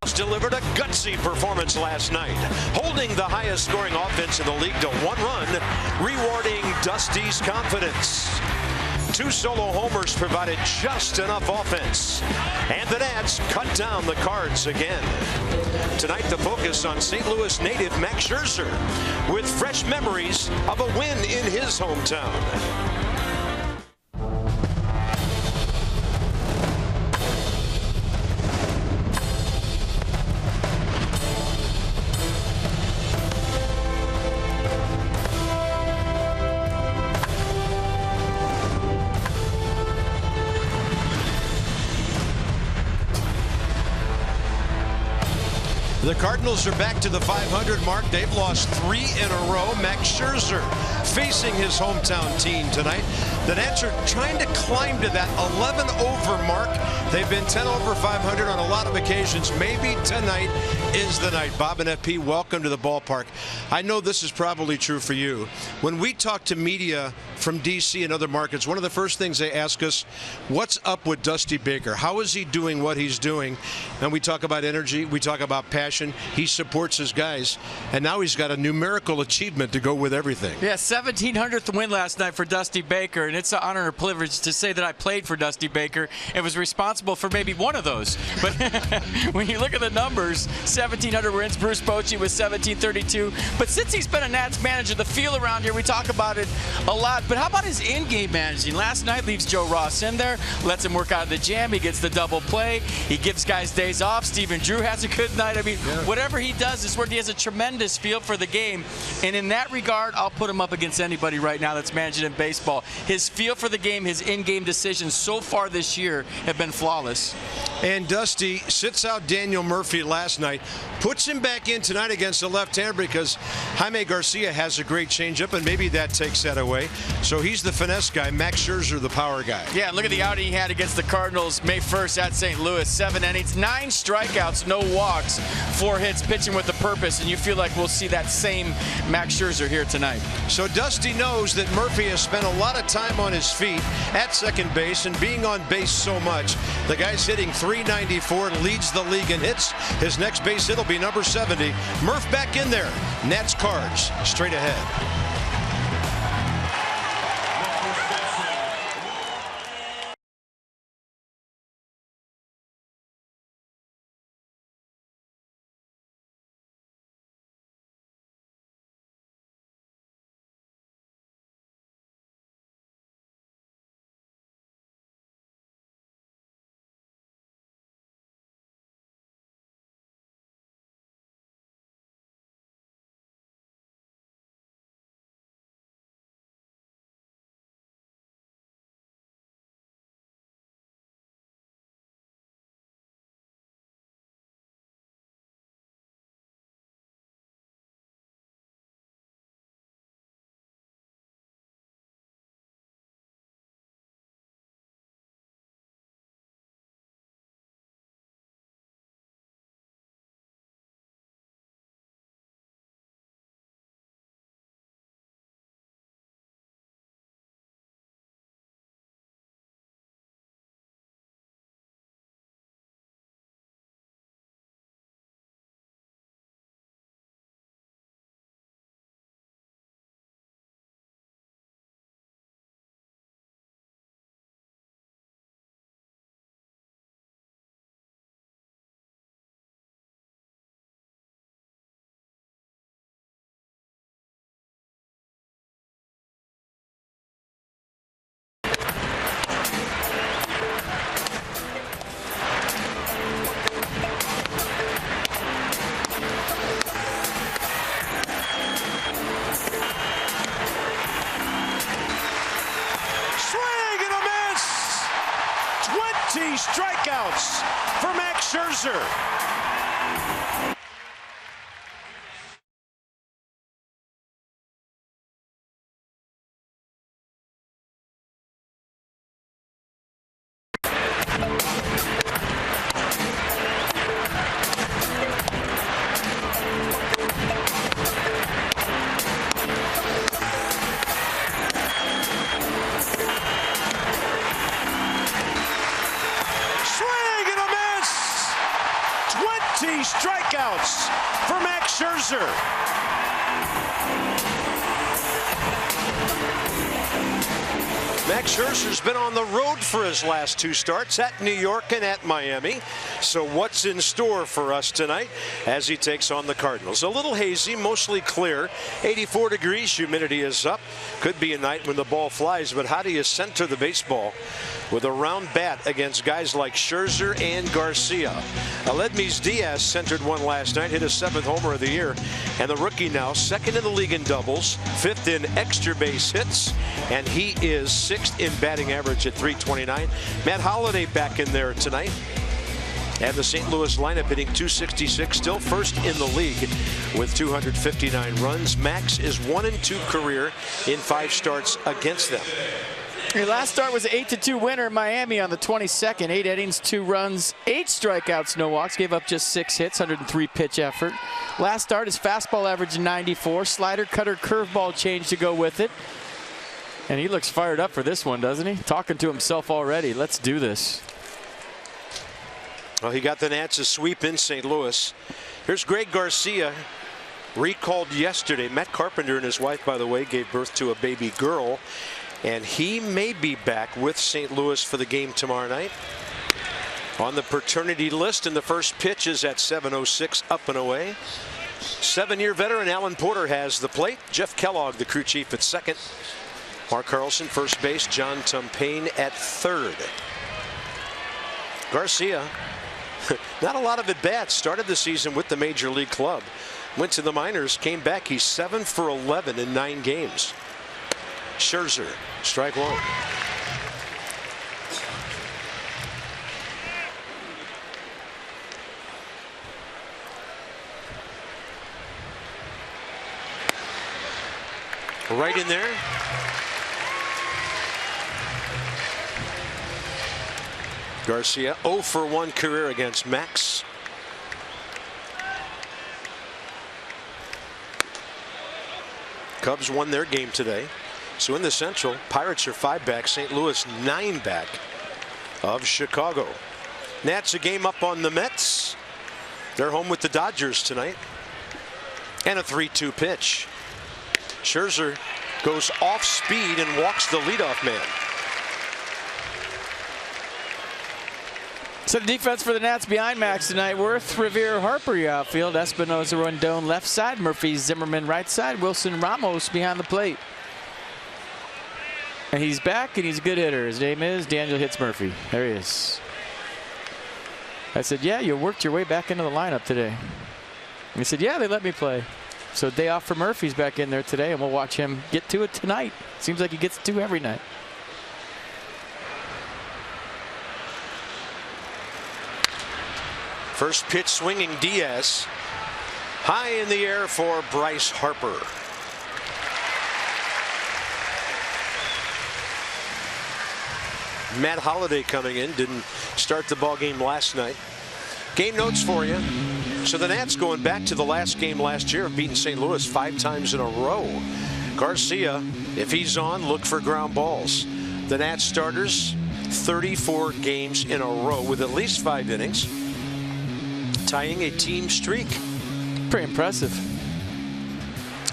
Delivered a gutsy performance last night, holding the highest scoring offense in the league to 1 run, rewarding Dusty's confidence. 2 solo homers provided just enough offense, and the Nats cut down the Cards again. Tonight, the focus on St. Louis native Max Scherzer, with fresh memories of a win in his hometown. The Cardinals are back to the 500 mark. They've lost 3 in a row. Max Scherzer facing his hometown team tonight. The Nats are trying to climb to that 11 over mark. They've been 10 over 500 on a lot of occasions. Maybe tonight is the night. Bob and FP, welcome to the ballpark. I know this is probably true for you. When we talk to media from D.C. and other markets, one of the first things they ask us, what's up with Dusty Baker? How is he doing what he's doing? And we talk about energy. We talk about passion. He supports his guys. And now he's got a numerical achievement to go with everything. Yeah, 1,700th win last night for Dusty Baker. And it's an honor and privilege to say that I played for Dusty Baker and was responsible for maybe one of those. But when you look at the numbers, 1,700 wins. Bruce Bochy was 1,732. But since he's been a Nats manager, the feel around here, we talk about it a lot. But how about his in-game managing? Last night leaves Joe Ross in there, lets him work out of the jam. He gets the double play. He gives guys days off. Stephen Drew has a good night. I mean, whatever he does is where he has a tremendous feel for the game. And in that regard, I'll put him up against anybody right now that's managing in baseball. His feel for the game, his in-game decisions so far this year have been flawless. And Dusty sits out Daniel Murphy last night, puts him back in tonight against the left-hander because Jaime Garcia has a great changeup, and maybe that takes that away. So he's the finesse guy. Max Scherzer, the power guy. Yeah, look at the outing he had against the Cardinals May 1st at St. Louis. 7 innings, 9 strikeouts, no walks, 4 hits, pitching with a purpose, and you feel like we'll see that same Max Scherzer here tonight. So Dusty knows that Murphy has spent a lot of time on his feet at second base and being on base so much. The guy's hitting .394, leads the league in hits. His next base hit will be number 70. Murph back in there. Nats Cards straight ahead. Strikeouts for Max Scherzer. empty strikeouts for Max Scherzer. Max Scherzer's been on the road for his last 2 starts at New York and at Miami. So what's in store for us tonight as he takes on the Cardinals? A little hazy, mostly clear. 84 degrees, humidity is up. Could be a night when the ball flies, but how do you center the baseball with a round bat against guys like Scherzer and Garcia? Aledmys Diaz centered one last night, hit his 7th homer of the year, and the rookie now 2nd in the league in doubles, 5th in extra base hits, and he is 6th in batting average at .329. Matt Holliday back in there tonight. And the St. Louis lineup hitting .266, still 1st in the league with 259 runs. Max is 1-2 career in 5 starts against them. Your last start was an 8-2 winner in Miami on the 22nd. 8 innings, 2 runs, 8 strikeouts, no walks. Gave up just 6 hits, 103 pitch effort. Last start, his fastball average 94. Slider, cutter, curveball change to go with it. And he looks fired up for this one, doesn't he? Talking to himself already. Let's do this. Well, he got the Nats a sweep in St. Louis. Here's Greg Garcia, recalled yesterday. Matt Carpenter and his wife, by the way, gave birth to a baby girl. And he may be back with St. Louis for the game tomorrow night. On the paternity list, and the first pitch is at 7:06, up and away. 7-year veteran Alan Porter has the plate. Jeff Kellogg, the crew chief, at second. Mark Carlson, first base. John Tumpane at third. Garcia, not a lot of at-bats. Started the season with the major league club. Went to the minors, came back. He's 7 for 11 in 9 games. Scherzer, strike one. Right in there. Garcia 0 for 1 career against Max. Cubs won their game today. So in the Central, Pirates are 5 back, St. Louis 9 back of Chicago. Nats a game up on the Mets. They're home with the Dodgers tonight. And a 3-2 pitch. Scherzer goes off speed and walks the leadoff man. So the defense for the Nats behind Max tonight. Worth, Revere, Harper, your outfield. Espinosa, Rondon left side. Murphy, Zimmerman right side. Wilson, Ramos behind the plate. And he's back, and he's a good hitter. His name is Daniel Hits Murphy. There he is. I said, yeah, you worked your way back into the lineup today. And he said, yeah, they let me play. So day off for Murphy's back in there today, and we'll watch him get to it tonight. Seems like he gets to every night. First pitch swinging Diaz. High in the air for Bryce Harper. Matt Holliday coming in. Didn't start the ball game last night. Game notes for you. So the Nats going back to the last game last year, have beaten St. Louis 5 times in a row. Garcia, if he's on, look for ground balls. The Nats starters 34 games in a row with at least 5 innings, tying a team streak. Pretty impressive.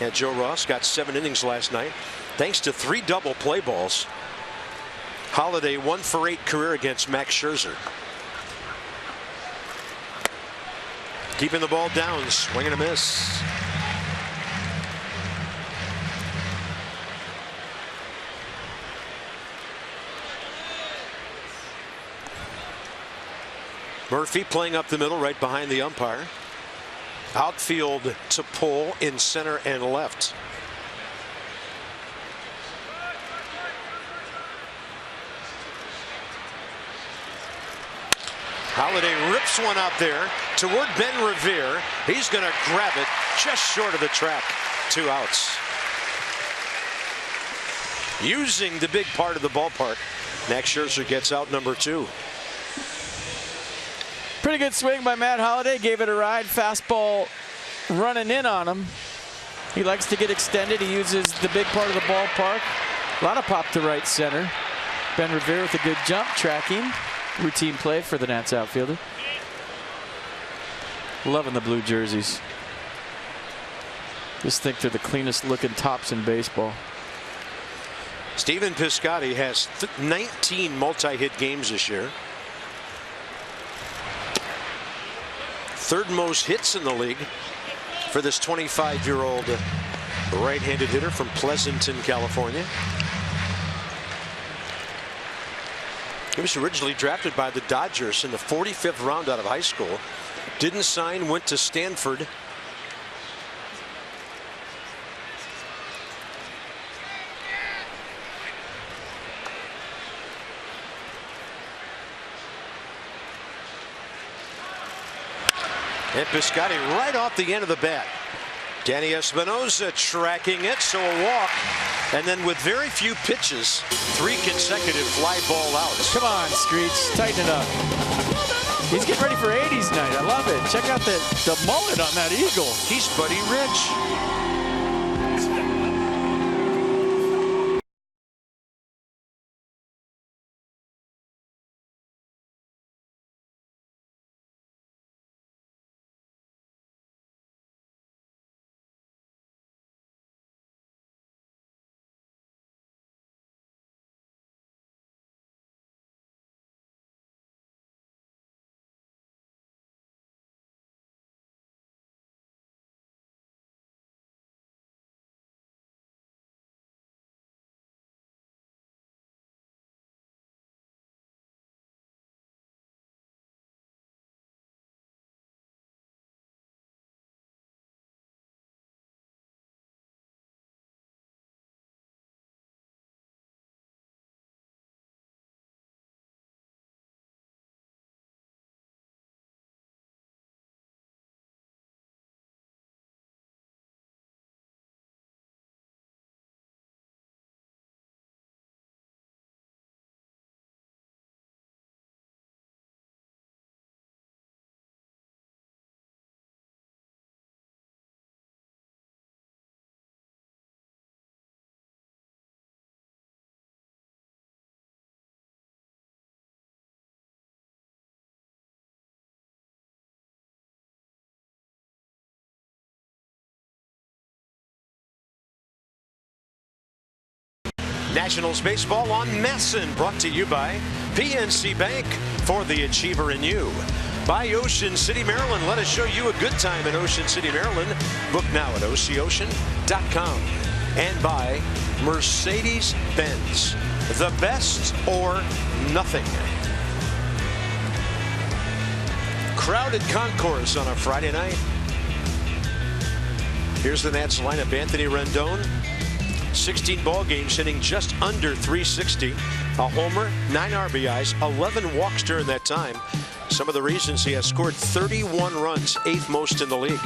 And Joe Ross got 7 innings last night thanks to 3 double play balls. Holliday 1 for 8 career against Max Scherzer. Keeping the ball down, swing and a miss. Murphy playing up the middle right behind the umpire. Outfield to pull in center and left. Holliday rips one out there toward Ben Revere. He's going to grab it just short of the track. 2 outs. Using the big part of the ballpark, Max Scherzer gets out number 2. Pretty good swing by Matt Holliday. Gave it a ride. Fastball running in on him. He likes to get extended. He uses the big part of the ballpark. A lot of pop to right center. Ben Revere with a good jump, tracking. Routine play for the Nats outfielder. Loving the blue jerseys. Just think they're the cleanest looking tops in baseball. Stephen Piscotty has 19 multi-hit games this year. Third most hits in the league for this 25-year-old right-handed hitter from Pleasanton, California. He was originally drafted by the Dodgers in the 45th round out of high school. Didn't sign, went to Stanford. And Piscotty right off the end of the bat. Danny Espinosa tracking it, so a walk. And then with very few pitches, 3 consecutive fly ball outs. Come on, Screech, tighten it up. He's getting ready for 80s night. I love it. Check out the mullet on that eagle. He's Buddy Rich. Nationals baseball on Masson, brought to you by PNC Bank, for the achiever in you. By Ocean City, Maryland. Let us show you a good time in Ocean City, Maryland. Book now at OCOcean.com. And by Mercedes-Benz, the best or nothing. Crowded concourse on a Friday night. Here's the Nats lineup. Anthony Rendon, 16 ball games, hitting just under 360. A homer, 9 RBIs, 11 walks during that time. Some of the reasons: he has scored 31 runs, 8th most in the league.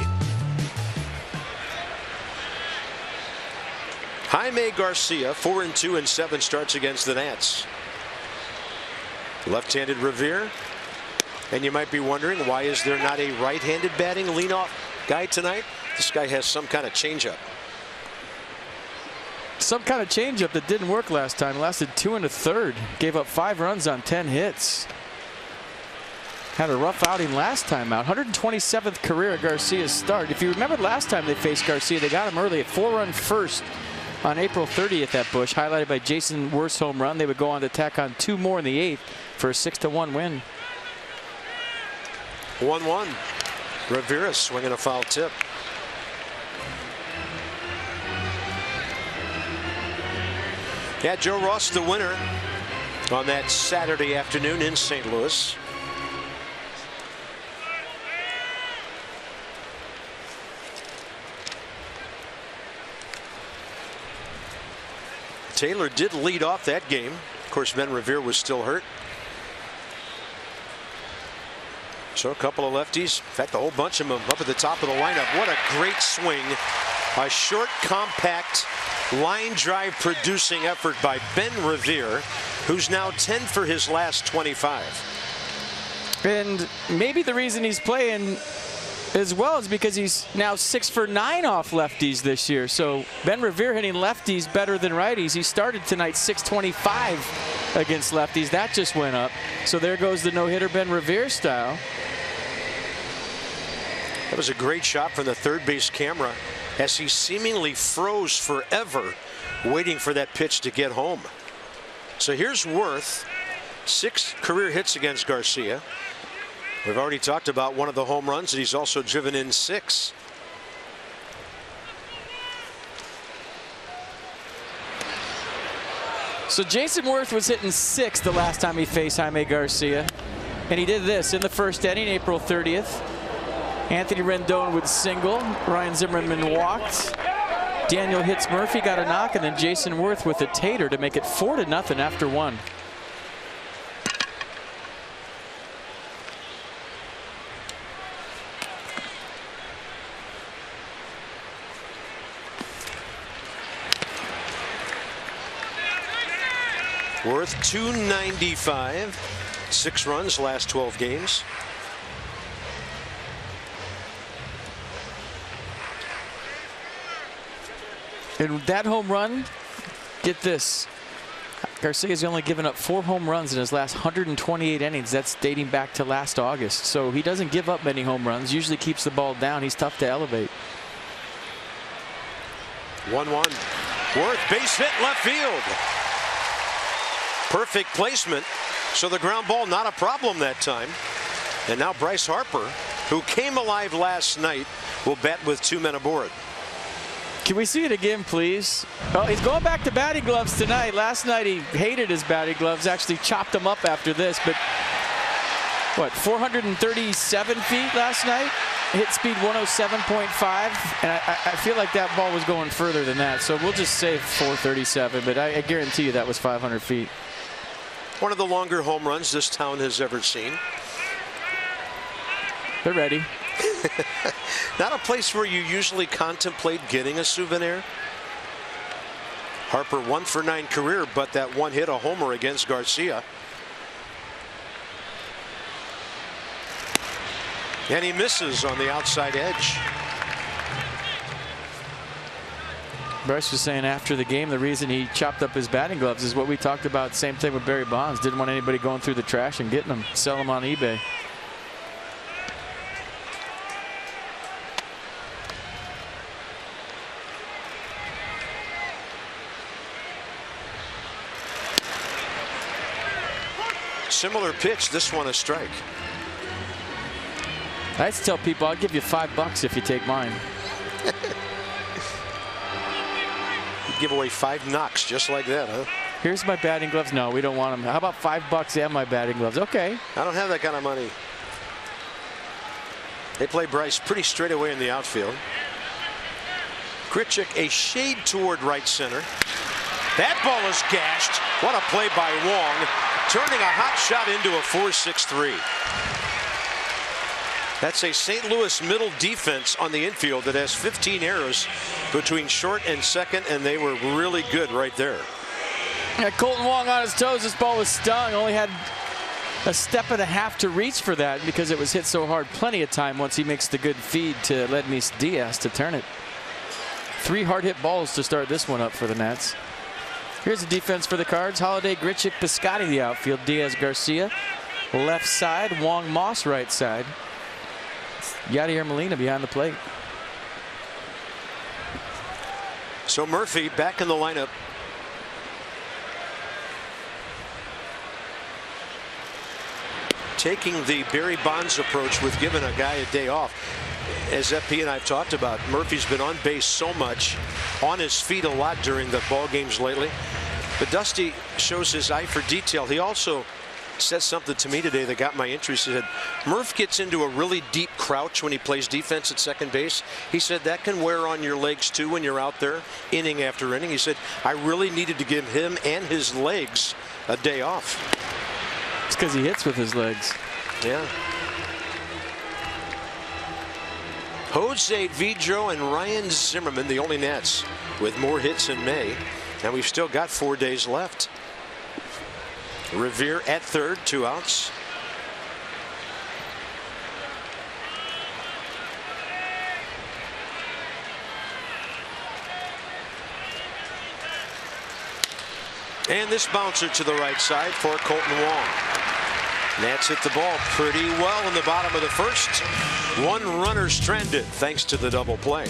Jaime Garcia, 4-2 in 7 starts against the Nats. Left-handed Revere. And you might be wondering, why is there not a right-handed batting leadoff guy tonight? This guy has some kind of changeup. Some kind of changeup that didn't work last time. Lasted 2 1/3. Gave up 5 runs on 10 hits. Had a rough outing last time out. 127th career at Garcia's start. If you remember last time they faced Garcia, they got him early at 4-run first on April 30th at Busch, highlighted by Jason Worth's home run. They would go on to tack on 2 more in the 8th for a 6-1 win. 1-1. Rivera swinging a foul tip. Yeah, Joe Ross the winner on that Saturday afternoon in St. Louis. Taylor did lead off that game. Of course, Ben Revere was still hurt. So a couple of lefties, in fact a whole bunch of them up at the top of the lineup. What a great swing. A short, compact, line drive producing effort by Ben Revere, who's now 10 for his last 25. And maybe the reason he's playing as well is because he's now 6 for 9 off lefties this year. So Ben Revere hitting lefties better than righties. He started tonight 625 against lefties. That just went up. So there goes the no-hitter Ben Revere style. That was a great shot from the third base camera as he seemingly froze forever waiting for that pitch to get home. So here's Worth, 6 career hits against Garcia. We've already talked about one of the home runs, and he's also driven in 6. So Jason Worth was hitting 6 the last time he faced Jaime Garcia. And he did this in the first inning, April 30th. Anthony Rendon with single. Ryan Zimmerman walked. Daniel hits Murphy, got a knock, and then Jason Worth with a tater to make it 4-0 after 1. Worth 295, 6 runs last 12 games. And that home run, get this, Garcia's only given up 4 home runs in his last 128 innings. That's dating back to last August. So he doesn't give up many home runs, usually keeps the ball down. He's tough to elevate. 1-1. Worth, base hit left field. Perfect placement, so the ground ball not a problem that time. And now Bryce Harper, who came alive last night, will bat with 2 men aboard. Can we see it again, please? Well, he's going back to batting gloves tonight. Last night he hated his batting gloves, actually chopped them up after this. But what, 437 feet last night? Hit speed 107.5, and I feel like that ball was going further than that. So we'll just say 437, but I guarantee you that was 500 feet. One of the longer home runs this town has ever seen. They're ready. Not a place where you usually contemplate getting a souvenir. Harper 1 for 9 career, but that one hit a homer against Garcia. And he misses on the outside edge. Bryce was saying after the game the reason he chopped up his batting gloves is what we talked about. Same thing with Barry Bonds. Didn't want anybody going through the trash and getting them. Sell them on eBay. Similar pitch, this one a strike. I used to tell people I'll give you $5 if you take mine. You give away 5 knocks just like that, huh? Here's my batting gloves. No, we don't want them. How about $5 and my batting gloves? Okay. I don't have that kind of money. They play Bryce pretty straight away in the outfield. Grichuk a shade toward right center. That ball is gashed. What a play by Wong, turning a hot shot into a 4-6-3. That's a St. Louis middle defense on the infield that has 15 errors between short and second, and they were really good right there. Yeah, Colton Wong on his toes. This ball was stung. Only had a step and a half to reach for that because it was hit so hard. Plenty of time once he makes the good feed to Ledmus Diaz to turn it. 3 hard hit balls to start this one up for the Nats. Here's the defense for the Cards. Holiday, Grichuk, Piscotty the outfield. Diaz, Garcia left side. Wong, Moss right side. Yadier Molina behind the plate. So Murphy back in the lineup. Taking the Barry Bonds approach with giving a guy a day off. As FP and I've talked about, Murphy's been on base so much, on his feet a lot during the ball games lately. But Dusty shows his eye for detail. He also said something to me today that got my interest. He said Murph gets into a really deep crouch when he plays defense at second base. He said that can wear on your legs too when you're out there inning after inning. He said I really needed to give him and his legs a day off. It's because he hits with his legs. Yeah. Jose Vidro and Ryan Zimmerman, the only Nats with more hits in May, and we've still got 4 days left. Revere at third, 2 outs. And this bouncer to the right side for Colton Wong. Nats hit the ball pretty well in the bottom of the first. One runner stranded thanks to the double play.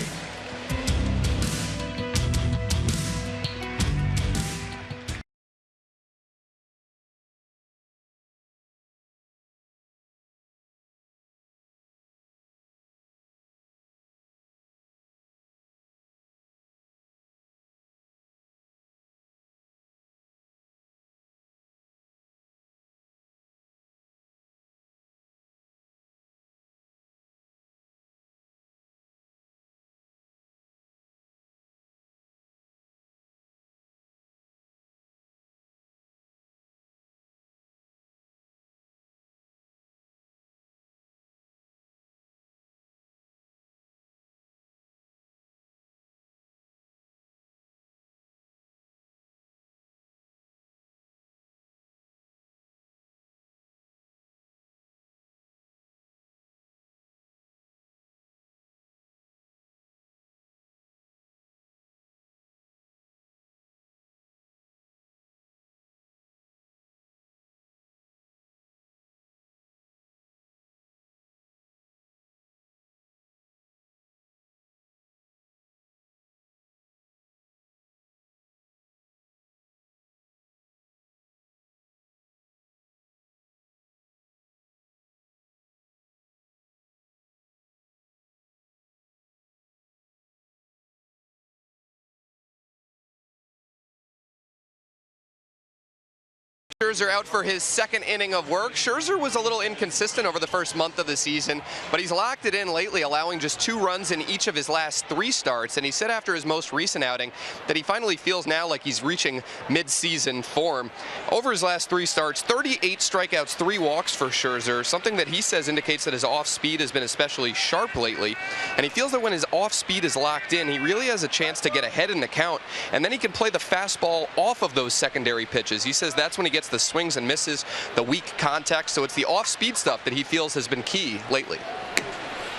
Scherzer out for his second inning of work. Scherzer was a little inconsistent over the first month of the season, but he's locked it in lately, allowing just 2 runs in each of his last 3 starts. And he said after his most recent outing that he finally feels now like he's reaching mid-season form. Over his last 3 starts, 38 strikeouts, 3 walks for Scherzer, something that he says indicates that his off-speed has been especially sharp lately. And he feels that when his off-speed is locked in, he really has a chance to get ahead in the count, and then he can play the fastball off of those secondary pitches. He says that's when he gets the swings and misses, the weak contact. So it's the off-speed stuff that he feels has been key lately.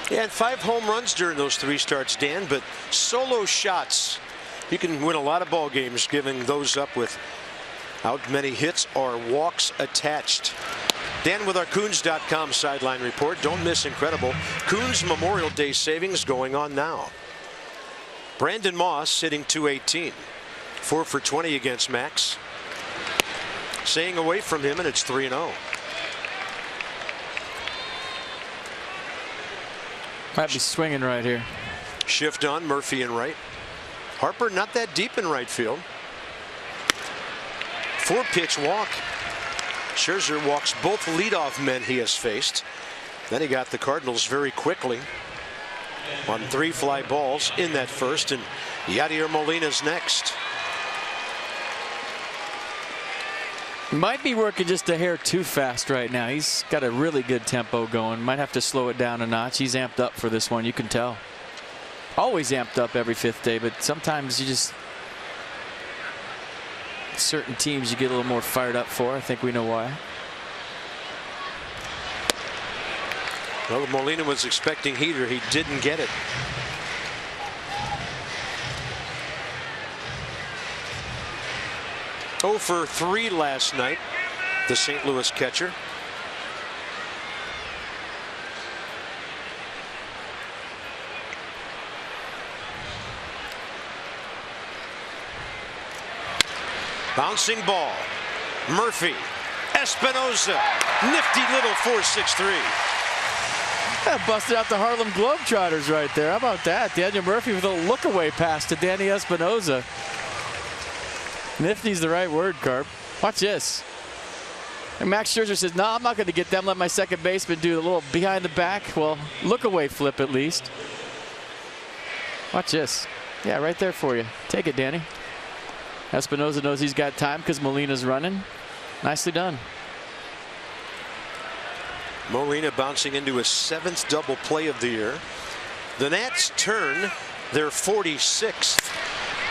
Yeah, and 5 home runs during those 3 starts, Dan, but solo shots, you can win a lot of ball games giving those up without many hits or walks attached. Dan with our Coons.com sideline report. Don't miss incredible Coons Memorial Day savings going on now. Brandon Moss hitting .218, 4 for 20 against Max. Staying away from him, and it's 3-0. Might be swinging right here. Shift on Murphy in right. Harper not that deep in right field. 4-pitch walk. Scherzer walks both leadoff men he has faced. Then he got the Cardinals very quickly on 3 fly balls in that first, and Yadier Molina's next. Might be working just a hair too fast right now. He's got a really good tempo going. Might have to slow it down a notch. He's amped up for this one, you can tell. Always amped up every 5th day, but sometimes you just, certain teams you get a little more fired up for. I think we know why. Well, Molina was expecting heater. He didn't get it. Oh for 3 last night, the St. Louis catcher. Bouncing ball. Murphy. Espinosa. Nifty little 4.63. That busted out the Harlem Globetrotters right there. How about that? Daniel Murphy with a look-away pass to Danny Espinosa. Nifty's the right word, Carp. Watch this. And Max Scherzer says, no, I'm not going to get them. Let my second baseman do a little behind the back. Well, look-away flip at least. Watch this. Yeah, right there for you. Take it, Danny. Espinosa knows he's got time because Molina's running. Nicely done. Molina bouncing into his 7th double play of the year. The Nats turn their 46th.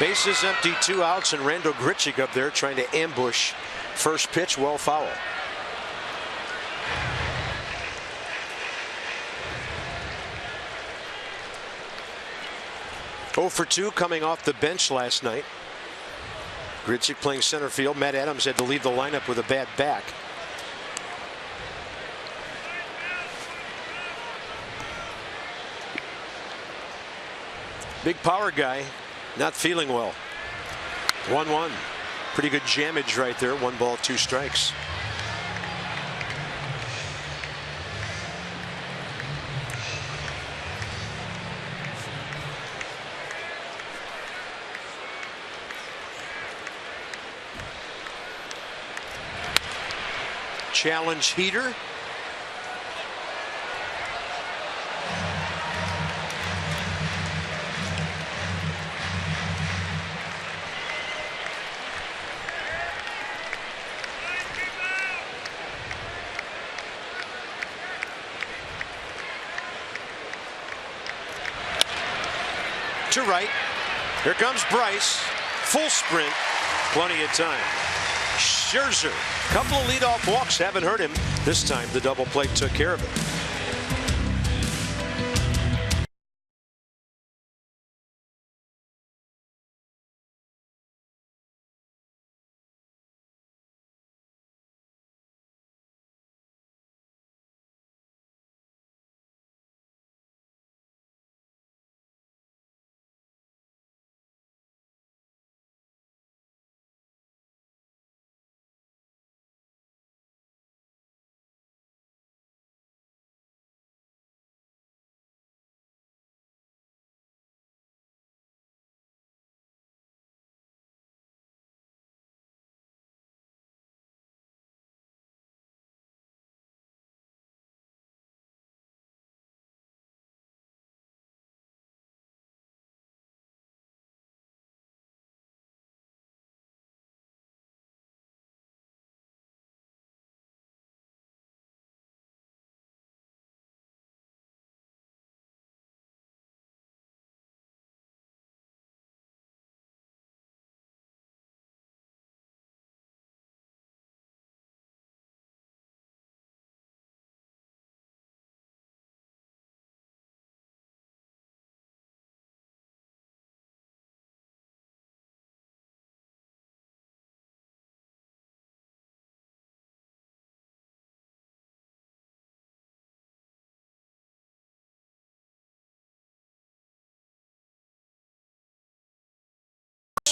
Bases empty, 2 outs, and Randal Grichuk up there trying to ambush. First pitch, well foul. Oh for 2 coming off the bench last night. Grichuk playing center field. Matt Adams had to leave the lineup with a bad back. Big power guy, not feeling well. 1-1. Pretty good jammage right there. 1 ball, 2 strikes. Challenge heater. To right. Here comes Bryce. Full sprint. Plenty of time. Scherzer. Couple of leadoff walks. Haven't hurt him. This time the double play took care of it.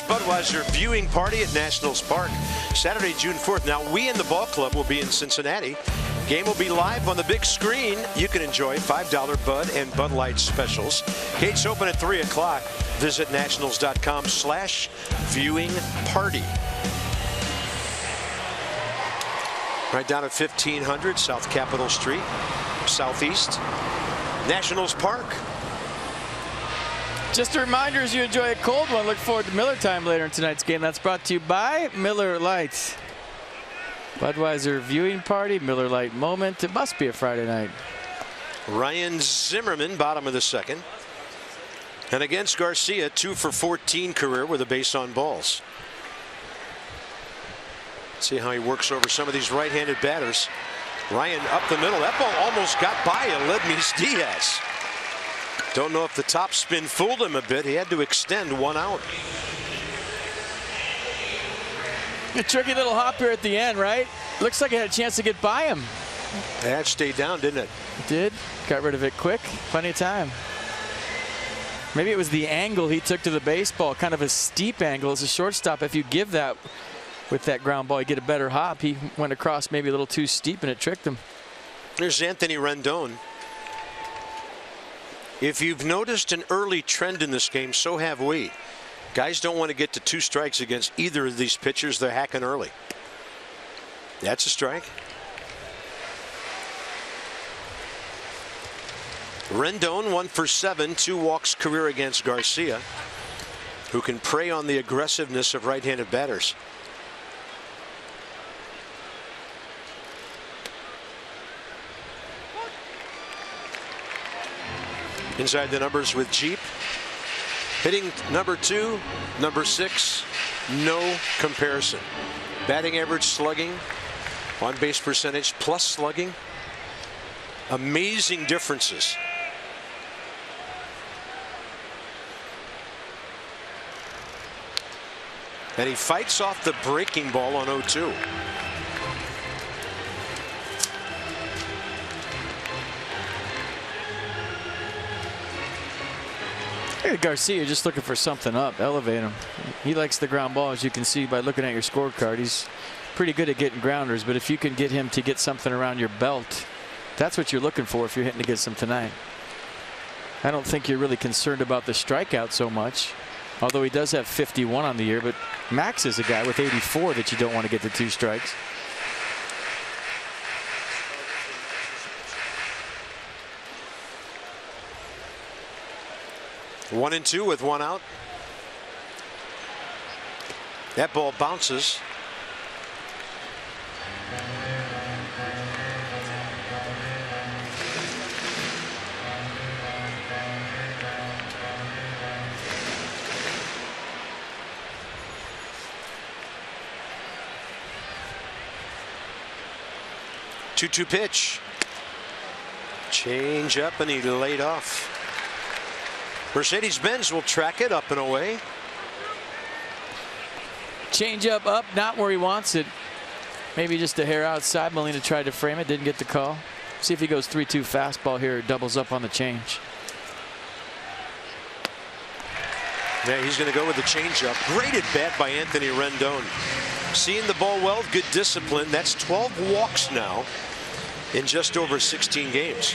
Budweiser viewing party at Nationals Park Saturday, June 4th. Now, we in the ball club will be in Cincinnati. Game will be live on the big screen. You can enjoy $5 Bud and Bud Light specials. Gates open at 3 o'clock. Visit nationals.com/viewing party. Right down at 1500 South Capitol Street, Southeast. Nationals Park. Just a reminder, as you enjoy a cold one, look forward to Miller time later in tonight's game. That's brought to you by Miller Lite. Budweiser viewing party, Miller Lite moment. It must be a Friday night. Ryan Zimmerman, bottom of the second. And against Garcia, 2 for 14 career with a base on balls. See how he works over some of these right-handed batters. Ryan up the middle. That ball almost got by Aledmys Diaz. Don't know if the top spin fooled him a bit. He had to extend 1 out. A tricky little hop here at the end, right? Looks like it had a chance to get by him. That stayed down, didn't it? It did. Got rid of it quick. Plenty of time. Maybe it was the angle he took to the baseball, kind of a steep angle as a shortstop. If you give that with that ground ball, you get a better hop. He went across maybe a little too steep, and it tricked him. There's Anthony Rendon. If you've noticed an early trend in this game, so have we. Guys don't want to get to 2 strikes against either of these pitchers. They're hacking early. That's a strike. Rendon 1 for 7, 2 walks career against Garcia, who can prey on the aggressiveness of right-handed batters. Inside the numbers with Jeep. Hitting number 2, number 6, no comparison. Batting average, slugging, on base percentage, plus slugging. Amazing differences. And he fights off the breaking ball on 0-2. Hey, Garcia just looking for something up, elevate him. He likes the ground ball, as you can see by looking at your scorecard. He's pretty good at getting grounders, but if you can get him to get something around your belt, that's what you're looking for if you're hitting against him tonight. I don't think you're really concerned about the strikeout so much, although he does have 51 on the year, but Max is a guy with 84 that you don't want to get to 2 strikes. One and two with 1 out. That ball bounces. Two-two pitch. Change up, and he laid off. Mercedes-Benz will track it up and away. Change up, not where he wants it. Maybe just a hair outside. Molina tried to frame it, didn't get the call. See if he goes 3-2 fastball here, doubles up on the change. Yeah, he's going to go with the changeup. Great at bat by Anthony Rendon. Seeing the ball well, good discipline. That's 12 walks now in just over 16 games.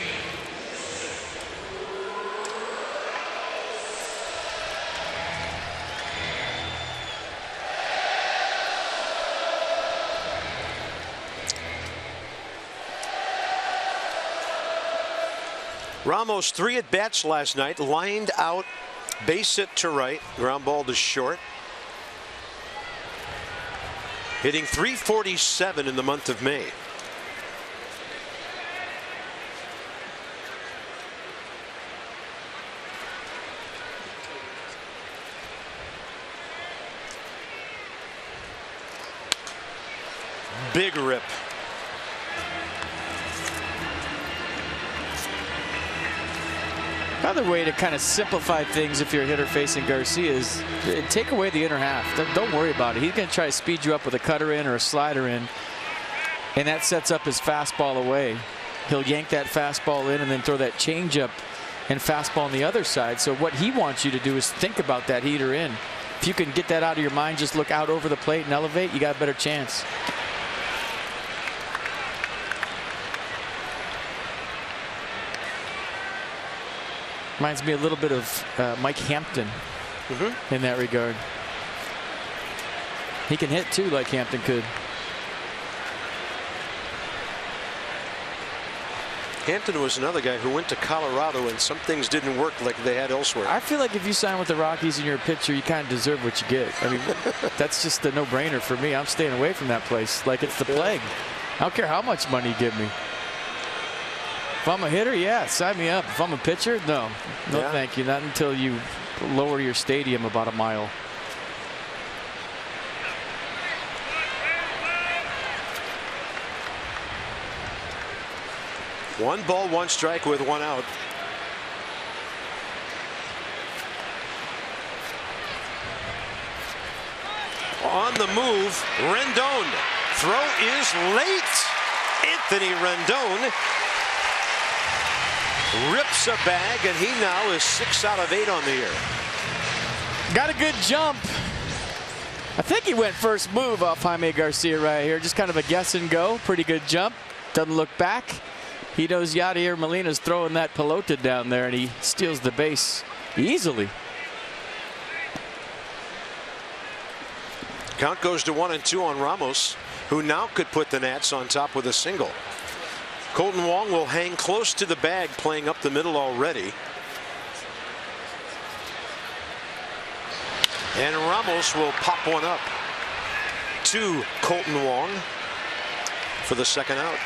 Ramos 3 at bats last night, lined out, base hit to right, ground ball to short. Hitting .347 in the month of May. Big rip. Another way to kind of simplify things if you're a hitter facing Garcia is take away the inner half. Don't worry about it. He's going to try to speed you up with a cutter in or a slider in, and that sets up his fastball away. He'll yank that fastball in and then throw that changeup and fastball on the other side. So what he wants you to do is think about that heater in. If you can get that out of your mind, just look out over the plate and elevate, you got a better chance. Reminds me a little bit of Mike Hampton in that regard. He can hit too, like Hampton could. Hampton was another guy who went to Colorado and some things didn't work like they had elsewhere. I feel like if you sign with the Rockies and you're a pitcher, you kind of deserve what you get. I mean, that's just a no-brainer for me. I'm staying away from that place like it's the plague. I don't care how much money you give me. If I'm a hitter, yeah, sign me up. If I'm a pitcher, no. No, thank you. Not until you lower your stadium about a mile. One ball, one strike with 1 out. On the move, Rendon. Throw is late. Anthony Rendon rips a bag, and he now is 6 out of 8 on the year. Got a good jump. I think he went first move off Jaime Garcia right here. Just kind of a guess and go. Pretty good jump. Doesn't look back. He knows Yadier Molina's throwing that pelota down there, and he steals the base easily. Count goes to 1-2 on Ramos, who now could put the Nats on top with a single. Colton Wong will hang close to the bag, playing up the middle already. And Ramos will pop one up to Colton Wong for the second out.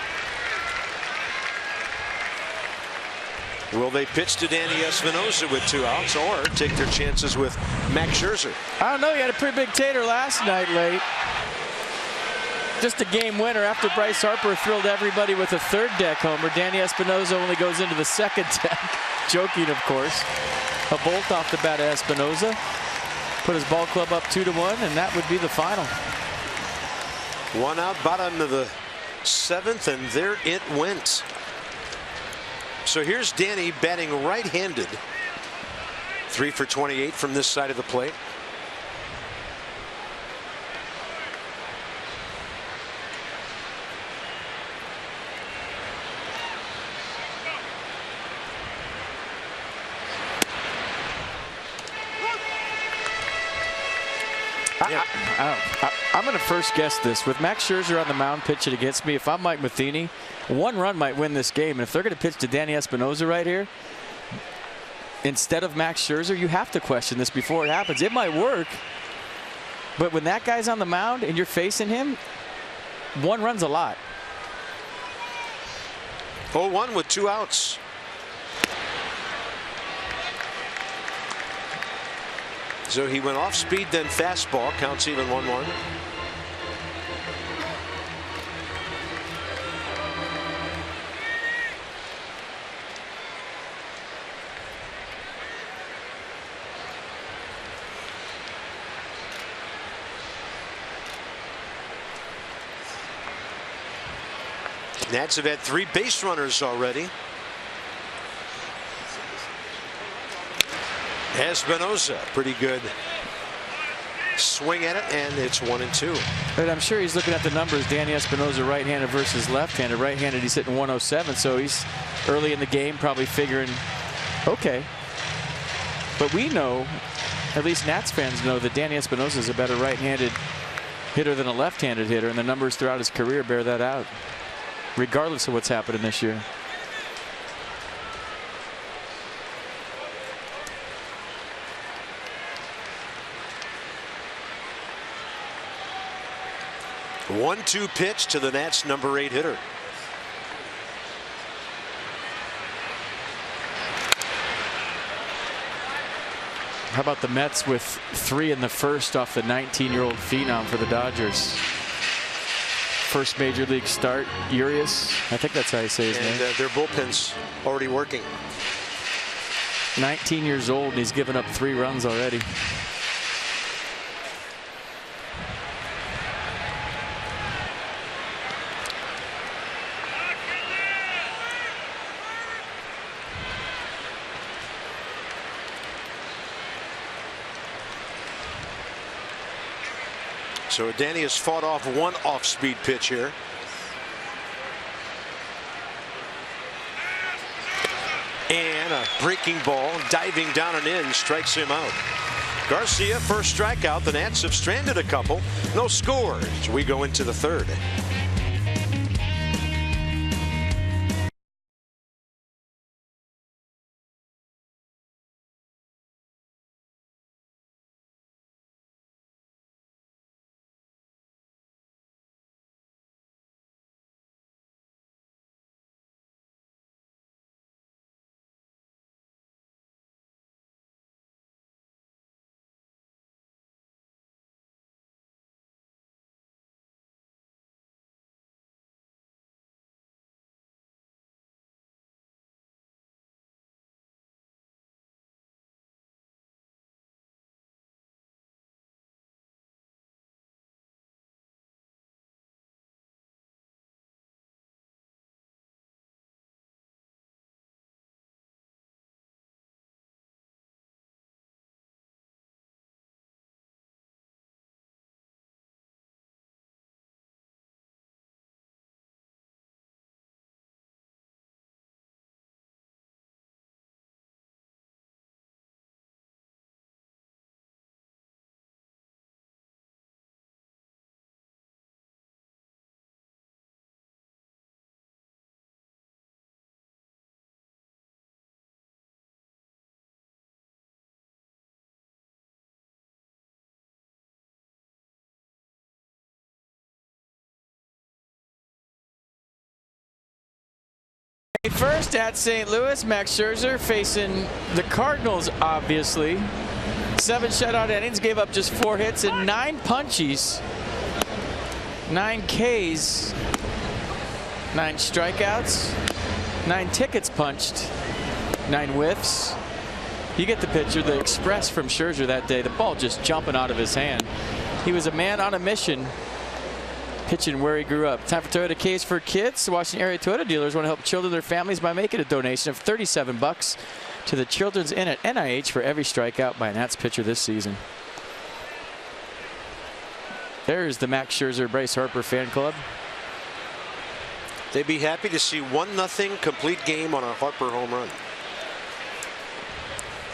Will they pitch to Danny Espinosa with 2 outs, or take their chances with Max Scherzer? I don't know. He had a pretty big tater last night late. Just a game winner after Bryce Harper thrilled everybody with a 3rd deck homer. Danny Espinosa only goes into the 2nd deck. Joking, of course. A bolt off the bat of Espinosa. Put his ball club up 2-1, and that would be the final. 1 out, bottom of the 7th, and there it went. So here's Danny batting right-handed. 3 for 28 from this side of the plate. I'm going to first guess this. With Max Scherzer on the mound pitching against me, if I'm Mike Matheny, 1 run might win this game. And if they're going to pitch to Danny Espinosa right here, instead of Max Scherzer, you have to question this before it happens. It might work, but when that guy's on the mound and you're facing him, 1 run's a lot. 0-1 with 2 outs. So he went off speed, then fastball. Counts even 1-1. Nats have had 3 base runners already. Espinosa, pretty good swing at it, and it's 1-2. But I'm sure he's looking at the numbers. Danny Espinosa right-handed versus left-handed. Right-handed, he's hitting 107, so he's early in the game probably figuring, okay. But we know, at least Nats fans know, that Danny Espinosa is a better right-handed hitter than a left-handed hitter, and the numbers throughout his career bear that out, regardless of what's happening this year. A 1-2 pitch to the Nats' number 8 hitter. How about the Mets with 3 in the first off the 19-year-old phenom for the Dodgers? First major league start, Urias. I think that's how you say his name. Their bullpen's already working. 19 years old, and he's given up 3 runs already. So Danny has fought off 1 off-speed pitch here. And a breaking ball diving down and in strikes him out. Garcia, first strikeout. The Nats have stranded a couple. No score as we go into the 3rd. First at St. Louis, Max Scherzer facing the Cardinals, obviously. 7 shutout innings, gave up just 4 hits and 9 punchies, 9 Ks, 9 strikeouts, 9 tickets punched, 9 whiffs. You get the picture, the express from Scherzer that day, the ball just jumping out of his hand. He was a man on a mission, pitching where he grew up. Time for Toyota Case for Kids. The Washington area Toyota dealers want to help children and their families by making a donation of $37 to the Children's Inn at NIH for every strikeout by a Nats pitcher this season. There's the Max Scherzer, Bryce Harper fan club. They'd be happy to see 1-0 complete game on a Harper home run.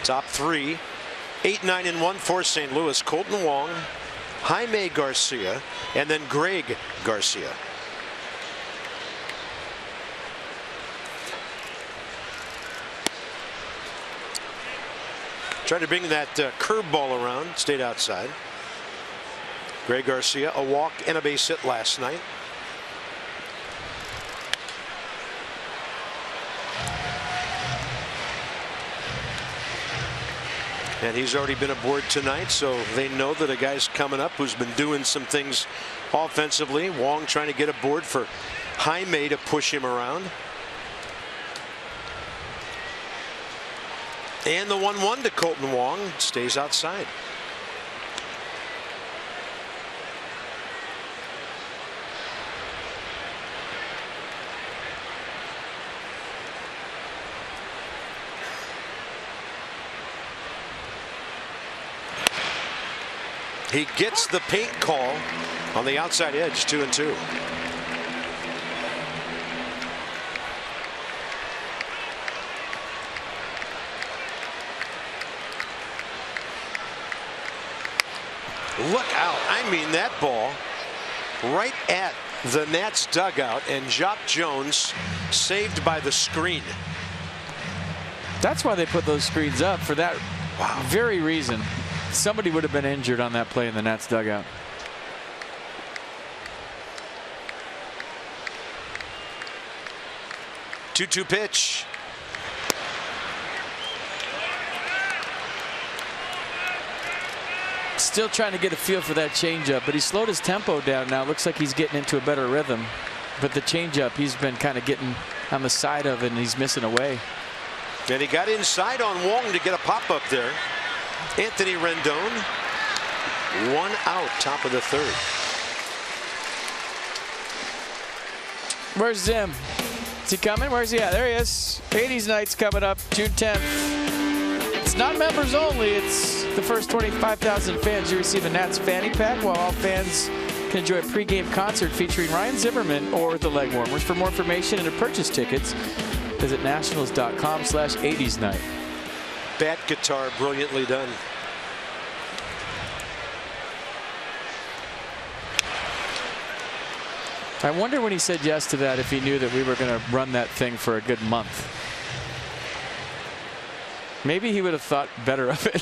Top three, 8-9-1 for St. Louis. Colton Wong, Jaime Garcia, and then Greg Garcia. Trying to bring that curveball around, stayed outside. Greg Garcia, a walk and a base hit last night. And he's already been aboard tonight, so they know that a guy's coming up who's been doing some things offensively. Wong trying to get aboard for Jaime to push him around. And the 1-1 to Colton Wong stays outside. He gets the paint call on the outside edge, 2-2. Look out. I mean, that ball right at the Nats dugout, and Jock Jones saved by the screen. That's why they put those screens up, for that very reason. Somebody would have been injured on that play in the Nats dugout. Two-two pitch. Still trying to get a feel for that changeup, but he slowed his tempo down now. Looks like he's getting into a better rhythm. But the changeup, he's been kind of getting on the side of it, and he's missing away. And he got inside on Wong to get a pop-up there. Anthony Rendon, 1 out, top of the third. Where's Zim? Is he coming? Where's he at? There he is. 80s night's coming up, June 10th. It's not members only. It's the first 25,000 fans. You receive a Nats fanny pack, while all fans can enjoy a pregame concert featuring Ryan Zimmerman or the Leg Warmers. For more information and to purchase tickets, visit nationals.com/80s night. Bat guitar, brilliantly done. I wonder when he said yes to that if he knew that we were going to run that thing for a good month. Maybe he would have thought better of it.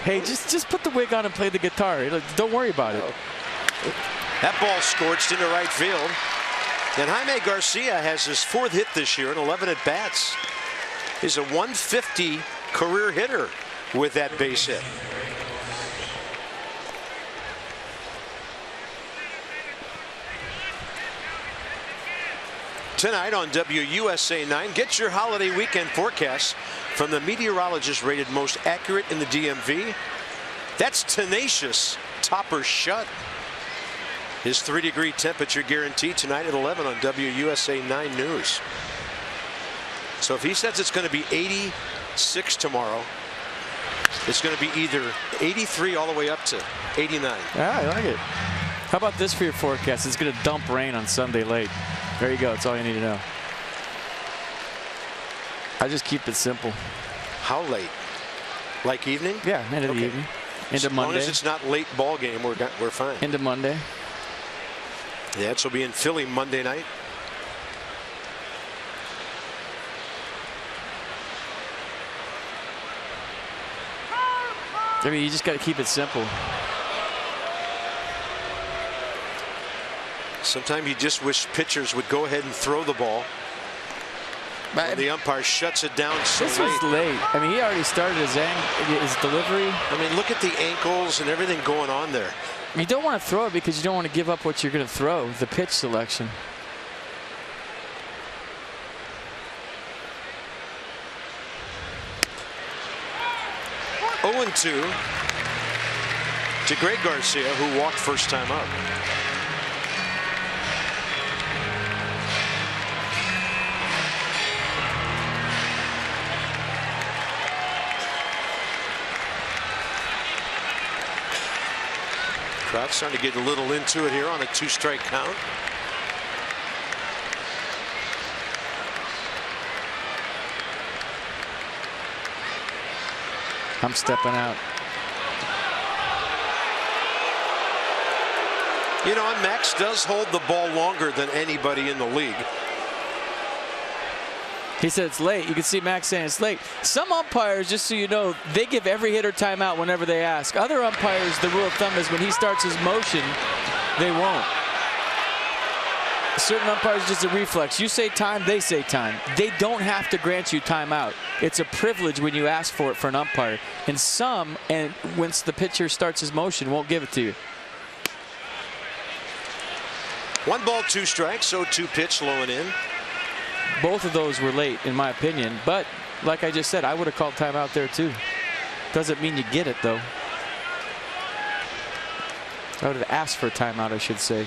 Hey, just put the wig on and play the guitar. Don't worry about it. That ball scorched into right field. And Jaime Garcia has his 4th hit this year in 11 at-bats. He's a 150 career hitter with that base hit. Tonight on WUSA 9, get your holiday weekend forecast from the meteorologist rated most accurate in the DMV. That's Tenacious Topper Shut. His 3-degree temperature guarantee tonight at 11 on WUSA 9 News. So if he says it's going to be 86 tomorrow, it's going to be either 83 all the way up to 89. Yeah, I like it. How about this for your forecast? It's going to dump rain on Sunday late. There you go. That's all you need to know. I just keep it simple. How late? Like evening? Yeah, end of the evening. Into Monday. As long as it's not late ball game, we're fine. Into Monday. The Nats will be in Philly Monday night. I mean, you just got to keep it simple. Sometimes you just wish pitchers would go ahead and throw the ball. When the umpire shuts it down so this was late. I mean, he already started his delivery. I mean, look at the ankles and everything going on there. You don't want to throw it because you don't want to give up what you're going to throw, the pitch selection. Oh, 0-2 to Greg Garcia, who walked first time up. Trout's starting to get a little into it here on a 2-strike count. I'm stepping out. You know, and Max does hold the ball longer than anybody in the league. He said it's late. You can see Max saying it's late. Some umpires, just so you know, they give every hitter timeout whenever they ask. Other umpires, the rule of thumb is when he starts his motion, they won't. Certain umpires, just a reflex. You say time, they say time. They don't have to grant you timeout. It's a privilege when you ask for it for an umpire. And some, and once the pitcher starts his motion, won't give it to you. 1 ball, 2 strikes, 0-2 pitch, low and in. Both of those were late, in my opinion. But like I just said, I would have called timeout there too. Doesn't mean you get it, though. I would have asked for a timeout, I should say.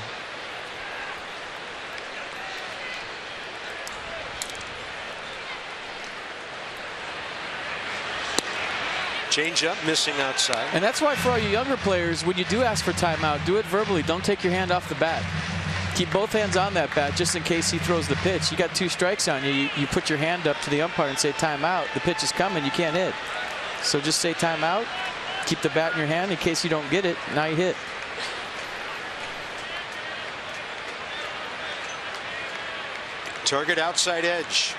Change up, missing outside. And that's why for all you younger players, when you do ask for timeout, do it verbally. Don't take your hand off the bat. Keep both hands on that bat just in case he throws the pitch. You got 2 strikes on you. You put your hand up to the umpire and say timeout. The pitch is coming. You can't hit. So just say timeout. Keep the bat in your hand in case you don't get it. Now you hit. Target outside edge.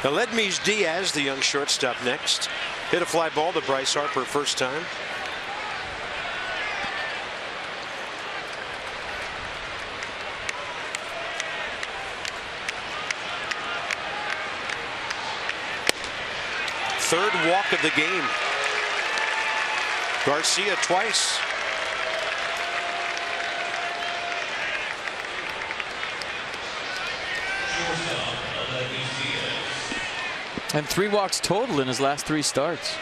Aledmys Diaz, the young shortstop, next. Hit a fly ball to Bryce Harper first time. Third walk of the game. Garcia twice. And 3 walks total in his last 3 starts.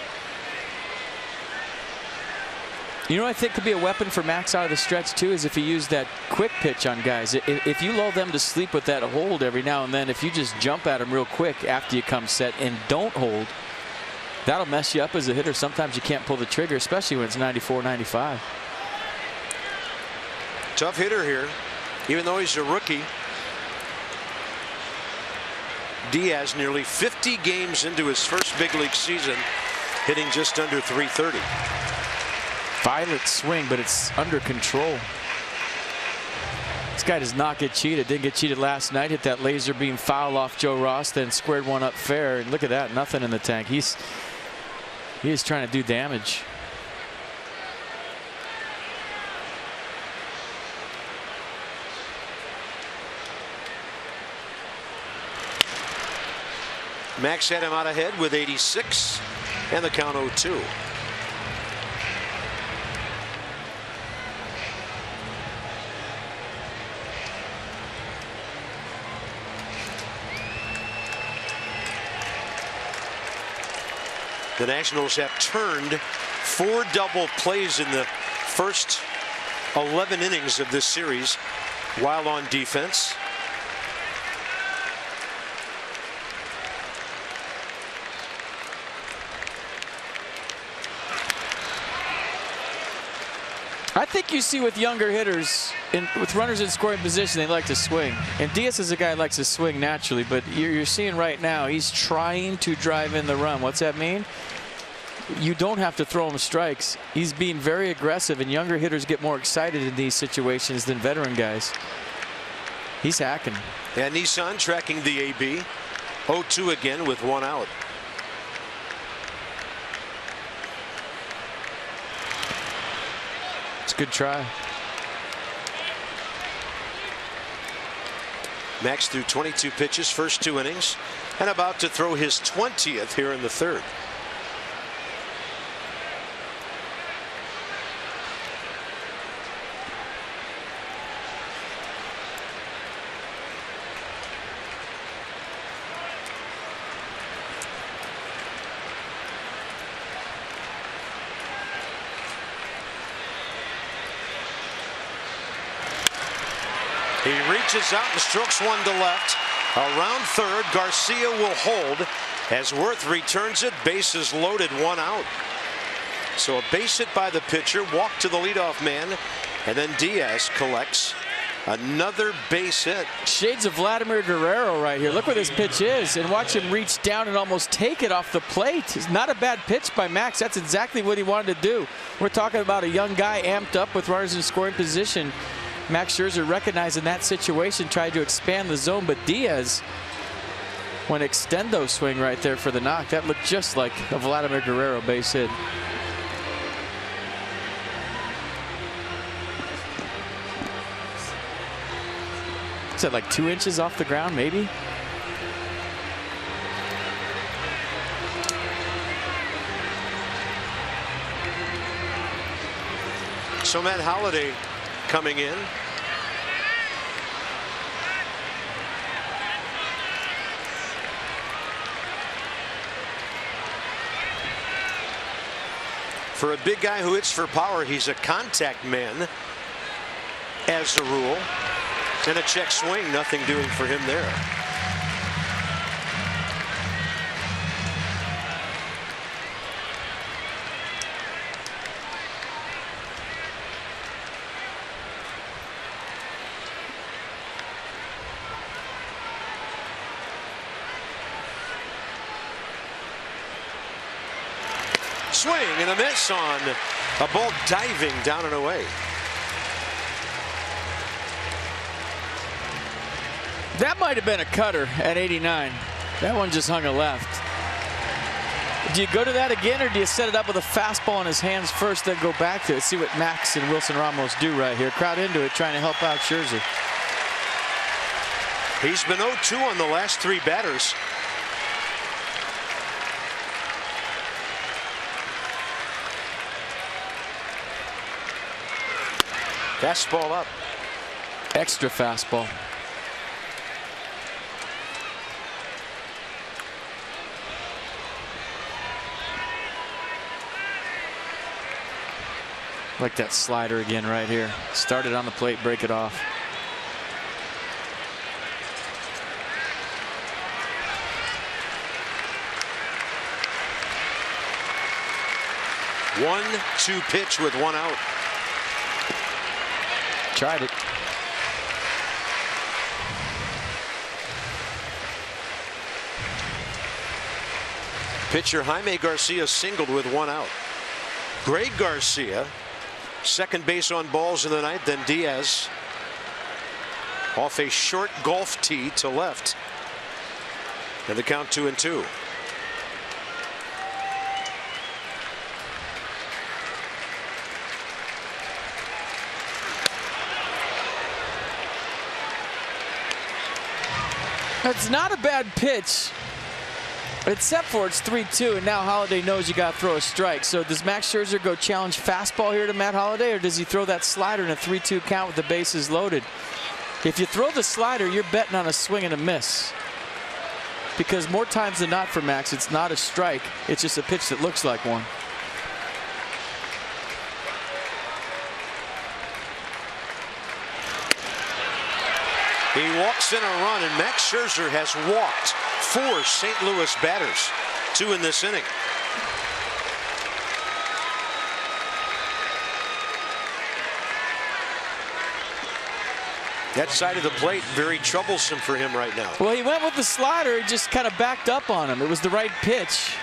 You know what I think could be a weapon for Max out of the stretch too is if he used that quick pitch on guys. If you lull them to sleep with that hold every now and then, if you just jump at them real quick after you come set and don't hold, that'll mess you up as a hitter. Sometimes you can't pull the trigger, especially when it's 94, 95. Tough hitter here, even though he's a rookie. Diaz nearly 50 games into his first big league season, hitting just under 330. Violent swing, but it's under control. This guy does not get cheated. Didn't get cheated last night. Hit that laser beam foul off Joe Ross, then squared one up fair. And look at that, nothing in the tank. He is trying to do damage. Max had him out ahead with 86 and the count 0-2. The Nationals have turned 4 double plays in the first 11 innings of this series while on defense. I think you see with younger hitters, with runners in scoring position, they like to swing. And Diaz is a guy who likes to swing naturally, but you're seeing right now he's trying to drive in the run. What's that mean? You don't have to throw him strikes. He's being very aggressive, and younger hitters get more excited in these situations than veteran guys. He's hacking. And Nissan tracking the AB. 0-2 again with 1 out. It's a good try. Max threw 22 pitches, first 2 innings, and about to throw his 20th here in the 3rd. He reaches out and strokes one to left. Around third, Garcia will hold as Worth returns it. Bases loaded, 1 out. So a base hit by the pitcher, walk to the leadoff man, and then Diaz collects another base hit. Shades of Vladimir Guerrero right here. Look where this pitch is, and watch him reach down and almost take it off the plate. It's not a bad pitch by Max. That's exactly what he wanted to do. We're talking about a young guy amped up with runners in scoring position. Max Scherzer, recognizing that situation, tried to expand the zone, but Diaz went extendo swing right there for the knock. That looked just like a Vladimir Guerrero base hit. Is that like 2 inches off the ground, maybe? So Matt Holliday coming in. For a big guy who hits for power, he's a contact man as a rule. And a check swing, nothing doing for him there. Swing and a miss on a ball diving down and away. That might have been a cutter at 89. That one just hung a left. Do you go to that again, or do you set it up with a fastball in his hands first, then go back to it? See what Max and Wilson Ramos do right here. Crowd into it, trying to help out Scherzer. He's been 0-2 on the last 3 batters. Fastball up. Extra fastball. Like that slider again right here. Start it on the plate, break it off. One, 2 pitch with 1 out. Tried it. Pitcher Jaime Garcia singled with 1 out. Greg Garcia, second base on balls in the ninth, then Diaz off a short golf tee to left. And the count 2-2. It's not a bad pitch, except for it's 3-2, and now Holliday knows you got to throw a strike. So does Max Scherzer go challenge fastball here to Matt Holliday, or does he throw that slider in a 3-2 count with the bases loaded? If you throw the slider, you're betting on a swing and a miss, because more times than not for Max, it's not a strike. It's just a pitch that looks like one. He walks in a run, and Max Scherzer has walked 4 St. Louis batters, 2 in this inning. That side of the plate very troublesome for him right now. Well, he went with the slider. He just kind of backed up on him. It was the right pitch,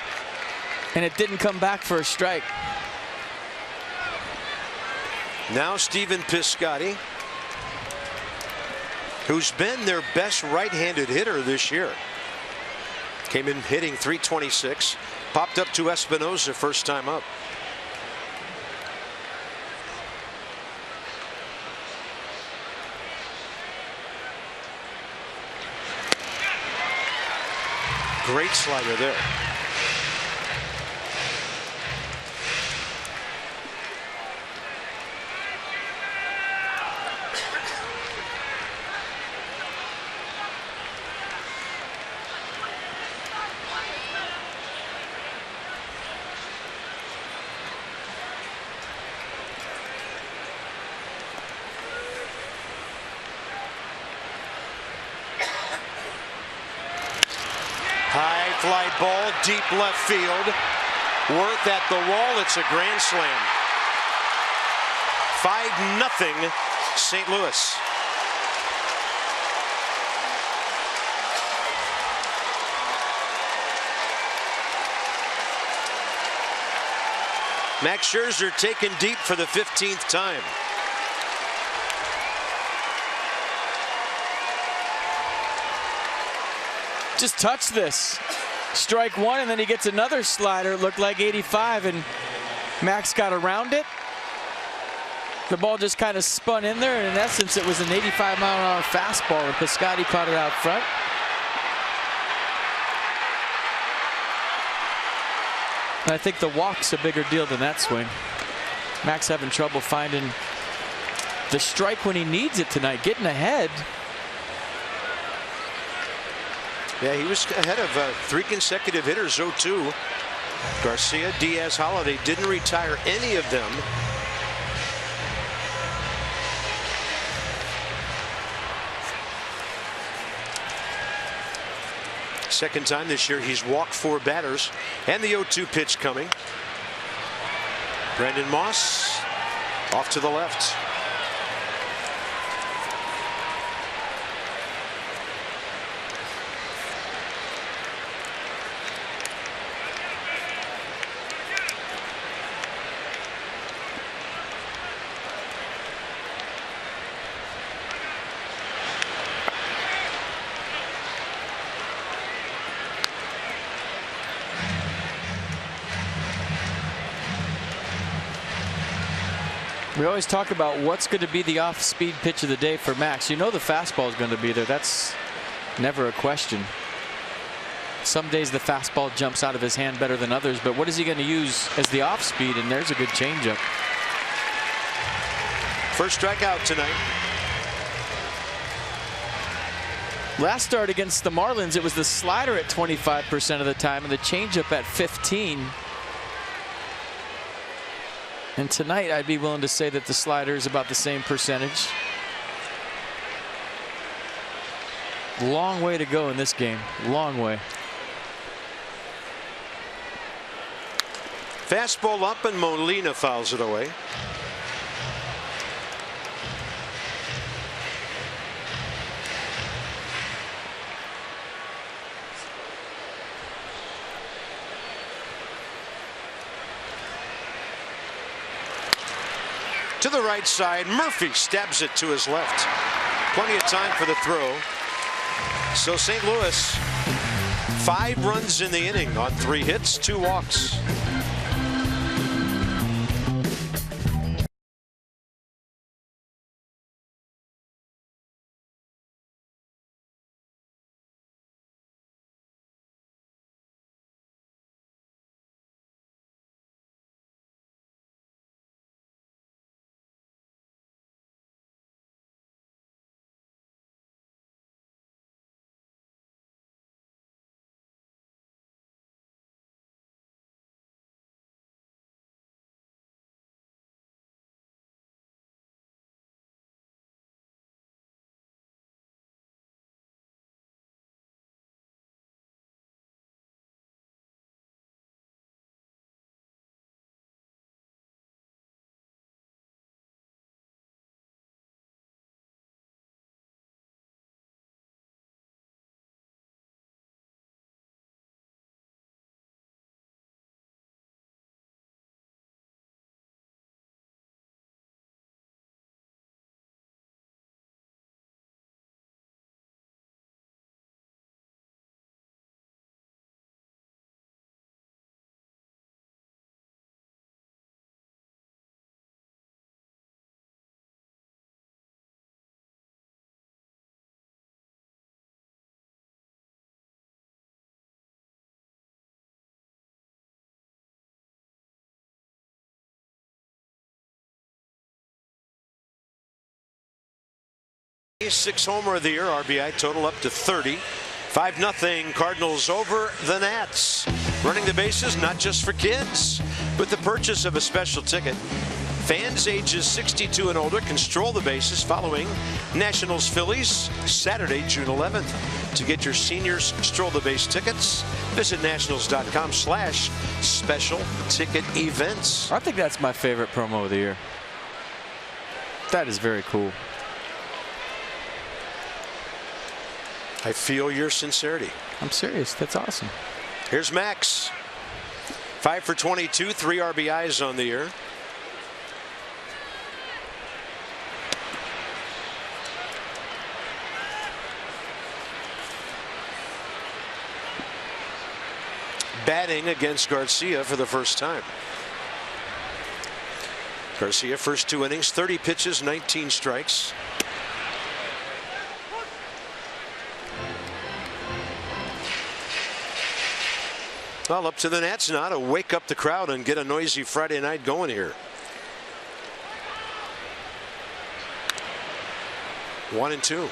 and it didn't come back for a strike. Now Stephen Piscotty, who's been their best right-handed hitter this year. Came in hitting .326, popped up to Espinosa first time up. Great slider there. fly ball, deep left field. Worth at the wall. It's a grand slam. 5-0 St. Louis. Max Scherzer taken deep for the 15th time. Just touch this. Strike one, and then he gets another slider. It looked like 85, and Max got around it. The ball just kind of spun in there, and in essence, it was an 85-mile-an-hour fastball, and Piscotty caught it out front. And I think the walk's a bigger deal than that swing. Max having trouble finding the strike when he needs it tonight, getting ahead. Yeah, he was ahead of 3 consecutive hitters, 0-2. Garcia, Diaz, Holiday didn't retire any of them. Second time this year he's walked 4 batters. And the 0-2 pitch coming. Brandon Moss off to the left. We always talk about what's going to be the off-speed pitch of the day for Max. You know the fastball is going to be there. That's never a question. Some days the fastball jumps out of his hand better than others, but what is he going to use as the off-speed? And there's a good changeup. First strikeout tonight. Last start against the Marlins, it was the slider at 25% of the time and the changeup at 15%. And tonight, I'd be willing to say that the slider is about the same percentage. Long way to go in this game. Long way. Fastball up, and Molina fouls it away. To the right side, Murphy stabs it to his left. Plenty of time for the throw. So St. Louis, 5 runs in the inning on 3 hits, 2 walks. He's 6th homer of the year, RBI total up to 30. 5-0 Cardinals over the Nats. Running the bases not just for kids. With the purchase of a special ticket, fans ages 62 and older can stroll the bases following Nationals Phillies Saturday, June 11th. To get your seniors stroll the base tickets, visit nationals.com/special ticket events. I think that's my favorite promo of the year. That is very cool. I feel your sincerity. I'm serious. That's awesome. Here's Max. 5 for 22, 3 RBIs on the year. Batting against Garcia for the first time. Garcia, first 2 innings, 30 pitches, 19 strikes. Well, up to the Nats now to wake up the crowd and get a noisy Friday night going here. 1-2.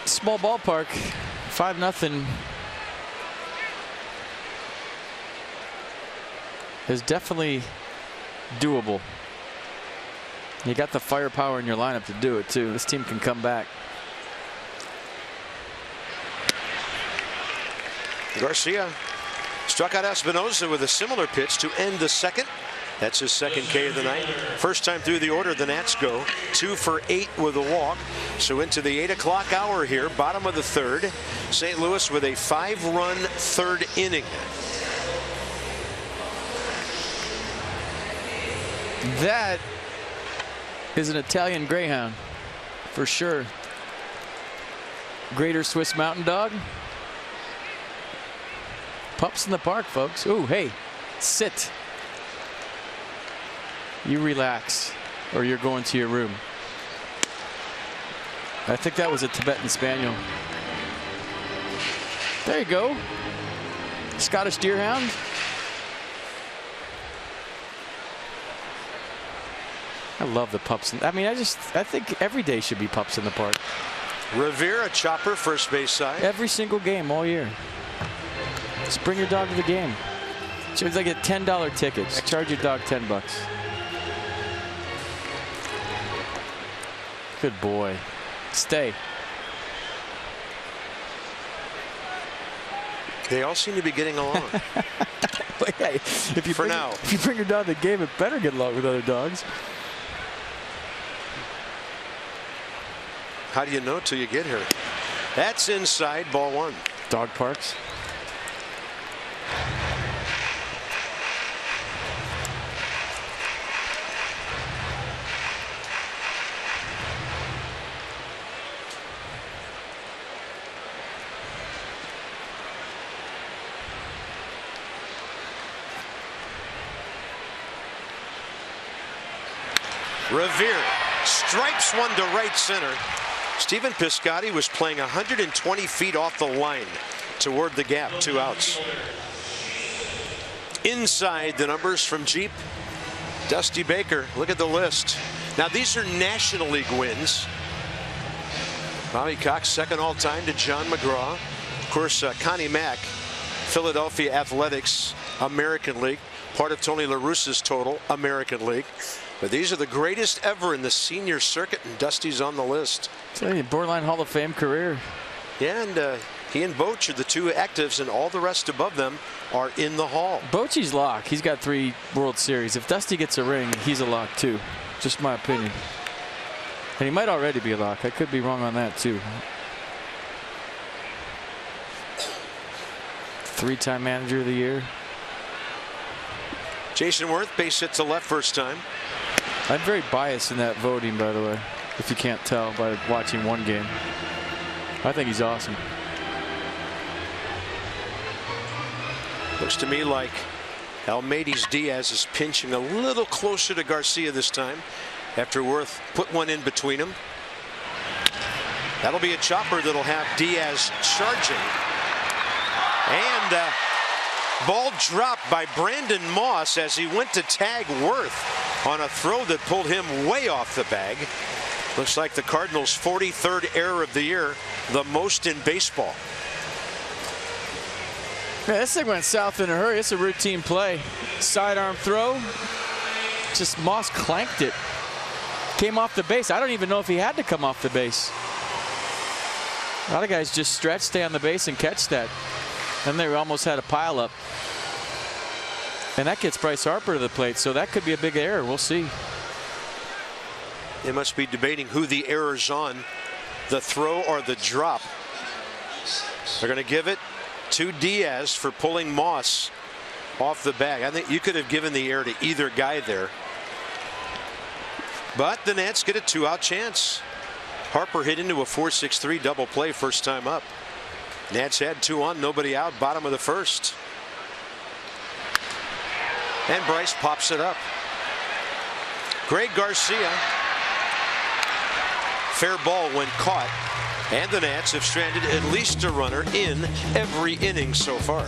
Small ballpark, 5-0. Is definitely doable. You got the firepower in your lineup to do it too. This team can come back. Garcia struck out Espinosa with a similar pitch to end the second. That's his second K of the night. First time through the order, the Nats go 2 for 8 with a walk. So into the 8 o'clock hour here, bottom of the third. St. Louis with a 5-run third inning. That is an Italian Greyhound for sure. Greater Swiss Mountain Dog. Pups in the park, folks. Ooh, hey, sit. You relax or you're going to your room. I think that was a Tibetan Spaniel. There you go. Scottish Deerhound. I love the pups. I mean, I think every day should be pups in the park. Revere, a chopper, first base side. Every single game all year. Just bring your dog to the game. So it's like a $10 ticket. Charge your dog $10. Good boy. Stay. They all seem to be getting along. Hey, if you bring your dog to the game, it better get along with other dogs. How do you know till you get here? That's inside, ball 1. Dog parks. Revere stripes one to right center. Stephen Piscotty was playing 120 feet off the line toward the gap. 2 outs. Inside the numbers from Jeep. Dusty Baker. Look at the list. Now these are National League wins. Bobby Cox second all time to John McGraw. Of course, Connie Mack, Philadelphia Athletics, American League. Part of Tony La Russa's total, American League. But these are the greatest ever in the senior circuit, and Dusty's on the list. Borderline Hall of Fame career. Yeah, and he and Boch are the 2 actives, and all the rest above them are in the Hall. Bochy's lock. He's got 3 World Series. If Dusty gets a ring, he's a lock too. Just my opinion. And he might already be a lock. I could be wrong on that too. 3-time manager of the year. Jason Worth, base hit to left first time. I'm very biased in that voting, by the way, if you can't tell by watching one game. I think he's awesome. Looks to me like Almeides Diaz is pinching a little closer to Garcia this time after Worth put one in between them. That'll be a chopper that'll have Diaz charging. And ball dropped by Brandon Moss as he went to tag Worth on a throw that pulled him way off the bag. Looks like the Cardinals' 43rd error of the year, the most in baseball. Yeah, this thing went south in a hurry. It's a routine play. Sidearm throw. Just Moss clanked it. Came off the base. I don't even know if he had to come off the base. A lot of guys just stretch, stay on the base, and catch that. And they almost had a pileup. And that gets Bryce Harper to the plate, so that could be a big error. We'll see. They must be debating who the error's on, the throw or the drop. They're going to give it to Diaz for pulling Moss off the bag. I think you could have given the error to either guy there. But the Nats get a 2-out chance. Harper hit into a 4-6-3 double play first time up. Nats had 2 on, nobody out, bottom of the first. And Bryce pops it up. Greg Garcia. Fair ball when caught. And the Nats have stranded at least a runner in every inning so far.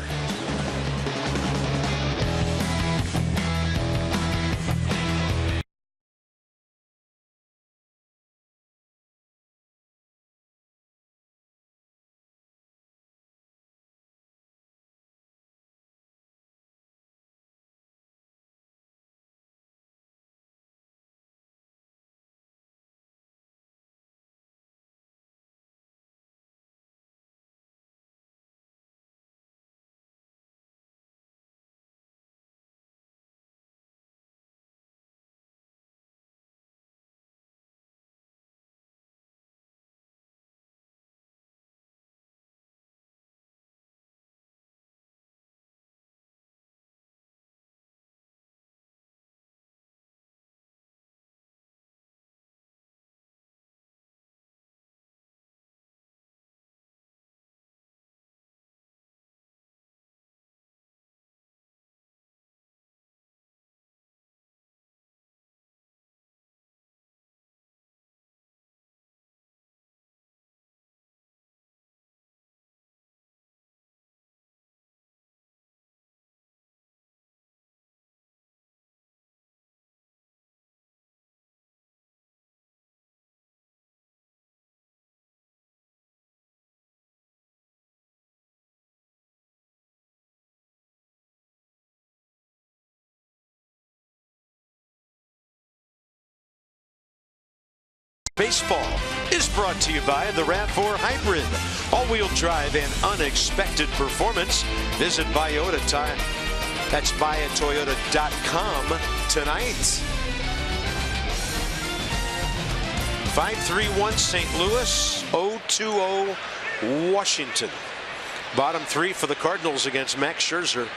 Baseball is brought to you by the RAV4 Hybrid. All-wheel drive and unexpected performance. Visit Biota Time. That's buyatoyota.com tonight. 5-3-1 St. Louis, 0-2-0 Washington. Bottom 3 for the Cardinals against Max Scherzer,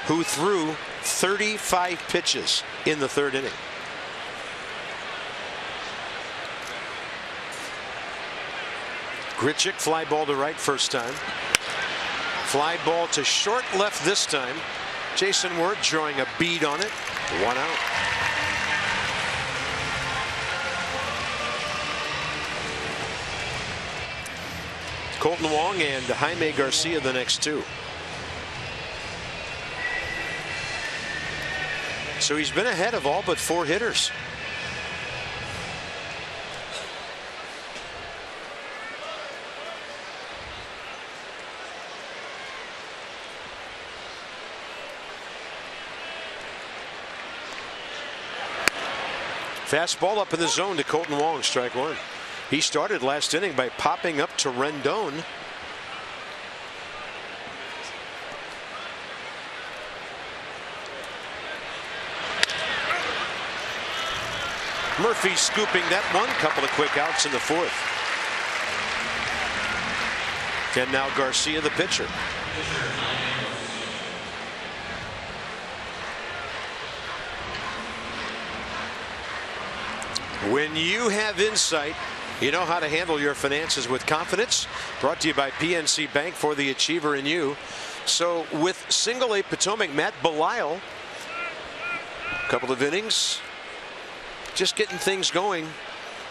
who threw 35 pitches in the 3rd inning. Grichuk, fly ball to right first time. Fly ball to short left this time. Jason Ward drawing a bead on it. 1 out. Colton Wong and Jaime Garcia the next 2. So he's been ahead of all but 4 hitters. Fastball up in the zone to Colton Wong, strike 1. He started last inning by popping up to Rendon. Murphy scooping that one, couple of quick outs in the 4th. And now Garcia, the pitcher. When you have insight, you know how to handle your finances with confidence. Brought to you by PNC Bank, for the achiever in you. So with single A Potomac, Matt Belisle, a couple of innings, just getting things going.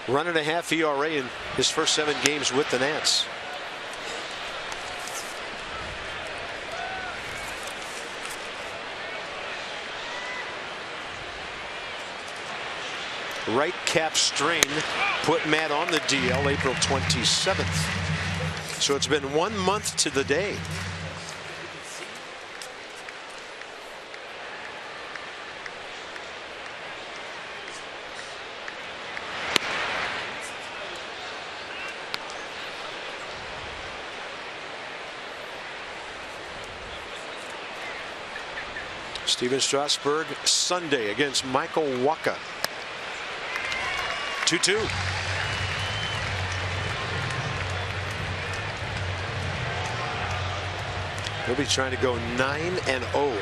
1.5 ERA in his first 7 games with the Nats. Right calf strain put Matt on the DL April 27th. So it's been 1 month to the day. Steven Strasburg Sunday against Michael Wacha. 2-2. He'll be trying to go 9-0.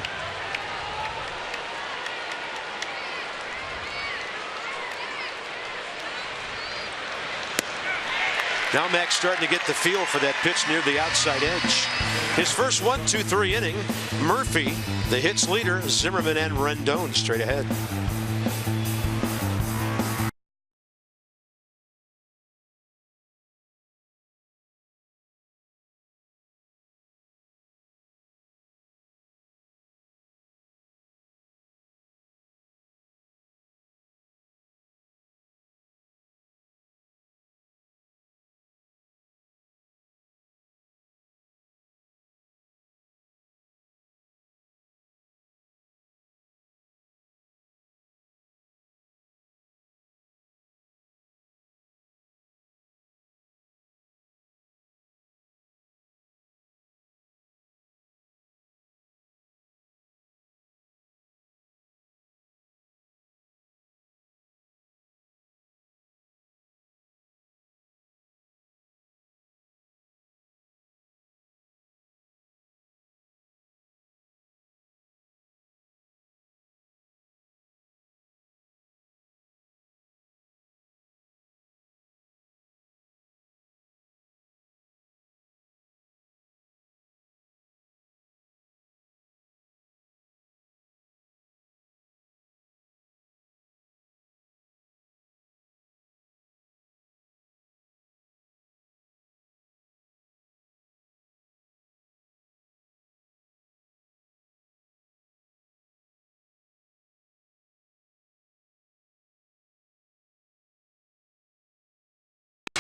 Now Max starting to get the feel for that pitch near the outside edge. His first 1-2-3 inning. Murphy, the hits leader. Zimmerman and Rendon straight ahead.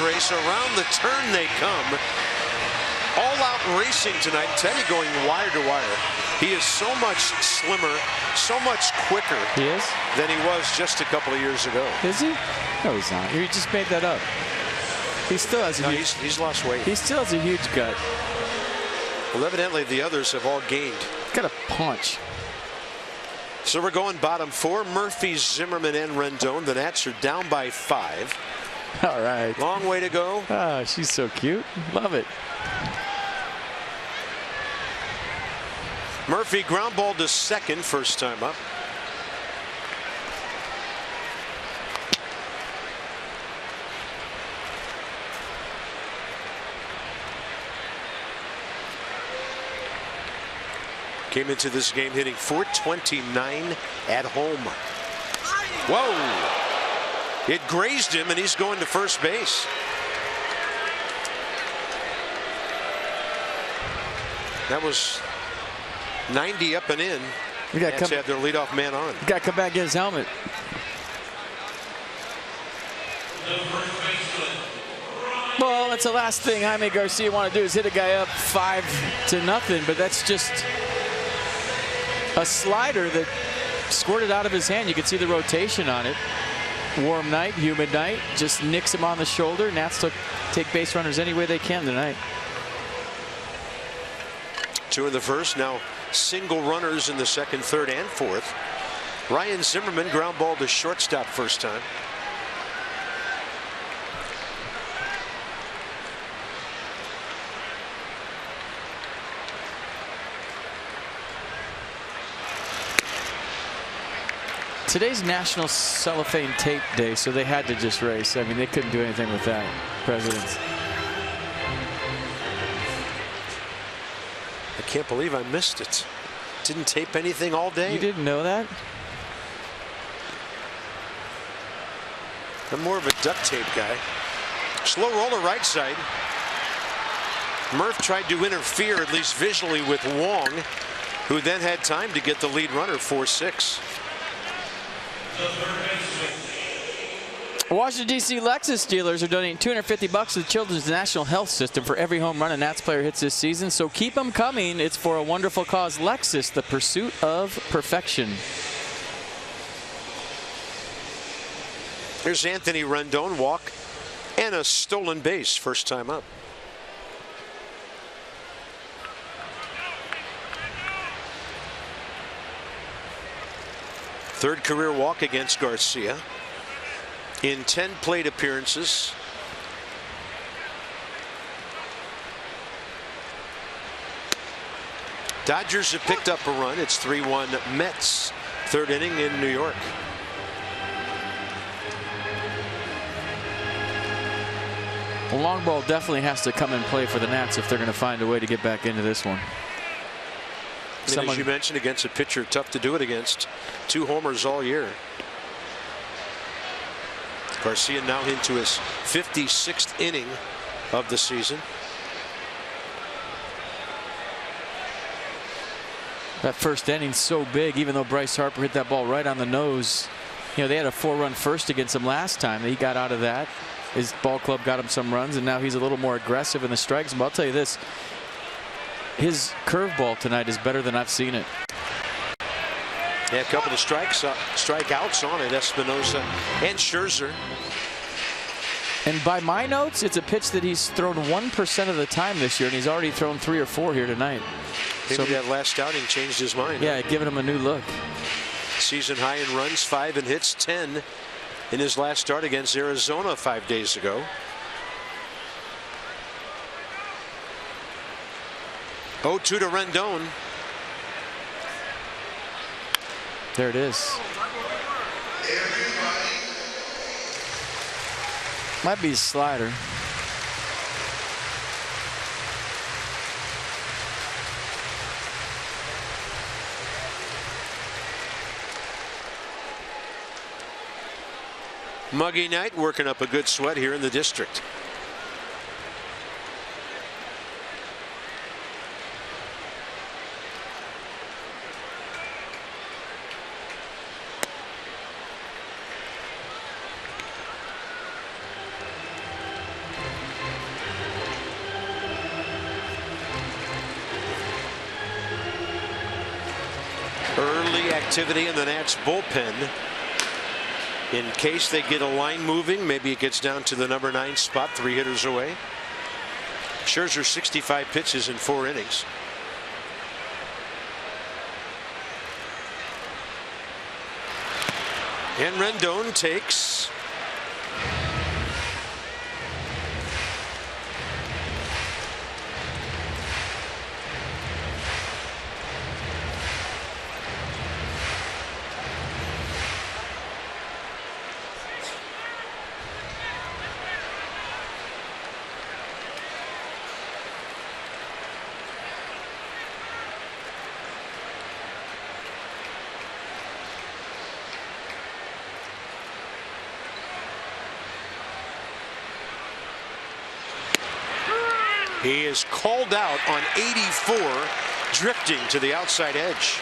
Race around the turn they come. All out racing tonight. Teddy going wire to wire. He is so much slimmer, so much quicker than he was just a couple of years ago. Is he? No, he's not. He just made that up. He still has a huge, he's lost weight. He still has a huge gut. Well, evidently the others have all gained. Got a punch. So we're going bottom four. Murphy, Zimmerman, and Rendon. The Nats are down by 5. All right. Long way to go. Ah, she's so cute. Love it. Murphy ground ball to second, first time up. Came into this game hitting .429 at home. Whoa! It grazed him, and he's going to first base. That was 90 up and in. We got to have their leadoff man on. Got to come back and get his helmet. Well, that's the last thing Jaime Garcia want to do is hit a guy up 5-0, but that's just a slider that squirted out of his hand. You can see the rotation on it. Warm night, humid night, just nicks him on the shoulder. Nats take base runners any way they can tonight. 2 in the first, now single runners in the second, third, and fourth. Ryan Zimmerman ground ball to shortstop first time. Today's National Cellophane Tape Day, so they had to just race. I mean, they couldn't do anything with that. Presidents. I can't believe I missed it. Didn't tape anything all day. You didn't know that? I'm more of a duct tape guy. Slow roller right side. Murph tried to interfere, at least visually, with Wong, who then had time to get the lead runner 4-6. Washington, D.C. Lexus dealers are donating $250 to the Children's National Health System for every home run a Nats player hits this season. So keep them coming. It's for a wonderful cause. Lexus, the pursuit of perfection. Here's Anthony Rendon, walk and a stolen base, first time up. Third career walk against Garcia in 10 plate appearances. Dodgers have picked up a run. It's 3-1 Mets. Third inning in New York. The long ball definitely has to come and play for the Nats if they're going to find a way to get back into this one. And as you mentioned, against a pitcher tough to do it against. 2 homers all year. Garcia now into his 56th inning of the season. That first inning's so big, even though Bryce Harper hit that ball right on the nose. You know, they had a 4-run first against him last time. He got out of that. His ball club got him some runs, and now he's a little more aggressive in the strikes. But I'll tell you this, his curveball tonight is better than I've seen it. Yeah, a couple of strikeouts on it, Espinosa and Scherzer. And by my notes, it's a pitch that he's thrown 1% of the time this year, and he's already thrown 3 or 4 here tonight. Maybe that last outing changed his mind. Yeah, giving him a new look. Season high in runs, 5 in hits, 10 in his last start against Arizona 5 days ago. Oh, 2 to Rendon. There it is. Might be a slider. Muggy night, working up a good sweat here in the district. Early activity in the Nats bullpen. In case they get a line moving, maybe it gets down to the number 9 spot, 3 hitters away. Scherzer 65 pitches in 4 innings. And Rendon takes he is called out on 84, drifting to the outside edge.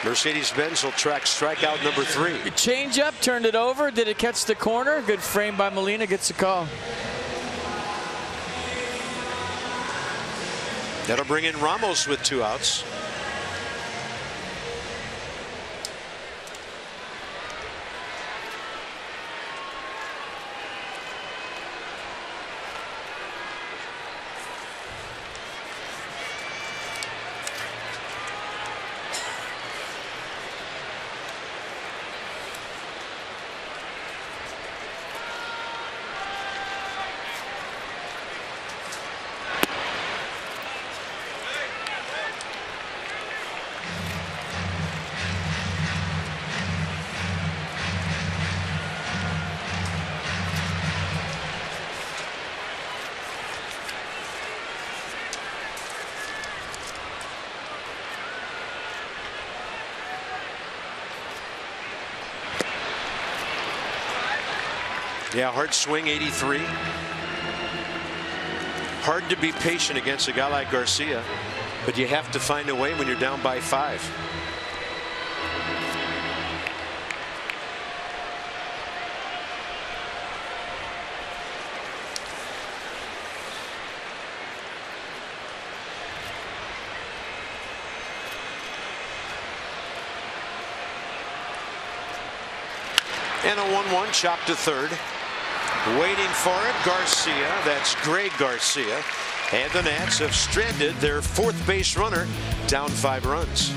Mercedes-Benz will track strikeout number 3. Change up, turned it over. Did it catch the corner? Good frame by Molina, gets a call. That'll bring in Ramos with 2 outs. Yeah, hard swing, 83. Hard to be patient against a guy like Garcia, but you have to find a way when you're down by 5. And a 1-1 chop to third. Waiting for it, Garcia. That's Greg Garcia. And the Nats have stranded their 4th base runner, down 5 runs.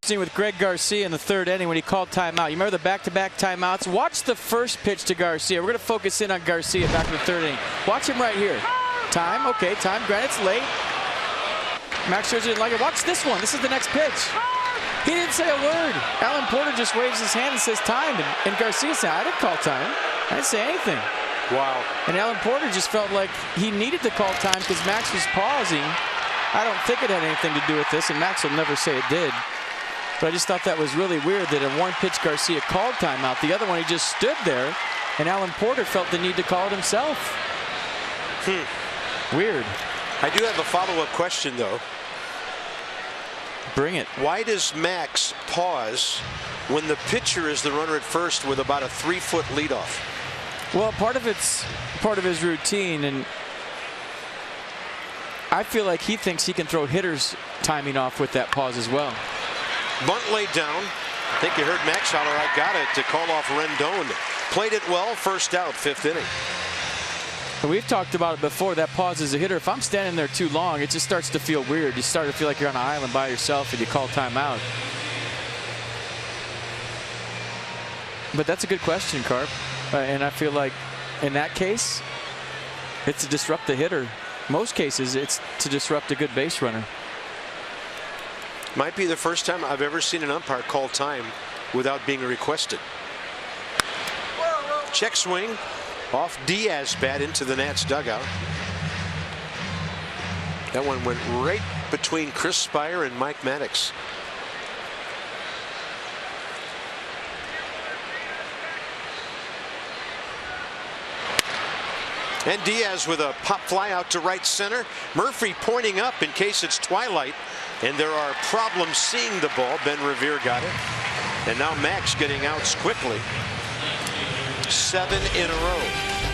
interesting with Greg Garcia in the third inning when he called timeout. You remember the back-to-back timeouts? Watch the first pitch to Garcia. We're going to focus in on Garcia back in the third inning. Watch him right here. Time, okay, time. Granted, it's late. Max Scherzer didn't like it. Watch this one. This is the next pitch. He didn't say a word. Alan Porter just waves his hand and says time. And Garcia said, I didn't call time. I didn't say anything. Wow. And Alan Porter just felt like he needed to call time because Max was pausing. I don't think it had anything to do with this, and Max will never say it did. But I just thought that was really weird that in one pitch Garcia called timeout. The other one he just stood there, and Alan Porter felt the need to call it himself. Weird. I do have a follow-up question, though. Bring it. Why does Max pause when the pitcher is the runner at first with about a 3-foot leadoff? Well, part of it's part of his routine, and I feel like he thinks he can throw hitters timing off with that pause as well. Bunt laid down. I think you heard Max holler, I got it, to call off Rendon. Played it well, first out, 5th inning. We've talked about it before, that pause as a hitter. If I'm standing there too long, it just starts to feel weird. You start to feel like you're on an island by yourself and you call timeout. But that's a good question, Carp. And I feel like in that case, it's to disrupt the hitter. Most cases, it's to disrupt a good base runner. Might be the first time I've ever seen an umpire call time without being requested. Check swing off Diaz bat into the Nats dugout. That one went right between Chris Spire and Mike Maddox. And Diaz with a pop fly out to right center. Murphy pointing up in case it's twilight and there are problems seeing the ball. Ben Revere got it. And now Max getting outs quickly. 7 in a row.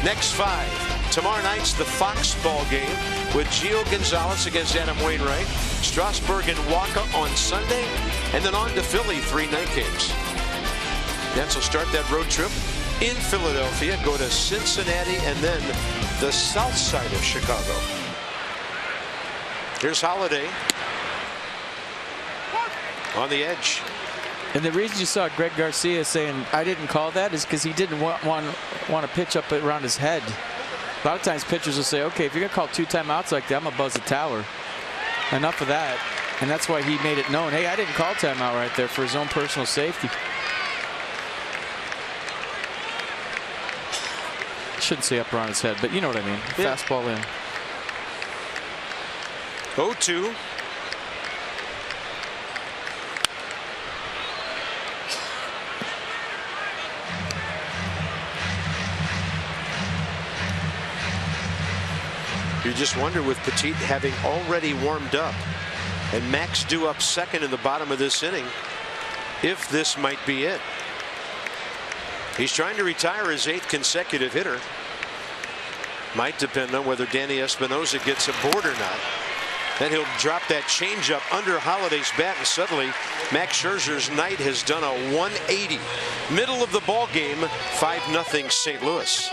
Next 5. Tomorrow night's the Fox ball game with Gio Gonzalez against Adam Wainwright. Strasburg and Waka on Sunday. And then on to Philly, 3 night games. Nats will start that road trip in Philadelphia, go to Cincinnati, and then the south side of Chicago. Here's Holiday on the edge. And the reason you saw Greg Garcia saying, I didn't call that, is because he didn't want to pitch up around his head. A lot of times pitchers will say, okay, if you're going to call 2 timeouts like that, I'm going to buzz the tower. Enough of that. And that's why he made it known, hey, I didn't call timeout right there for his own personal safety. Shouldn't say up around his head, but you know what I mean. Yeah. Fastball in. 0-2. You just wonder, with Petit having already warmed up and Max due up second in the bottom of this inning, if this might be it. He's trying to retire his 8th consecutive hitter. Might depend on whether Danny Espinosa gets aboard or not. Then he'll drop that changeup under Holiday's bat, and suddenly Max Scherzer's night has done a 180. Middle of the ball game, 5-0 St. Louis.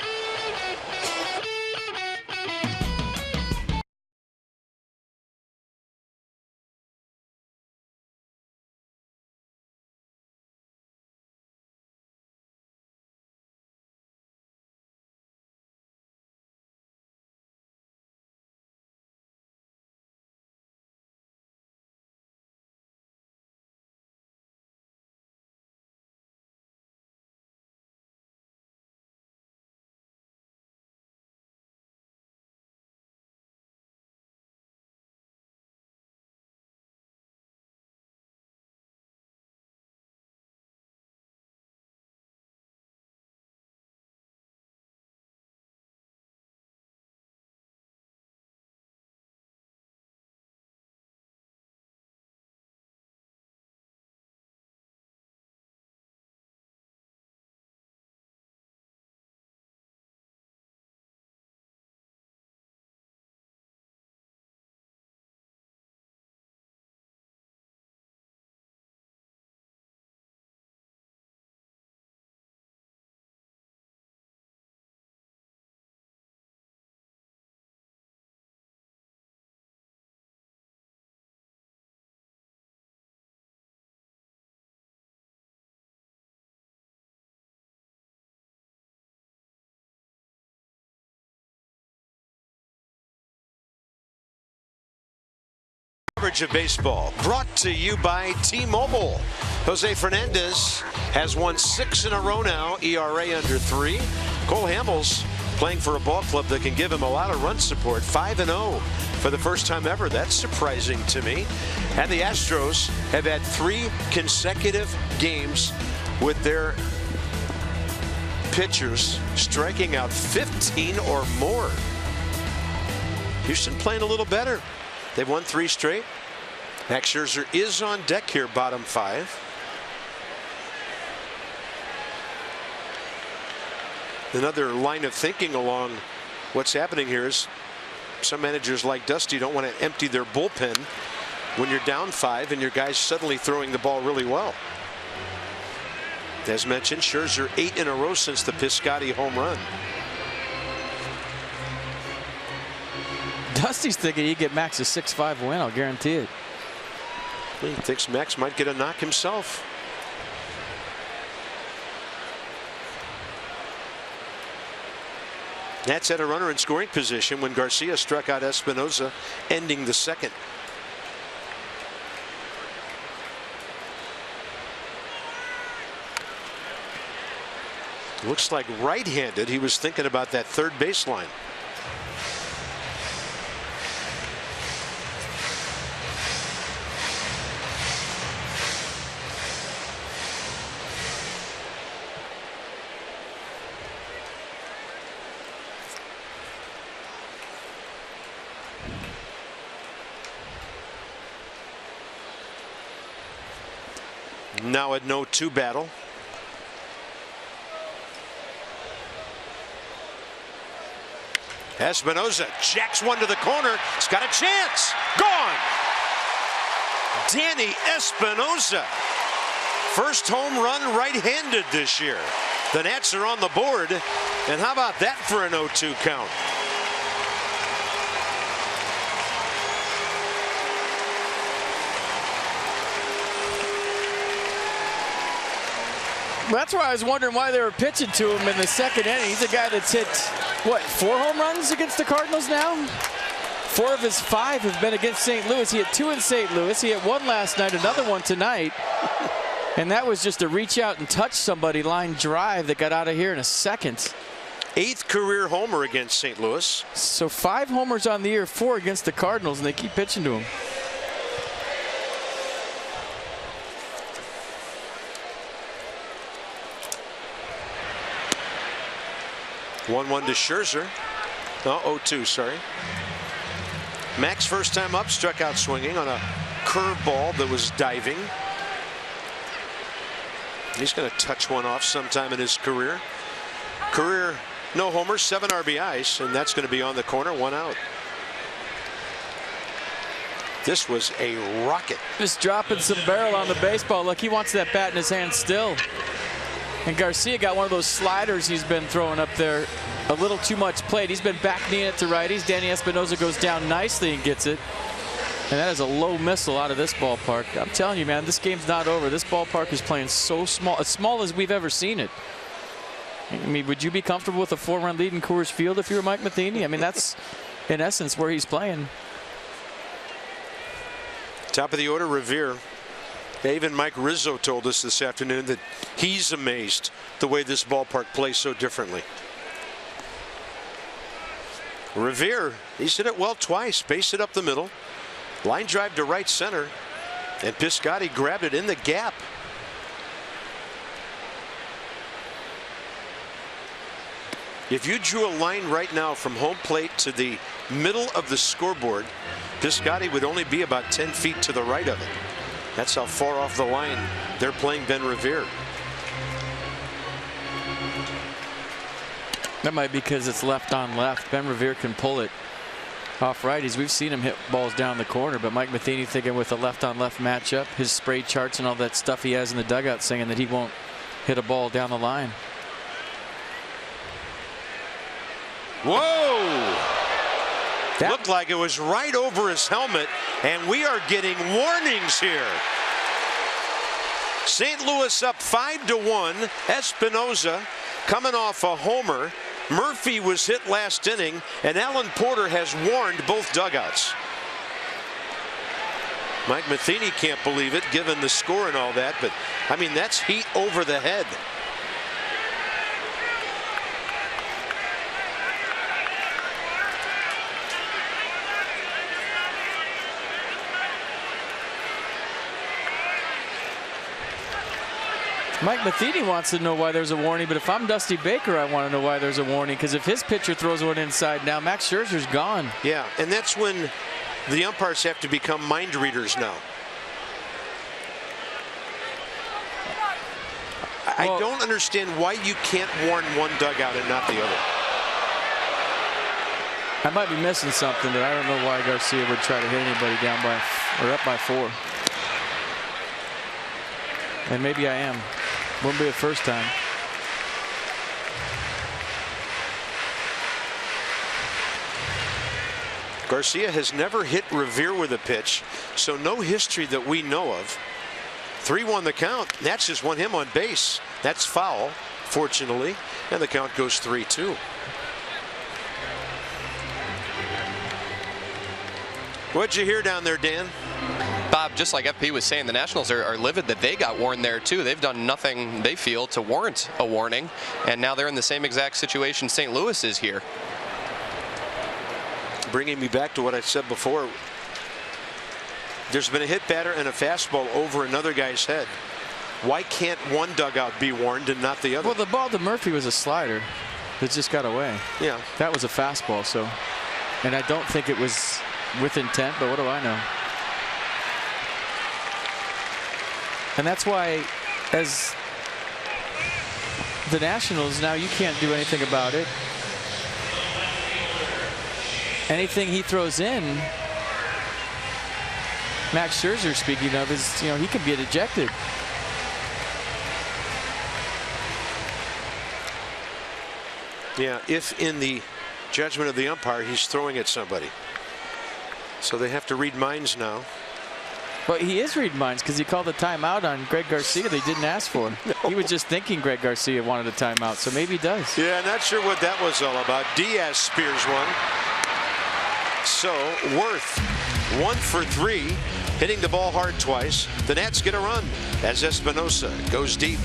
coverage of baseball brought to you by T-Mobile. Jose Fernandez has won 6 in a row now, ERA under 3. Cole Hamels playing for a ball club that can give him a lot of run support, 5-0 for the first time ever. That's surprising to me. And the Astros have had 3 consecutive games with their pitchers striking out 15 or more. Houston playing a little better. They've won 3 straight. Max Scherzer is on deck here, bottom 5. Another line of thinking along what's happening here is some managers like Dusty don't want to empty their bullpen when you're down 5 and your guy's suddenly throwing the ball really well. As mentioned, Scherzer 8 in a row since the Piscotty home run. Dusty's thinking he'd get Max a 6-5 win. I'll guarantee it. He thinks Max might get a knock himself. Nats had a runner in scoring position when Garcia struck out Espinosa, ending the second. Looks like right-handed. He was thinking about that third baseline. Now a no-2 battle. Espinosa jacks one to the corner. It's got a chance. Gone. Danny Espinosa. First home run right-handed this year. The Nats are on the board. And how about that for an 0-2 count? That's why I was wondering why they were pitching to him in the second inning. He's a guy that's hit, what, 4 home runs against the Cardinals now? 4 of his 5 have been against St. Louis. He had 2 in St. Louis. He had 1 last night, another one tonight. And that was just a reach out and touch somebody line drive that got out of here in a second. 8th career homer against St. Louis. So 5 homers on the year, 4 against the Cardinals, and they keep pitching to him. One to Scherzer. No, 0-2, sorry. Max first time up, struck out swinging on a curveball that was diving. He's going to touch one off sometime in his career. Career no homers, 7 RBIs, and that's going to be on the corner, 1 out. This was a rocket. Just dropping some barrel on the baseball. Look, he wants that bat in his hand still. And Garcia got one of those sliders he's been throwing up there. A little too much plate. He's been back kneeing it to righties. Danny Espinosa goes down nicely and gets it. And that is a low missile out of this ballpark. I'm telling you, man, this game's not over. This ballpark is playing so small, as small as we've ever seen it. I mean, would you be comfortable with a 4-run lead in Coors Field if you were Mike Matheny? I mean, that's in essence where he's playing. Top of the order, Revere. Even Mike Rizzo told us this afternoon that he's amazed the way this ballpark plays so differently. Revere, he's hit it well twice, base it up the middle, line drive to right center, and Piscotty grabbed it in the gap. If you drew a line right now from home plate to the middle of the scoreboard, Piscotty would only be about 10 feet to the right of it. That's how far off the line they're playing Ben Revere. That might be because it's left on left. Ben Revere can pull it off righties. We've seen him hit balls down the corner, but Mike Matheny thinking with a left on left matchup, his spray charts and all that stuff he has in the dugout saying that he won't hit a ball down the line. Whoa! That looked like it was right over his helmet, and we are getting warnings here. St. Louis up 5-1. Espinosa coming off a homer. Murphy was hit last inning, and Alan Porter has warned both dugouts. Mike Matheny can't believe it, given the score and all that. But, I mean, that's heat over the head. Mike Matheny wants to know why there's a warning, but if I'm Dusty Baker, I want to know why there's a warning, because if his pitcher throws one inside now, Max Scherzer's gone. Yeah, and that's when the umpires have to become mind readers now. I don't understand why you can't warn one dugout and not the other. I might be missing something, but I don't know why Garcia would try to hit anybody down by or up by 4. And maybe I am. Wouldn't be the first time. Garcia has never hit Revere with a pitch, so no history that we know of. 3-1 the count. That's just won him on base. That's foul, fortunately, and the count goes 3-2. What'd you hear down there, Dan? Bob, just like FP was saying, the Nationals are livid that they got warned there too. They've done nothing, they feel, to warrant a warning, and now they're in the same exact situation St. Louis is here. Bringing me back to what I said before. There's been a hit batter and a fastball over another guy's head. Why can't one dugout be warned and not the other? Well, the ball to Murphy was a slider that just got away. Yeah. That was a fastball, so. And I don't think it was with intent, but what do I know? And that's why, as the Nationals, now you can't do anything about it. Anything he throws in, Max Scherzer, speaking of, is, he can get ejected. Yeah, if in the judgment of the umpire he's throwing at somebody. So they have to read minds now. But he is reading minds, because he called a timeout on Greg Garcia that he didn't ask for. No. He was just thinking Greg Garcia wanted a timeout, so maybe he does. Yeah, not sure what that was all about. Diaz spears one. So Worth 1 for 3, hitting the ball hard twice. The Nats get a run as Espinosa goes deep.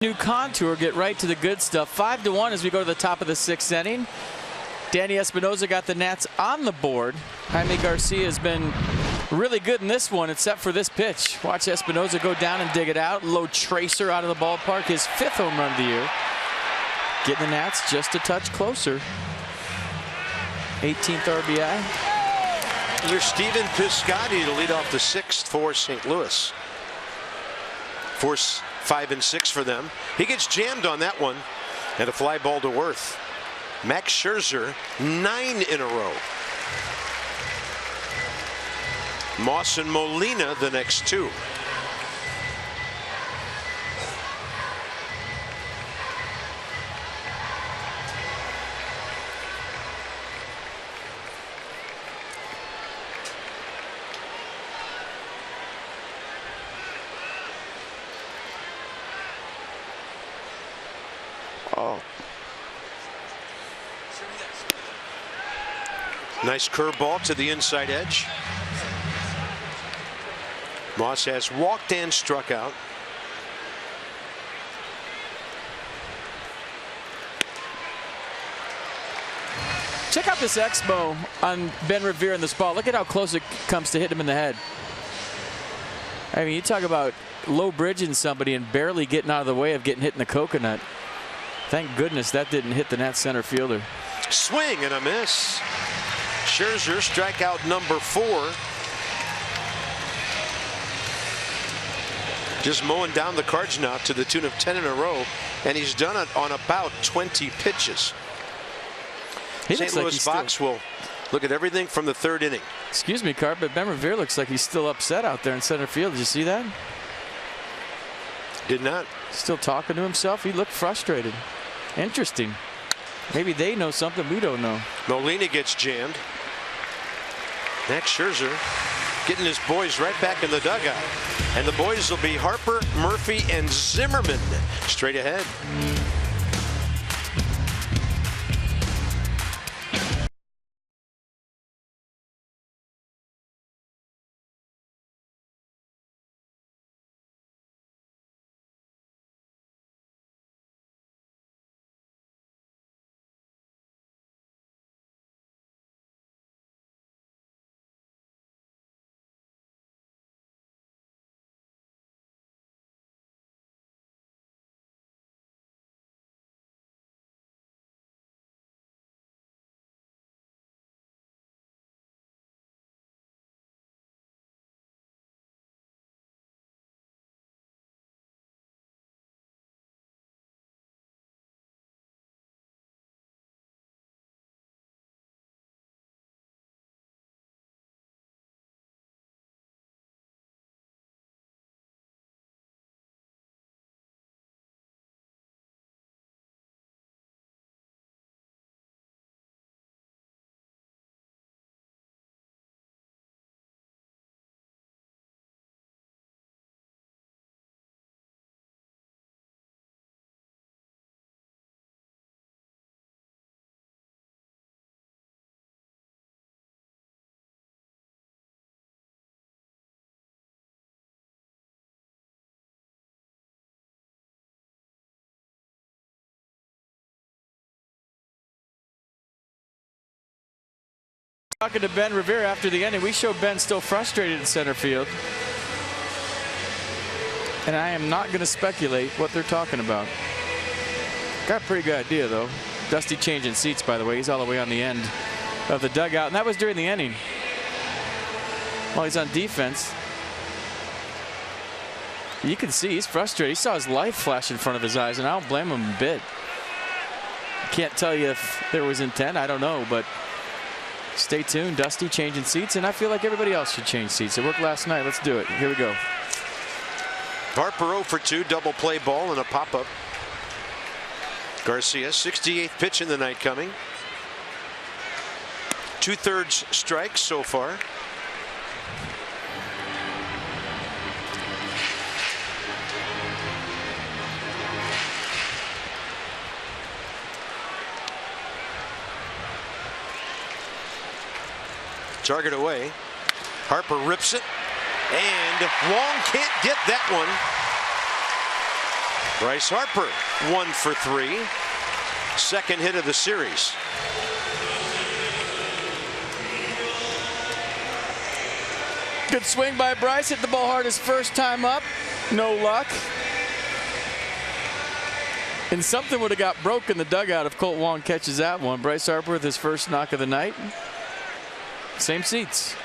New contour, get right to the good stuff. 5-1 as we go to the top of the 6th inning. Danny Espinosa got the Nats on the board. Jaime Garcia has been really good in this one, except for this pitch. Watch Espinosa go down and dig it out. Low tracer out of the ballpark, his 5th home run of the year. Getting the Nats just a touch closer. 18th RBI. Here's Stephen Piscotty to lead off the 6th for St. Louis. Force 5 and 6 for them. He gets jammed on that one, and a fly ball to Worth. Max Scherzer 9 in a row. Moss and Molina the next 2. Nice curveball to the inside edge. Moss has walked and struck out. Check out this Expo on Ben Revere in this ball. Look at how close it comes to hit him in the head. I mean, you talk about low bridging somebody and barely getting out of the way of getting hit in the coconut. Thank goodness that didn't hit the net center fielder. Swing and a miss. Scherzer, strikeout number 4. Just mowing down the Cards now to the tune of 10 in a row, and he's done it on about 20 pitches. St. Louis Fox will look at everything from the 3rd inning. Excuse me, Cart, but Ben Revere looks like he's still upset out there in center field. Did you see that? Did not. Still talking to himself. He looked frustrated. Interesting. Maybe they know something we don't know. Molina gets jammed. Max Scherzer getting his boys right back in the dugout. And the boys will be Harper, Murphy, and Zimmerman straight ahead. Talking to Ben Revere after the ending, we showed Ben still frustrated in center field. And I am not going to speculate what they're talking about. Got a pretty good idea, though. Dusty changing seats, by the way. He's all the way on the end of the dugout. And that was during the inning. While he's on defense. You can see he's frustrated. He saw his life flash in front of his eyes, and I don't blame him a bit. Can't tell you if there was intent. I don't know, but stay tuned. Dusty changing seats, and I feel like everybody else should change seats. It worked last night. Let's do it. Here we go. Harper 0 for 2, double play ball and a pop-up. Garcia, 68th pitch in the night coming. 2/3 strikes so far. Target away. Harper rips it, and Wong can't get that one. Bryce Harper 1 for 3, second hit of the series. Good swing by Bryce. Hit the ball hard his first time up. No luck. And something would have got broke in the dugout if Colt Wong catches that one. Bryce Harper with his first knock of the night. Same seats.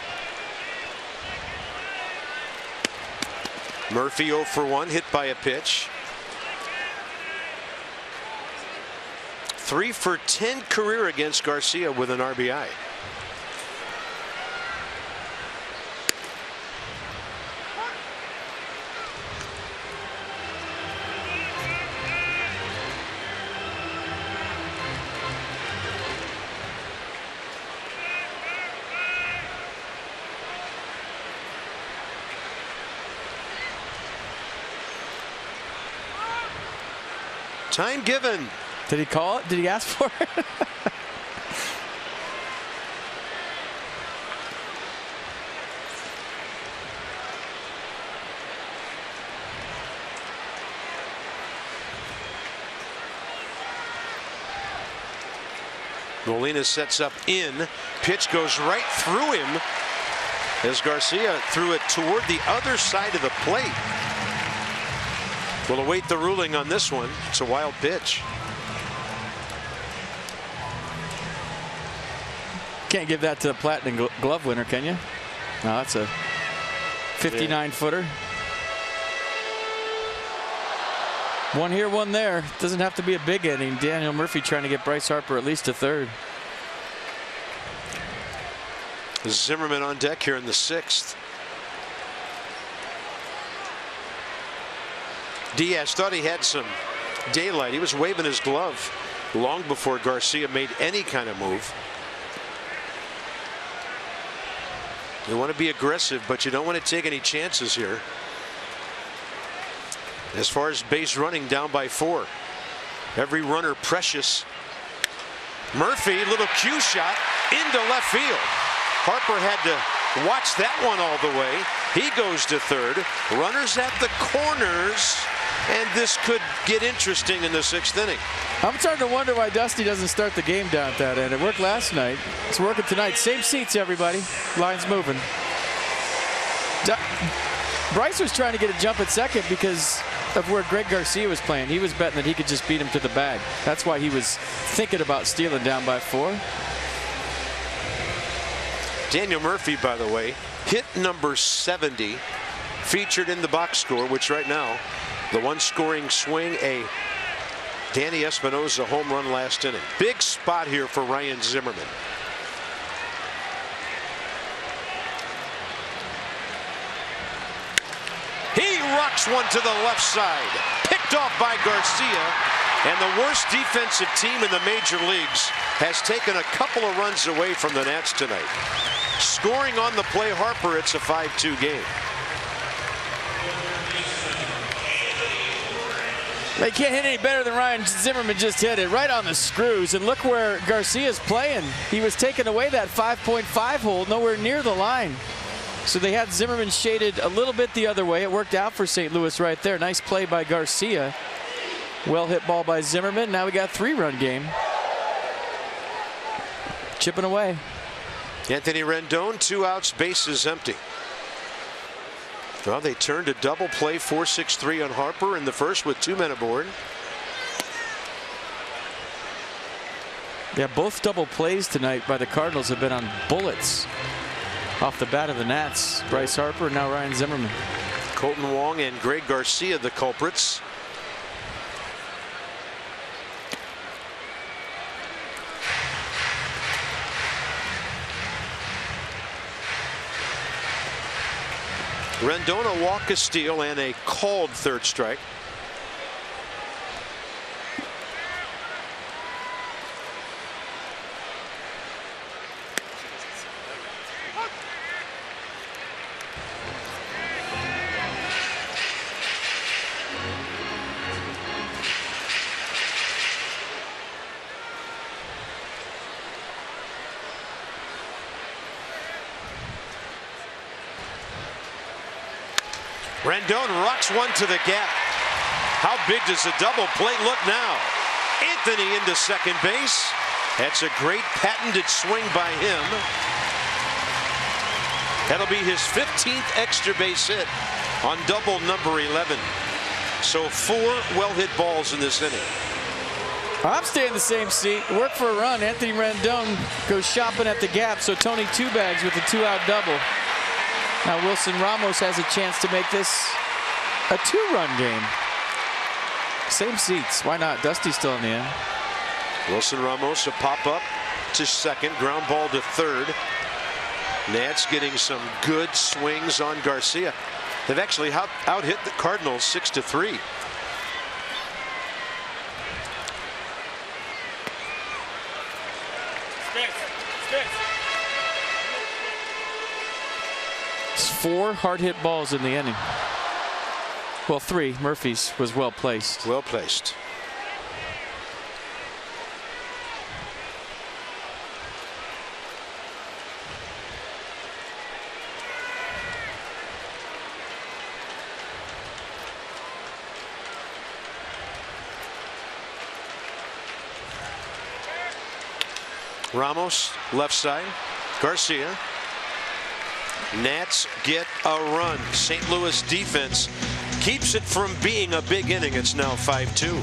Murphy 0 for 1, hit by a pitch. 3 for 10 career against Garcia with an RBI. Time given. Did he call it? Did he ask for it? Molina sets up in. Pitch goes right through him as Garcia threw it toward the other side of the plate. We'll await the ruling on this one. It's a wild pitch. Can't give that to the Platinum Glove winner, can you? No, that's a 59-footer. One here, one there. Doesn't have to be a big inning. Daniel Murphy trying to get Bryce Harper at least to third. Zimmerman on deck here in the 6th. Diaz thought he had some daylight. He was waving his glove long before Garcia made any kind of move. You want to be aggressive, but you don't want to take any chances here. As far as base running, down by 4. Every runner precious. Murphy, little cue shot into left field. Harper had to watch that one all the way. He goes to third. Runners at the corners, and this could get interesting in the 6th inning. I'm starting to wonder why Dusty doesn't start the game down at that end. It worked last night. It's working tonight. Same seats, everybody. Line's moving. Bryce was trying to get a jump at second because of where Greg Garcia was playing. He was betting that he could just beat him to the bag. That's why he was thinking about stealing down by 4. Daniel Murphy, by the way, hit number 70, featured in the box score, which right now, the one scoring swing, a Danny Espinosa home run last inning. Big spot here for Ryan Zimmerman. He rocks one to the left side, picked off by Garcia, and the worst defensive team in the major leagues has taken a couple of runs away from the Nats tonight. Scoring on the play, Harper. It's a 5-2 game. They can't hit any better than Ryan Zimmerman just hit it, right on the screws. And look where Garcia's playing. He was taking away that 5.5 hole, nowhere near the line. So they had Zimmerman shaded a little bit the other way. It worked out for St. Louis right there. Nice play by Garcia. Well hit ball by Zimmerman. Now we got a 3-run game. Chipping away. Anthony Rendon, 2 outs, bases empty. Well, they turned a double play, 4-6-3 on Harper in the first with 2 men aboard. Yeah, both double plays tonight by the Cardinals have been on bullets off the bat of the Nats. Bryce Harper and now Ryan Zimmerman. Colton Wong and Greg Garcia the culprits. Rendon, a walk, a steal, and a called 3rd strike. Rendon rocks one to the gap. How big does the double play look now? Anthony into second base. That's a great patented swing by him. That'll be his 15th extra base hit on double number 11. So 4 well-hit balls in this inning. I'm staying in the same seat. Work for a run. Anthony Rendon goes shopping at the gap. So Tony Two Bags with a 2-out double. Now Wilson Ramos has a chance to make this a 2-run game. Same seats. Why not? Dusty's still in the end. Wilson Ramos a pop up to second. Ground ball to third. Nats getting some good swings on Garcia. They've actually out-hit the Cardinals 6-3. It's 4 hard-hit balls in the inning. Well, 3. Murphy's was well placed. Well placed. Ramos, left side. Garcia. Nats get a run. St. Louis defense keeps it from being a big inning. It's now 5-2.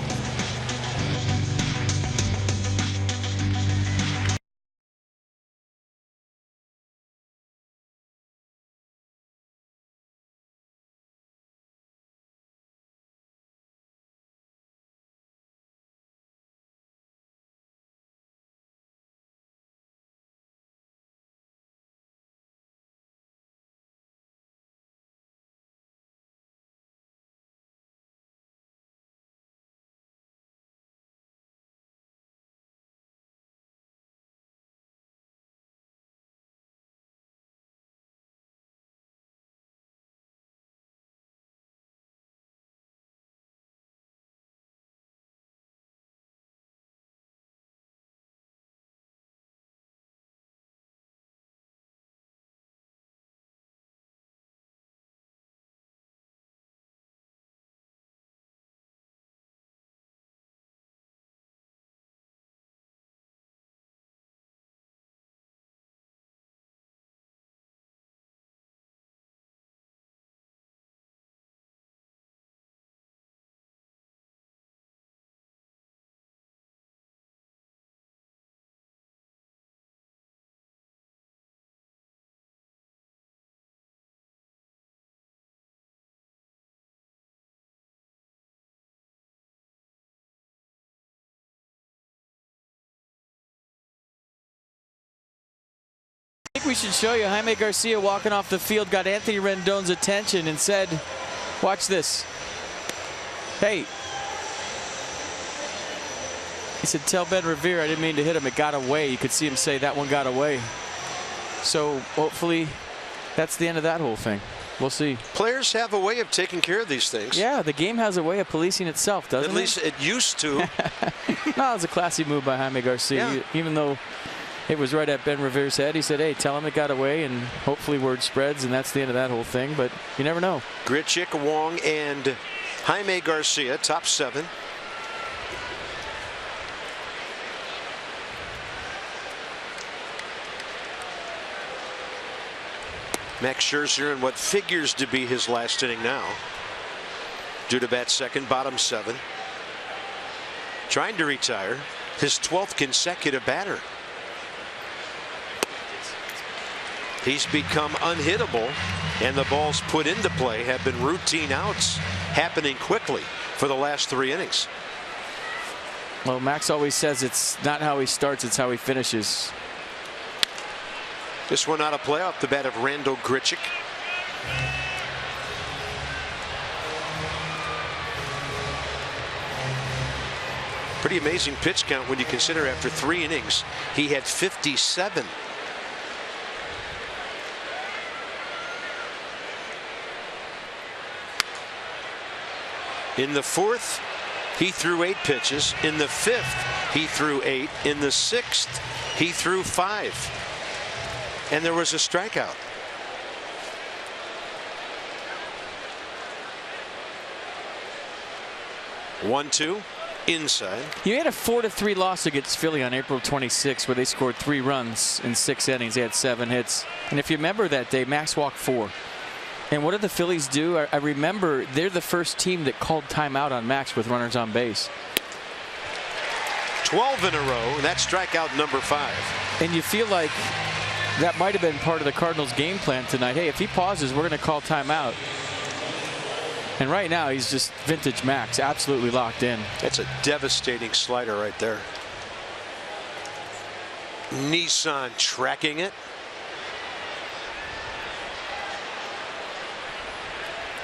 I think we should show you Jaime Garcia walking off the field, got Anthony Rendon's attention and said, watch this. Hey. He said, tell Ben Revere I didn't mean to hit him. It got away. You could see him say that one got away. So hopefully that's the end of that whole thing. We'll see. Players have a way of taking care of these things. Yeah, the game has a way of policing itself, doesn't it? At least it used to. No, it was a classy move by Jaime Garcia. Yeah. Even though it was right at Ben Revere's head, he said, hey, tell him it got away, and hopefully word spreads, and that's the end of that whole thing. But you never know. Grichuk, Wong, and Jaime Garcia, top 7. Max Scherzer in what figures to be his last inning now. Due to bat second, bottom 7. Trying to retire, his 12th consecutive batter. He's become unhittable, and the balls put into play have been routine outs happening quickly for the last 3 innings. Well, Max always says it's not how he starts, it's how he finishes. This one out of play off the bat of Randall Grichuk. Pretty amazing pitch count when you consider after 3 innings he had 57. In the 4th, he threw 8 pitches. In the 5th, he threw 8. In the 6th, he threw 5. And there was a strikeout. One-two inside. He had a 4-3 loss against Philly on April 26, where they scored 3 runs in 6 innings. They had 7 hits. And if you remember that day, Max walked 4. And what did the Phillies do? I remember they're the first team that called timeout on Max with runners on base. 12 in a row, and that's strikeout number 5. And you feel like that might have been part of the Cardinals' game plan tonight. Hey, if he pauses, we're going to call timeout. And right now, he's just vintage Max, absolutely locked in. That's a devastating slider right there. Nissan tracking it.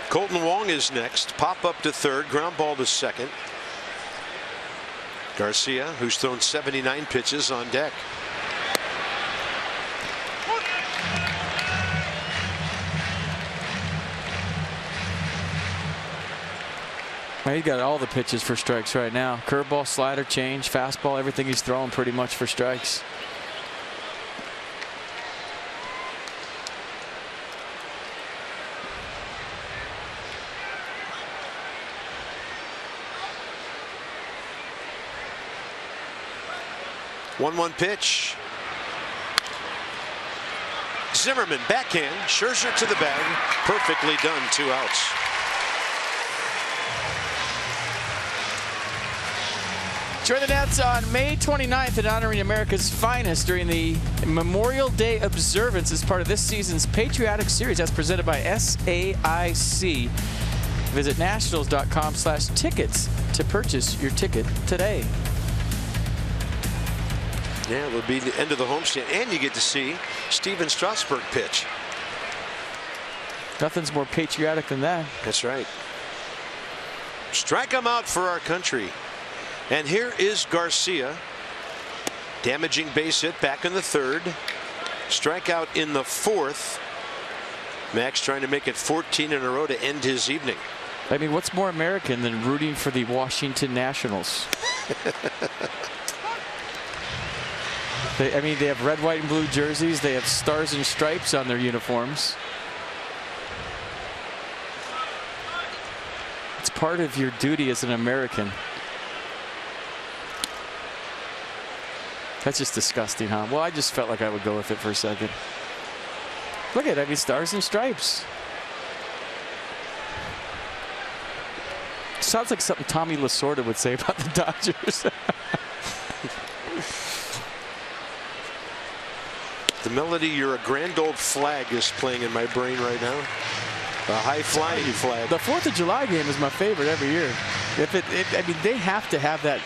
Colton Wong is next. Pop up to third. Ground ball to second. Garcia, who's thrown 79 pitches, on deck. He's got all the pitches for strikes right now. Curveball, slider, change, fastball, everything he's throwing pretty much for strikes. One pitch. Zimmerman backhand. Scherzer to the bag. Perfectly done. 2 outs. Join the Nats on May 29th in honoring America's finest during the Memorial Day observance as part of this season's Patriotic Series. That's presented by SAIC. Visit nationals.com/tickets to purchase your ticket today. Yeah, it'll be the end of the homestand, and you get to see Steven Strasburg pitch. Nothing's more patriotic than that. That's right. Strike 'em out for our country. And here is Garcia. Damaging base hit back in the 3rd. Strikeout in the 4th. Max trying to make it 14 in a row to end his evening. I mean, what's more American than rooting for the Washington Nationals? They have red, white, and blue jerseys. They have stars and stripes on their uniforms. It's part of your duty as an American. That's just disgusting, huh? Well, I just felt like I would go with it for a second. Look at it. Stars and stripes. Sounds like something Tommy Lasorda would say about the Dodgers. The melody, "You're a Grand Old Flag," is playing in my brain right now. A high-flying flag. The 4th of July game is my favorite every year. They have to have that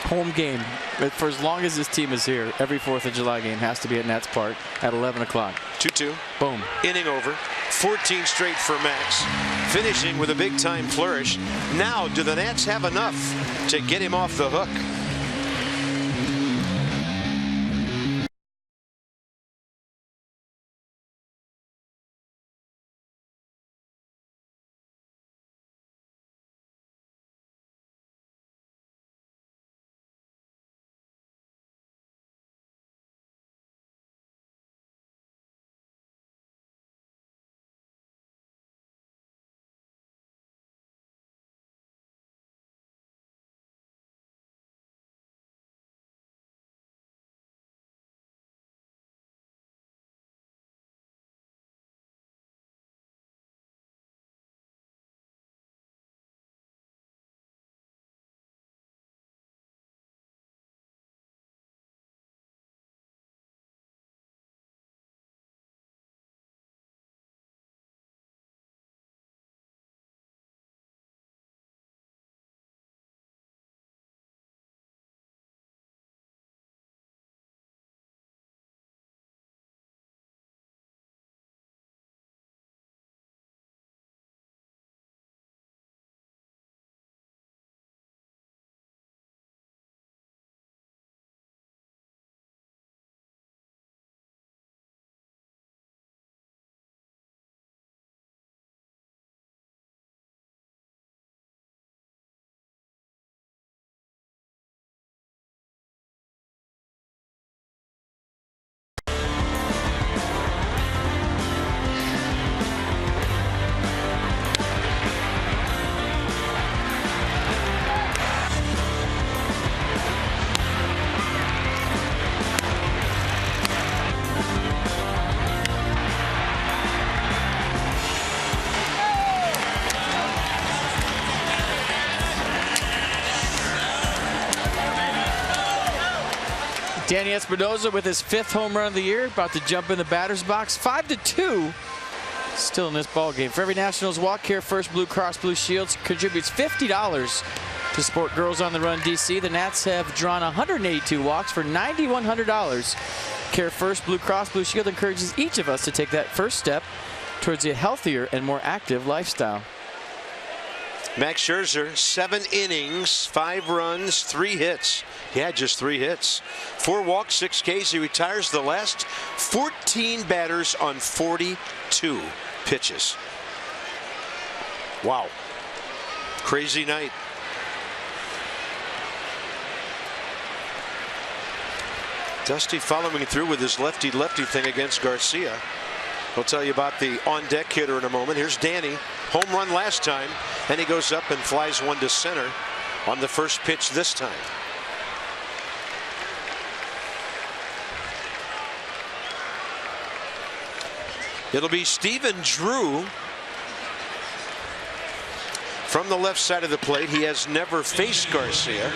home game for as long as this team is here. Every 4th of July game has to be at Nats Park at 11 o'clock. 2-2. Boom. Inning over. 14 straight for Max. Finishing with a big-time flourish. Now, do the Nats have enough to get him off the hook? Danny Espinosa with his 5th home run of the year, about to jump in the batter's box. 5-2 still in this ball game. For every Nationals walk, Care First Blue Cross Blue Shield contributes $50 to support Girls on the Run DC. The Nats have drawn 182 walks for $9,100. Care First Blue Cross Blue Shield encourages each of us to take that first step towards a healthier and more active lifestyle. Max Scherzer, 7 innings, 5 runs, 3 hits. He had just 3 hits. 4 walks, 6 Ks. He retires the last 14 batters on 42 pitches. Wow. Crazy night. Dusty following through with his lefty-lefty thing against Garcia. We'll tell you about the on-deck hitter in a moment. Here's Danny. Home run last time, and he goes up and flies one to center on the first pitch this time. It'll be Stephen Drew from the left side of the plate. He has never faced Garcia.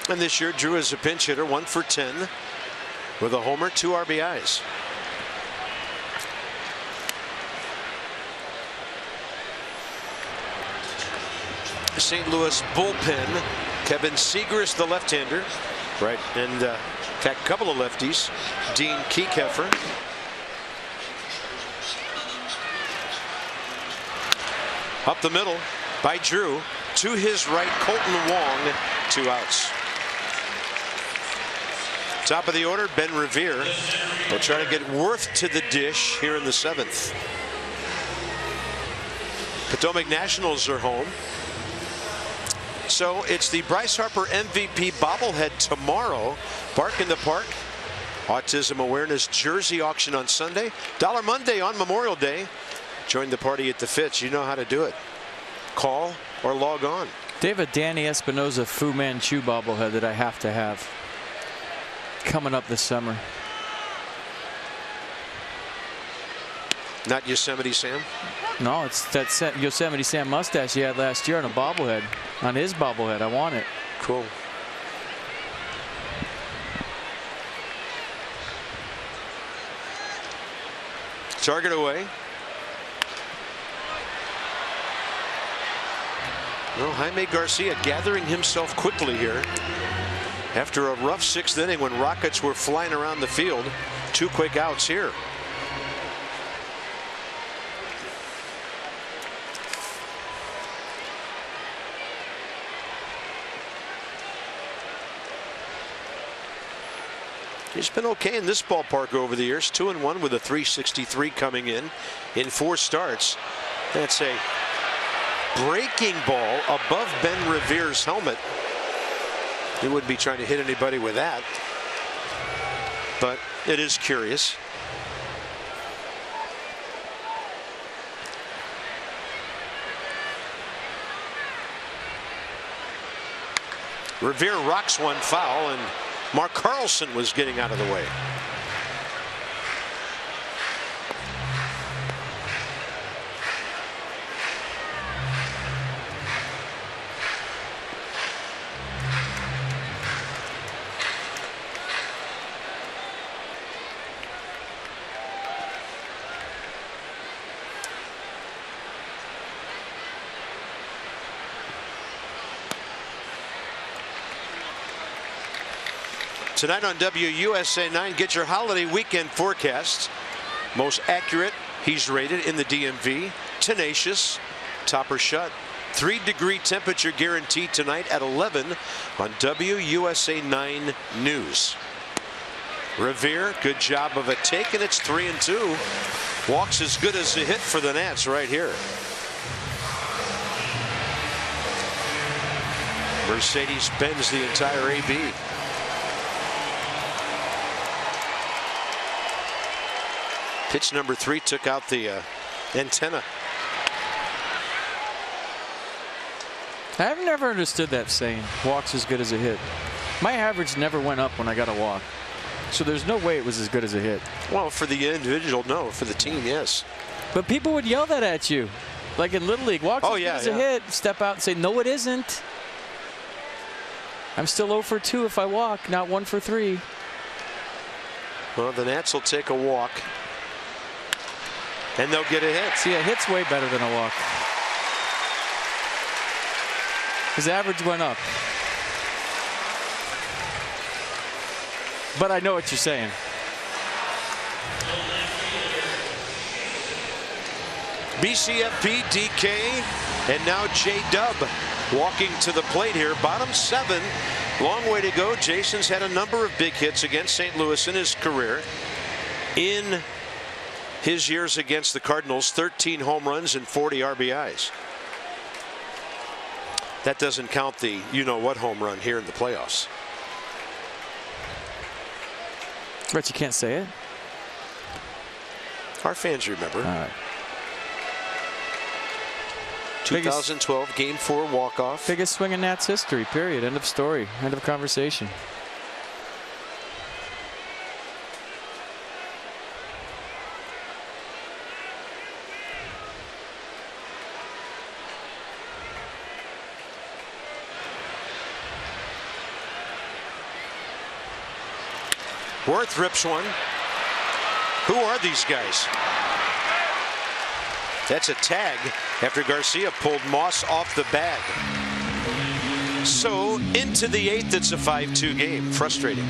And this year, Drew is a pinch hitter, 1 for 10 with a homer, 2 RBIs. St. Louis bullpen, Kevin Seagrass, the left-hander, right, and a couple of lefties, Dean Kekeffer. Up the middle by Drew. To his right, Colton Wong, 2 outs. Top of the order, Ben Revere will try to get Worth to the dish here in the 7th. Potomac Nationals are home. So it's the Bryce Harper MVP bobblehead tomorrow. Bark in the Park. Autism Awareness Jersey auction on Sunday. Dollar Monday on Memorial Day. Join the party at the Fitz. You know how to do it. Call or log on. They have a Danny Espinosa Fu Manchu bobblehead that I have to have coming up this summer. Not Yosemite Sam? No, it's that Yosemite Sam mustache he had last year on a bobblehead. On his bobblehead. I want it. Cool. Target away. Well, Jaime Garcia gathering himself quickly here after a rough 6th inning when Rockets were flying around the field. 2 quick outs here. He's been okay in this ballpark over the years. 2-1 with a 363 coming in 4 starts. That's a breaking ball above Ben Revere's helmet. He wouldn't be trying to hit anybody with that, but it is curious. Revere rocks one foul, and Mark Carlson was getting out of the way. Tonight on WUSA 9, get your holiday weekend forecast. Most accurate, he's rated in the DMV. Tenacious, topper shut. 3-degree temperature guaranteed tonight at 11 on WUSA 9 News. Revere, good job of a take, and it's 3-2. Walks as good as a hit for the Nats right here. Mercedes-Benz the entire AB. Pitch number 3 took out the antenna. I've never understood that saying, walks as good as a hit. My average never went up when I got a walk. So there's no way it was as good as a hit. Well, for the individual, no. For the team, yes. But people would yell that at you. Like in Little League, walks as good as a hit. Step out and say, no, it isn't. I'm still 0 for 2 if I walk, not 1 for 3. Well, the Nats will take a walk. And they'll get a hit. See, a hit's way better than a walk. His average went up. But I know what you're saying. BCFP, DK, and now J-Dub walking to the plate here. Bottom 7. Long way to go. Jason's had a number of big hits against St. Louis in his career. In his years against the Cardinals, 13 home runs and 40 RBIs. That doesn't count the you-know-what home run here in the playoffs. But you can't say it. Our fans remember. All right. 2012 Game 4 walk-off. Biggest swing in Nats history, period. End of story. End of conversation. Worth rips one. Who are these guys? That's a tag after Garcia pulled Moss off the bag. So into the 8th, it's a 5-2 game. Frustrating.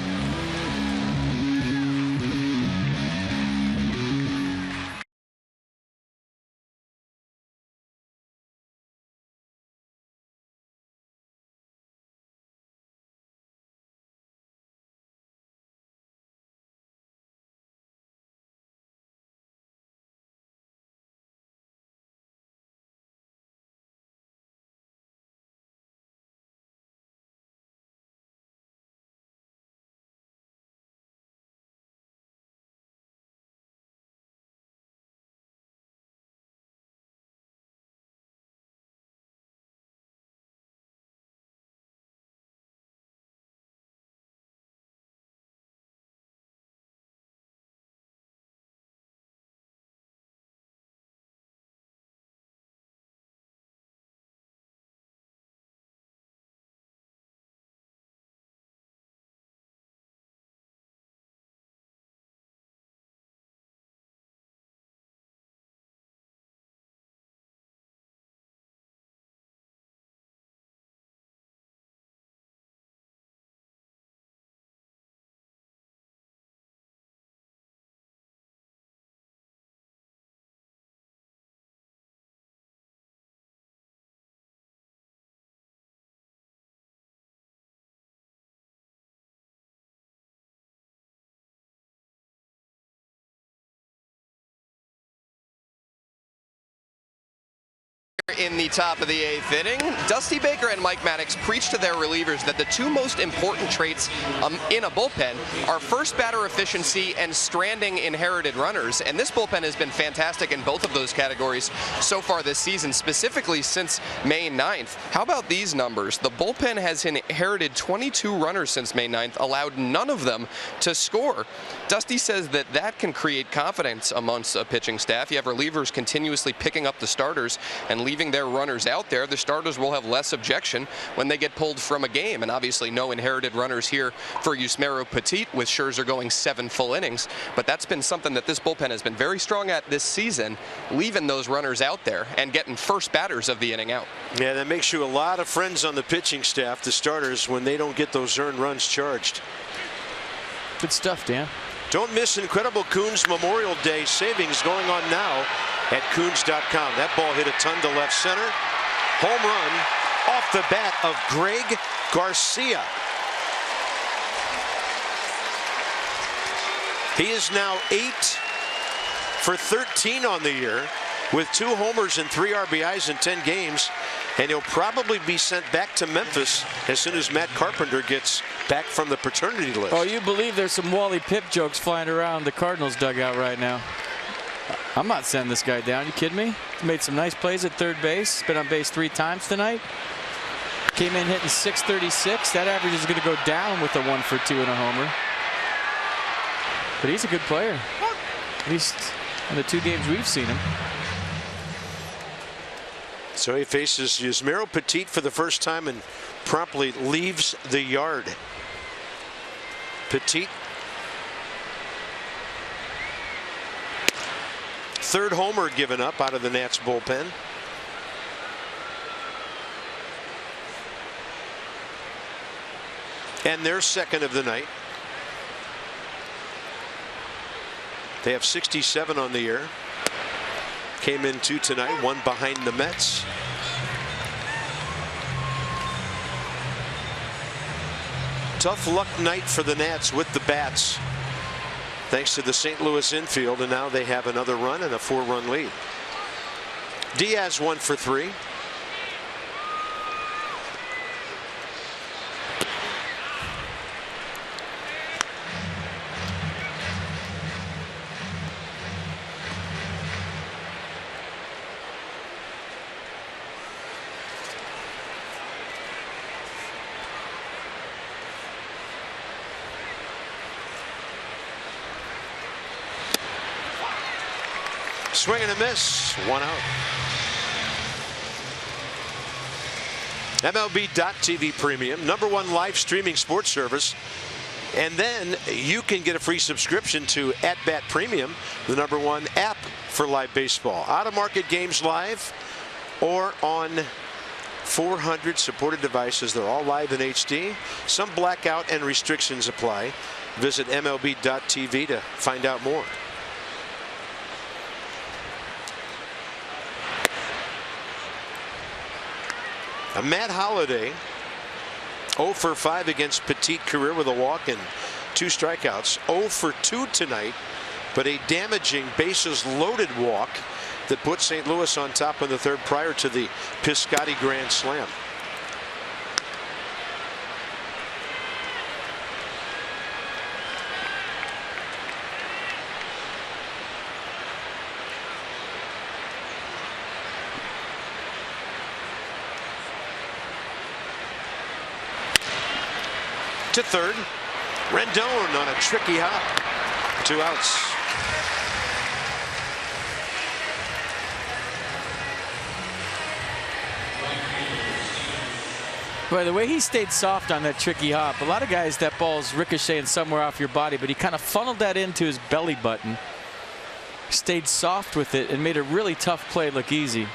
In the top of the 8th inning, Dusty Baker and Mike Maddox preached to their relievers that the two most important traits in a bullpen are first batter efficiency and stranding inherited runners. And this bullpen has been fantastic in both of those categories so far this season, specifically since May 9th. How about these numbers? The bullpen has inherited 22 runners since May 9th, allowed none of them to score. Dusty says that that can create confidence amongst a pitching staff. You have relievers continuously picking up the starters and leaving their runners out there. The starters will have less objection when they get pulled from a game. And obviously no inherited runners here for Yusmeiro Petit, with Scherzer going 7 full innings. But that's been something that this bullpen has been very strong at this season, leaving those runners out there and getting first batters of the inning out. Yeah, that makes you a lot of friends on the pitching staff, the starters, when they don't get those earned runs charged. Good stuff, Dan. Don't miss Incredible Coons Memorial Day savings going on now at Coons.com. That ball hit a ton to left center. Home run off the bat of Greg Garcia. He is now 8 for 13 on the year with 2 homers and 3 RBIs in 10 games. And he'll probably be sent back to Memphis as soon as Matt Carpenter gets back from the paternity list. Oh, you believe there's some Wally Pipp jokes flying around the Cardinals dugout right now. I'm not sending this guy down. You kidding me? He made some nice plays at third base. Been on base 3 times tonight. Came in hitting .636. That average is going to go down with a 1 for 2 and a homer. But he's a good player. At least in the 2 games we've seen him. So he faces Yusmeiro Petit for the first time and promptly leaves the yard. Petit, 3rd homer given up out of the Nats bullpen. And their 2nd of the night. They have 67 on the year. Came in 2 tonight, 1 behind the Mets. Tough luck night for the Nats with the bats, thanks to the St. Louis infield, and now they have another run and a 4-run lead. Diaz 1 for 3. Swing and a miss. 1 out. MLB.TV Premium, #1 live streaming sports service. And then you can get a free subscription to At Bat Premium, the #1 app for live baseball. Out-of-market games live or on 400 supported devices. They're all live in HD. Some blackout and restrictions apply. Visit MLB.TV to find out more. Matt Holliday, 0 for 5 against Petit career with a walk and 2 strikeouts. 0 for 2 tonight, but a damaging bases loaded walk that put St. Louis on top in the 3rd prior to the Piscotty grand slam. To 3rd, Rendon on a tricky hop. 2 outs. Boy, the way he stayed soft on that tricky hop, a lot of guys, that ball's ricocheting somewhere off your body, but he kind of funneled that into his belly button, stayed soft with it, and made a really tough play look easy.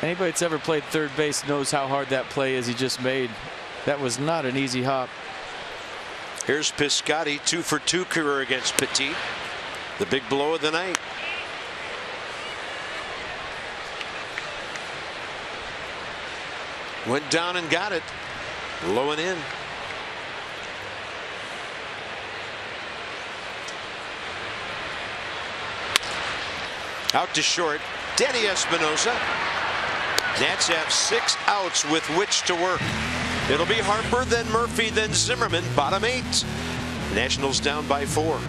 Anybody that's ever played third base knows how hard that play is he just made. That was not an easy hop. Here's Piscotty, 2 for 2 career against Petit. The big blow of the night. Went down and got it. Low and in. Out to short. Danny Espinosa. Nats have 6 outs with which to work. It'll be Harper, then Murphy, then Zimmerman. Bottom 8. Nationals down by 4.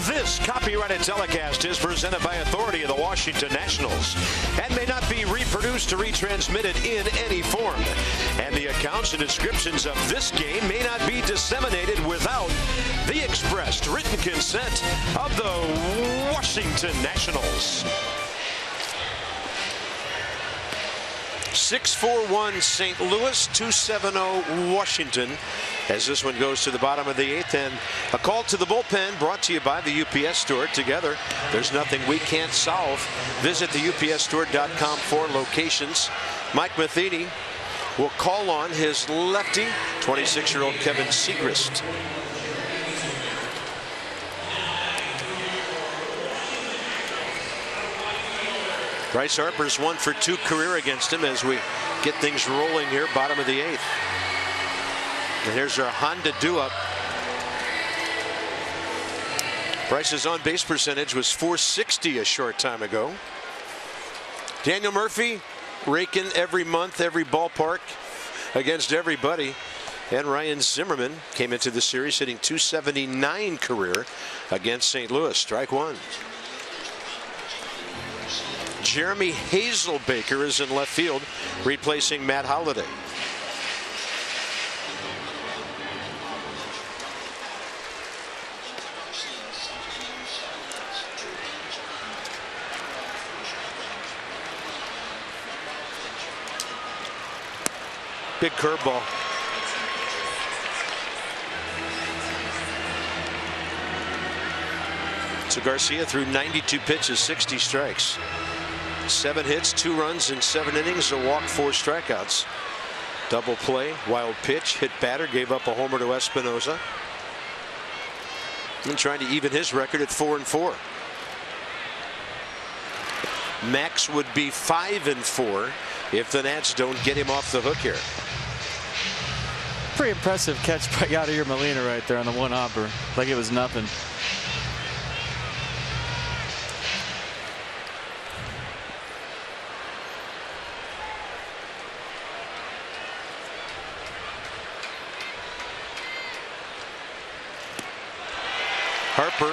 This copyrighted telecast is presented by authority of the Washington Nationals and may not be reproduced or retransmitted in any form. And the accounts and descriptions of this game may not be disseminated without the expressed written consent of the Washington Nationals. 6-4-1 St. Louis, 2-7-0 Washington, as this one goes to the bottom of the 8th. And a call to the bullpen brought to you by the UPS Store. Together, there's nothing we can't solve. Visit the UPSstore.com for locations. Mike Matheny will call on his lefty, 26-year-old Kevin Segrist. Bryce Harper's 1 for 2 career against him as we get things rolling here, bottom of the 8th. And here's our Honda do-up. Bryce's on-base percentage was .460 a short time ago. Daniel Murphy raking every month, every ballpark, against everybody. And Ryan Zimmerman came into the series hitting .279 career against St. Louis. Strike one. Jeremy Hazelbaker is in left field, replacing Matt Holliday. Big curveball. So Garcia threw 92 pitches, 60 strikes. 7 hits, 2 runs in 7 innings, a walk, 4 strikeouts. Double play, wild pitch, hit batter, gave up a homer to Espinosa. And trying to even his record at 4-4. Max would be 5-4 if the Nats don't get him off the hook here. Pretty impressive catch by Yadier Molina right there on the one hopper, like it was nothing. Harper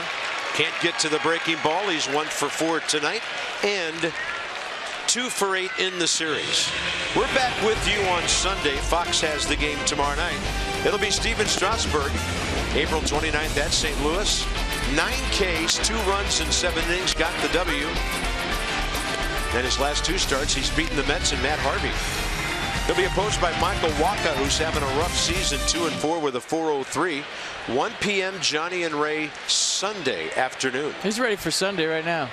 can't get to the breaking ball. He's 1 for 4 tonight and 2 for 8 in the series. We're back with you on Sunday. Fox has the game tomorrow night. It'll be Steven Strasburg, April 29th at St. Louis. 9 Ks, 2 runs in 7 innings, got the W. And his last 2 starts, he's beaten the Mets and Matt Harvey. He'll be opposed by Michael Wacha, who's having a rough season, 2-4 with a 4.03. 1 p.m. Johnny and Ray Sunday afternoon. He's ready for Sunday right now.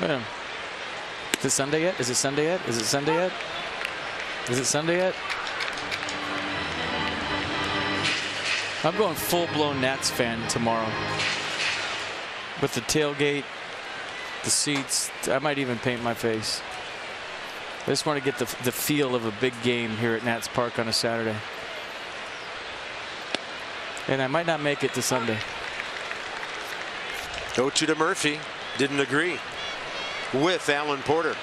Yeah. Is it Sunday yet? Is it Sunday yet? Is it Sunday yet? Is it Sunday yet? I'm going full-blown Nats fan tomorrow. With the tailgate, the seats, I might even paint my face. I just want to get the feel of a big game here at Nats Park on a Saturday. And I might not make it to Sunday. 0-2 to Murphy. Didn't agree with Alan Porter.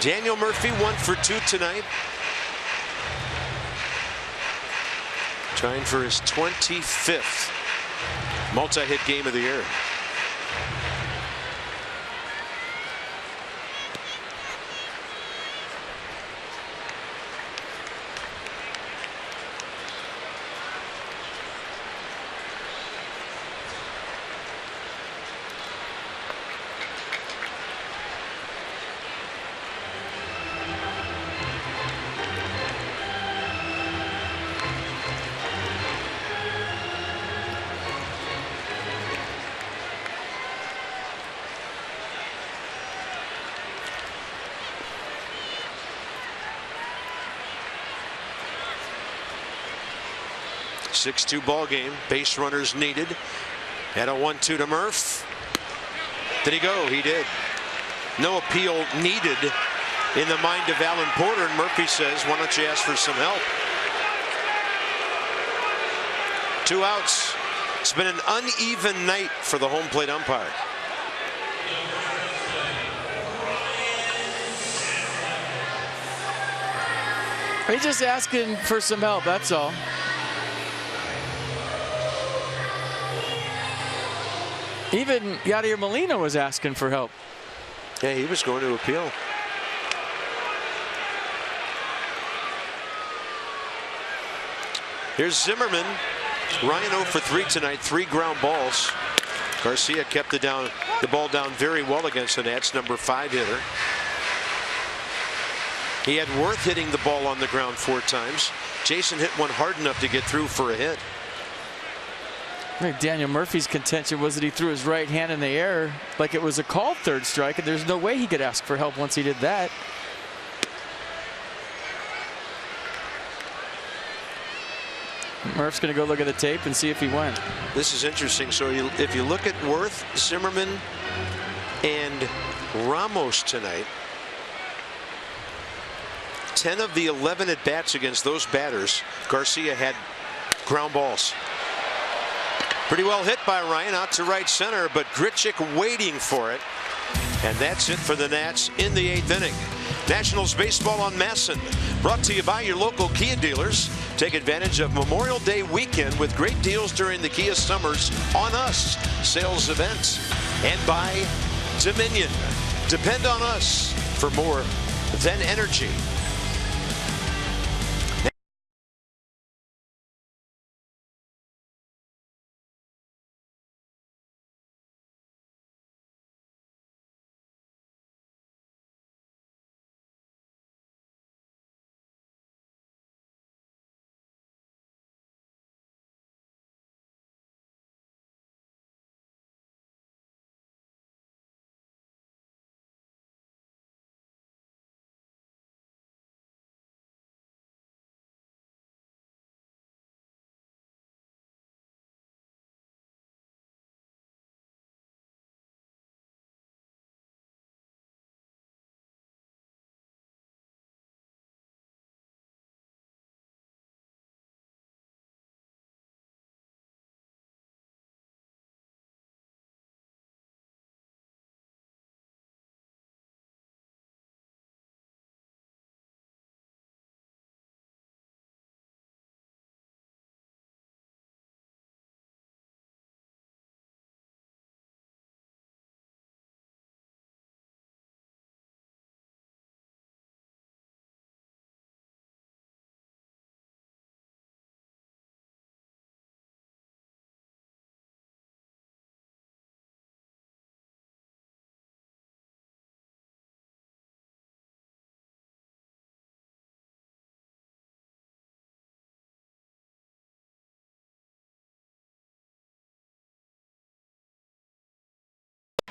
Daniel Murphy 1 for 2 tonight. Trying for his 25th multi-hit game of the year. .62 ball game. Base runners needed. And a 1-2 to Murph. Did he go? He did. No appeal needed in the mind of Alan Porter. And Murphy says, why don't you ask for some help? 2 outs. It's been an uneven night for the home plate umpire. He's just asking for some help, that's all. Even Yadier Molina was asking for help. Yeah, he was going to appeal. Here's Zimmerman. Ryan 0 for 3 tonight, 3 ground balls. Garcia kept the ball down very well against the Nats, number 5 hitter. He had Worth hitting the ball on the ground 4 times. Jason hit one hard enough to get through for a hit. I think Daniel Murphy's contention was that he threw his right hand in the air like it was a called 3rd strike, and there's no way he could ask for help once he did that. Murph's going to go look at the tape and see if he went. This is interesting. So if you look at Worth, Zimmerman, and Ramos tonight, 10 of the 11 at-bats against those batters, Garcia had ground balls. Pretty well hit by Ryan out to right center, but Grichuk waiting for it. And that's it for the Nats in the 8th inning. Nationals baseball on Masson, brought to you by your local Kia dealers. Take advantage of Memorial Day weekend with great deals during the Kia Summers on Us sales events. And by Dominion. Depend on us for more than energy.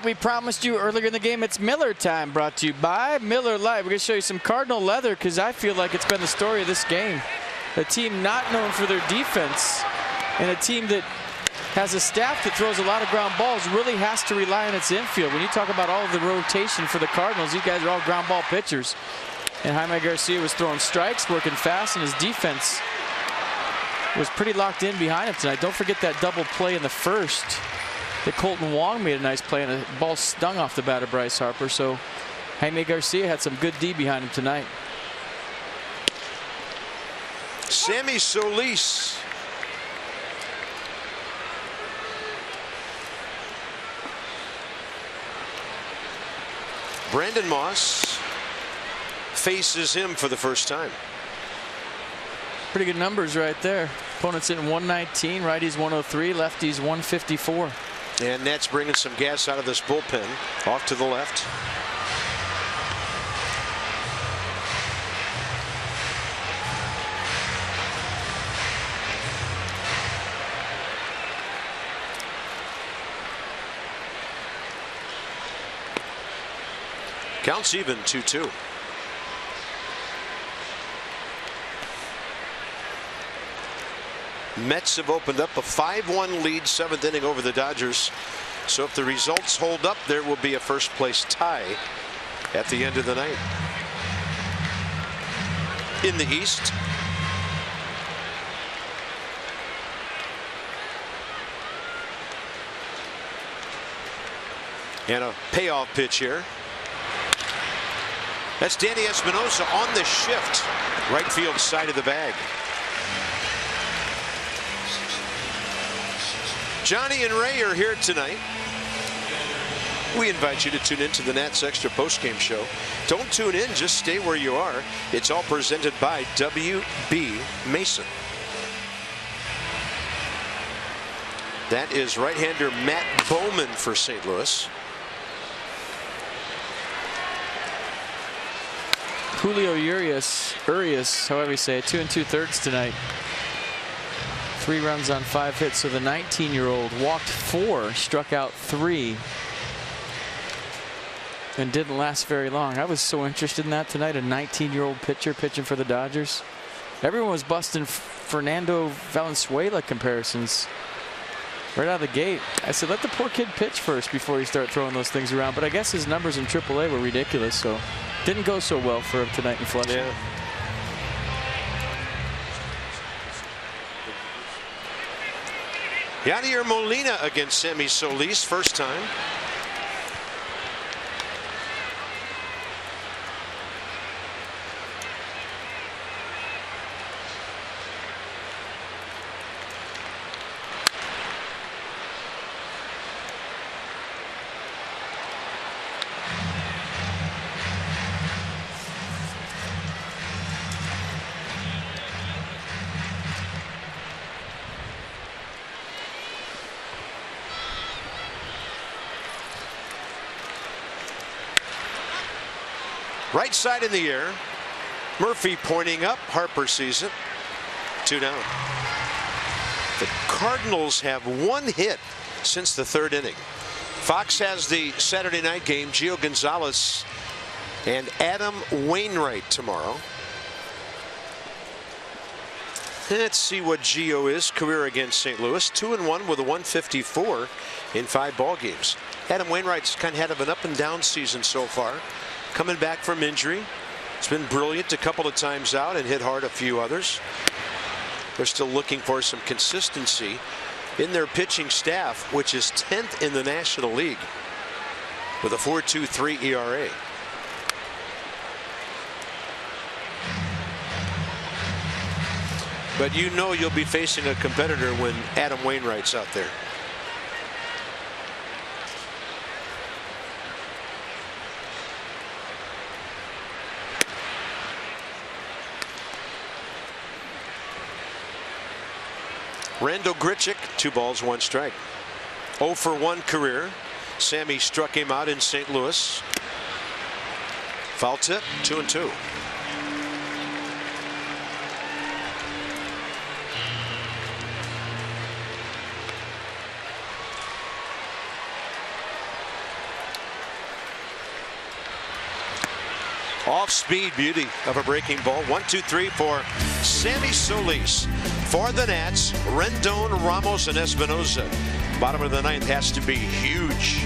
We promised you earlier in the game, it's Miller time, brought to you by Miller Lite. We're going to show you some Cardinal leather because I feel like it's been the story of this game. A team not known for their defense and a team that has a staff that throws a lot of ground balls really has to rely on its infield. When you talk about all of the rotation for the Cardinals, these guys are all ground ball pitchers. And Jaime Garcia was throwing strikes, working fast, and his defense was pretty locked in behind him tonight. Don't forget that double play in the first. That Colton Wong made a nice play, and a ball stung off the bat of Bryce Harper. So Jaime Garcia had some good D behind him tonight. Sammy Solis. Brandon Moss faces him for the first time. Pretty good numbers right there. Opponents in 119, righties 103, lefties 154. And Nets bringing some gas out of this bullpen. Off to the left. Counts even 2-2. Mets have opened up a 5-1 lead, 7th inning over the Dodgers. So if the results hold up, there will be a first place tie at the end of the night. In the East, and a payoff pitch here. That's Danny Espinosa on the shift, right field side of the bag. Johnny and Ray are here tonight. We invite you to tune in to the Nats Extra postgame show. Don't tune in, just stay where you are. It's all presented by W.B. Mason. That is right-hander Matt Bowman for St. Louis. Julio Urias, however you say it, 2 2/3 tonight. 3 runs on 5 hits. So the 19-year-old walked 4, struck out 3, and didn't last very long. I was so interested in that tonight. A 19-year-old pitcher pitching for the Dodgers. Everyone was busting Fernando Valenzuela comparisons right out of the gate. I said, let the poor kid pitch first before you start throwing those things around. But I guess his numbers in AAA were ridiculous, so didn't go so well for him tonight in Flushing. Yeah. Yadier Molina against Sammy Solis, first time. Right side in the air. Murphy pointing up. Harper sees it. 2 down. The Cardinals have 1 hit since the 3rd inning. Fox has the Saturday night game. Gio Gonzalez and Adam Wainwright tomorrow. Let's see what Gio is. Career against St. Louis. 2-1 with a 154 in 5 ball games. Adam Wainwright's kind of had an up and down season so far. Coming back from injury. It's been brilliant a couple of times out and hit hard a few others. They're still looking for some consistency in their pitching staff, which is 10th in the National League with a 4.23 ERA. But you know you'll be facing a competitor when Adam Wainwright's out there. Randall Grichuk, 2 balls, 1 strike. 0 for 1 career. Sammy struck him out in St. Louis. Foul tip, 2-2. Off-speed beauty of a breaking ball. 1-2-3 for Sammy Solis. For the Nats, Rendon, Ramos, and Espinoza. Bottom of the 9th has to be huge.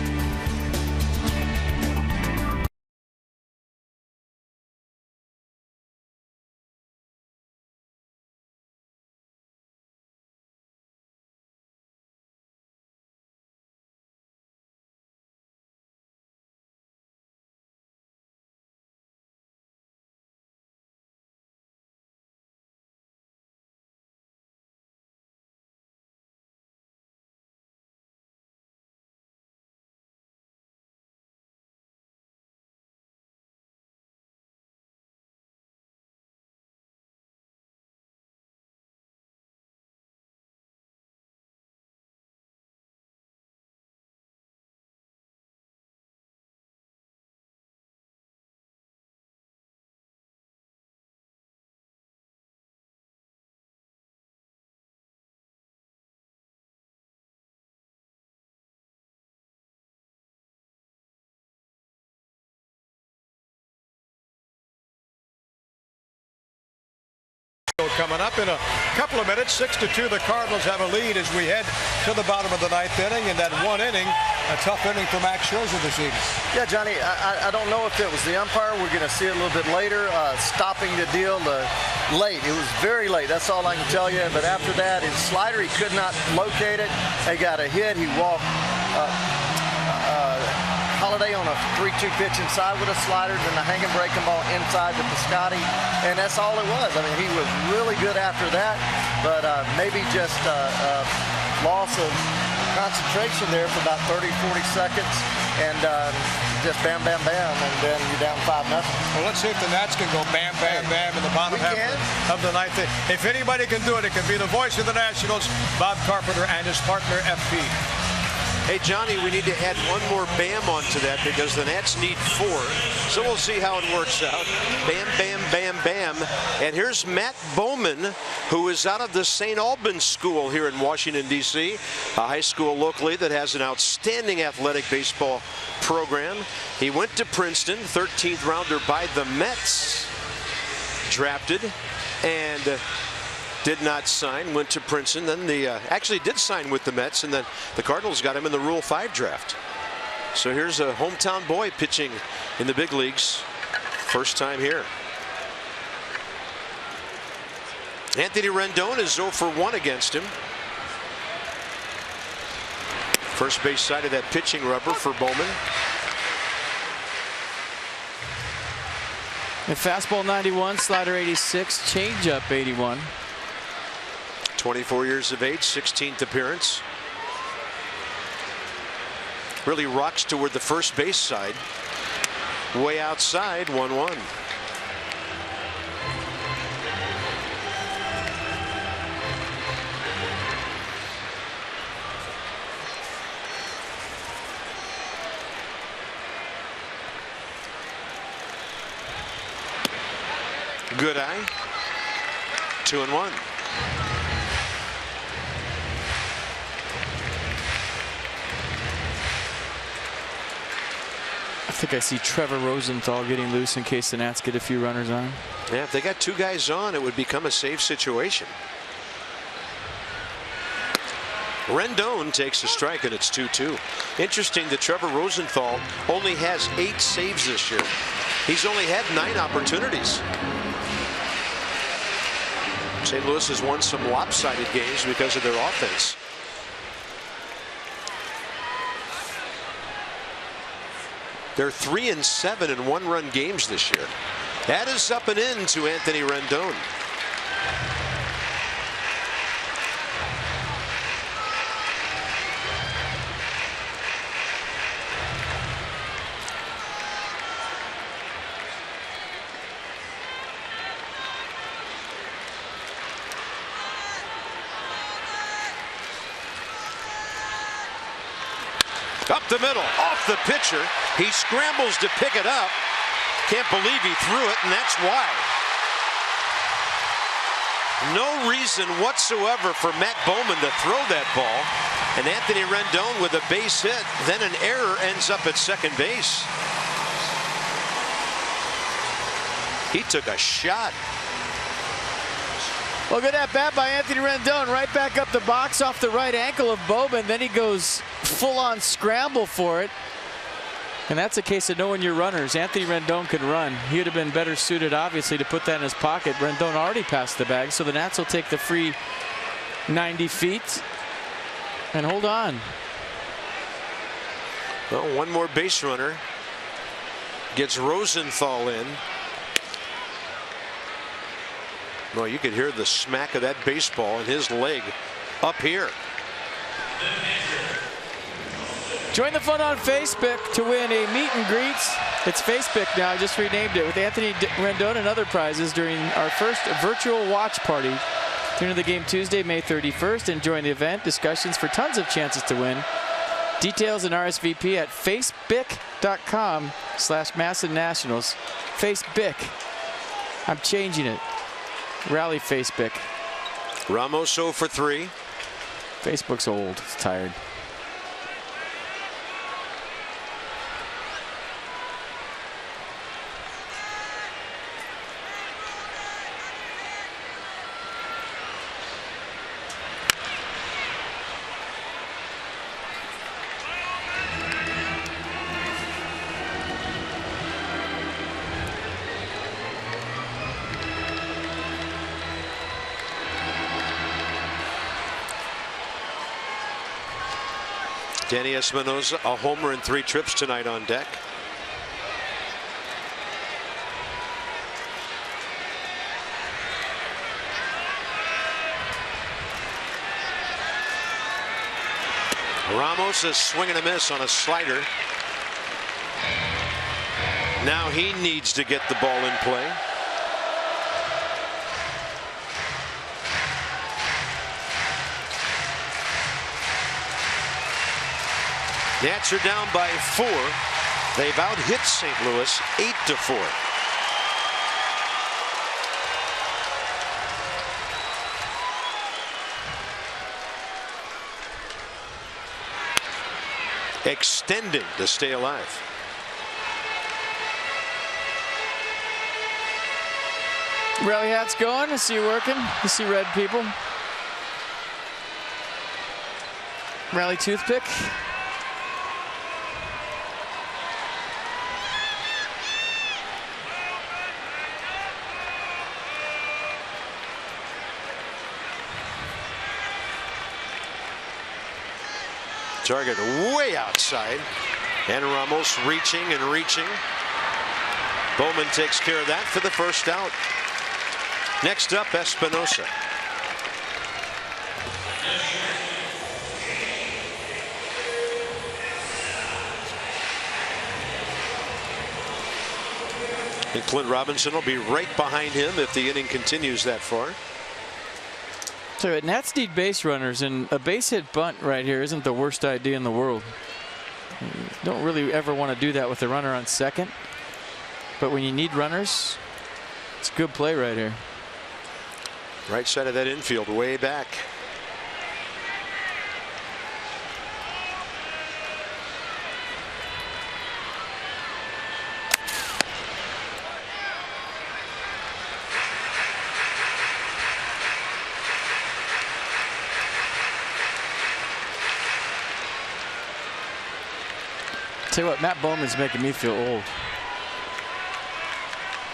Coming up in a couple of minutes. 6-2, the Cardinals have a lead as we head to the bottom of the 9th inning. And that 1 inning, a tough inning for Max Scherzer this evening. Yeah, Johnny, I don't know if it was the umpire. We're going to see it a little bit later, stopping the deal late. It was very late. That's all I can tell you. But after that, his slider, he could not locate it. They got a hit. He walked Holiday on a 3-2 pitch inside with a slider, then the hanging breaking ball inside to Piscotty, and that's all it was. I mean, he was really good after that, but maybe just loss of concentration there for about 30, 40 seconds, and just bam, bam, bam, and then you're down 5-0. Well, let's see if the Nats can go bam, bam, bam in the bottom half of the 9th inning. If anybody can do it, it can be the voice of the Nationals, Bob Carpenter and his partner, FP. Hey, Johnny, we need to add 1 more bam onto that because the Nats need 4. So we'll see how it works out. Bam, bam, bam, bam. And here's Matt Bowman, who is out of the St. Albans School here in Washington, D.C., a high school locally that has an outstanding athletic baseball program. He went to Princeton, 13th rounder by the Mets, drafted, and did not sign, went to Princeton, then actually did sign with the Mets, and then the Cardinals got him in the Rule 5 draft. So here's a hometown boy pitching in the big leagues, first time here. Anthony Rendon is 0 for 1 against him. First base side of that pitching rubber for Bowman. And fastball 91, slider 86, changeup 81. 24 years of age, 16th appearance. Really rocks toward the first base side. Way outside, 1-1. Good eye. 2-1. I think I see Trevor Rosenthal getting loose in case the Nats get a few runners on. Yeah, if they got 2 guys on, it would become a safe situation. Rendon takes a strike, and it's 2-2. Interesting that Trevor Rosenthal only has 8 saves this year. He's only had 9 opportunities. St. Louis has won some lopsided games because of their offense. They're 3-7 in 1-run games this year. That is up and in to Anthony Rendon. Up the middle, off the pitcher. He scrambles to pick it up. Can't believe he threw it, and that's why. No reason whatsoever for Matt Bowman to throw that ball. And Anthony Rendon with a base hit, then an error, ends up at second base. He took a shot. Well, good at bat by Anthony Rendon. Right back up the box off the right ankle of Bowman. Then he goes full-on scramble for it. And that's a case of knowing your runners. Anthony Rendon could run. He would have been better suited, obviously, to put that in his pocket. Rendon already passed the bag, so the Nats will take the free 90 feet and hold on. Well, one more base runner gets Rosenthal in. Well, you could hear the smack of that baseball in his leg up here. Join the fun on Facebook to win a meet and greet. It's Facebook now. I just renamed it, with Anthony Rendon and other prizes during our first virtual watch party. Tune in the game Tuesday, May 31st, and join the event. Discussions for tons of chances to win. Details and RSVP at facebook.com/Masson Nationals. Facebook. I'm changing it. Rally Facebook. Ramos 0 for 3. Facebook's old. It's tired. Danny Espinosa, a homer in 3 trips tonight on deck. Ramos is swinging a miss on a slider. Now he needs to get the ball in play. Nats are down by 4. They've out-hit St. Louis 8-4. Extending to stay alive. Rally hat's going. I see you working. I see red people. Rally toothpick. Target way outside. And Ramos reaching and reaching. Bowman takes care of that for the first out. Next up, Espinosa. And Clint Robinson will be right behind him if the inning continues that far. So Nats need base runners, and a base hit bunt right here isn't the worst idea in the world. You don't really ever want to do that with a runner on second, but when you need runners, it's a good play right here. Right side of that infield, way back. Tell you what, Matt Bowman's making me feel old.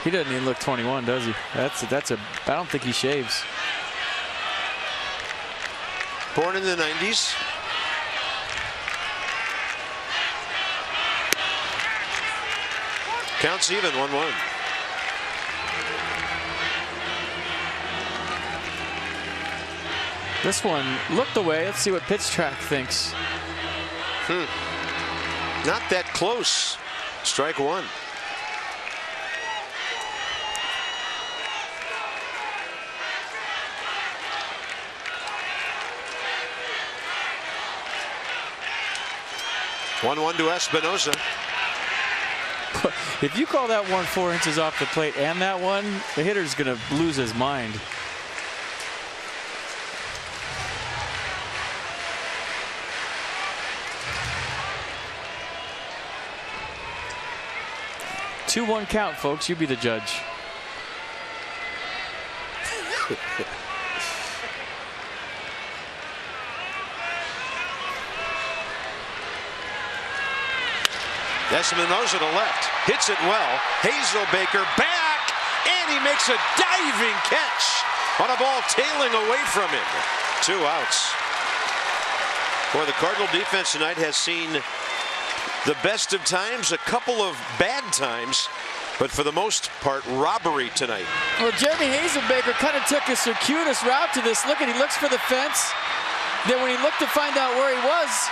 He doesn't even look 21, does he? I don't think he shaves. Born in the 90s. Counts even, 1-1. This one looked away. Let's see what pitch track thinks. Not that close. Strike one. One to Espinosa. If you call that one 4 inches off the plate and that one, the hitter's going to lose his mind. Two-one count, folks. You be the judge. Espinosa to left, hits it well. Hazelbaker back, and he makes a diving catch on a ball tailing away from him. 2 outs. Boy, the Cardinal defense tonight has seen the best of times, a couple of bad times, but for the most part, robbery tonight. Well, Jeremy Hazelbaker kind of took a circuitous route to this. Look, he looks for the fence. Then when he looked to find out where he was,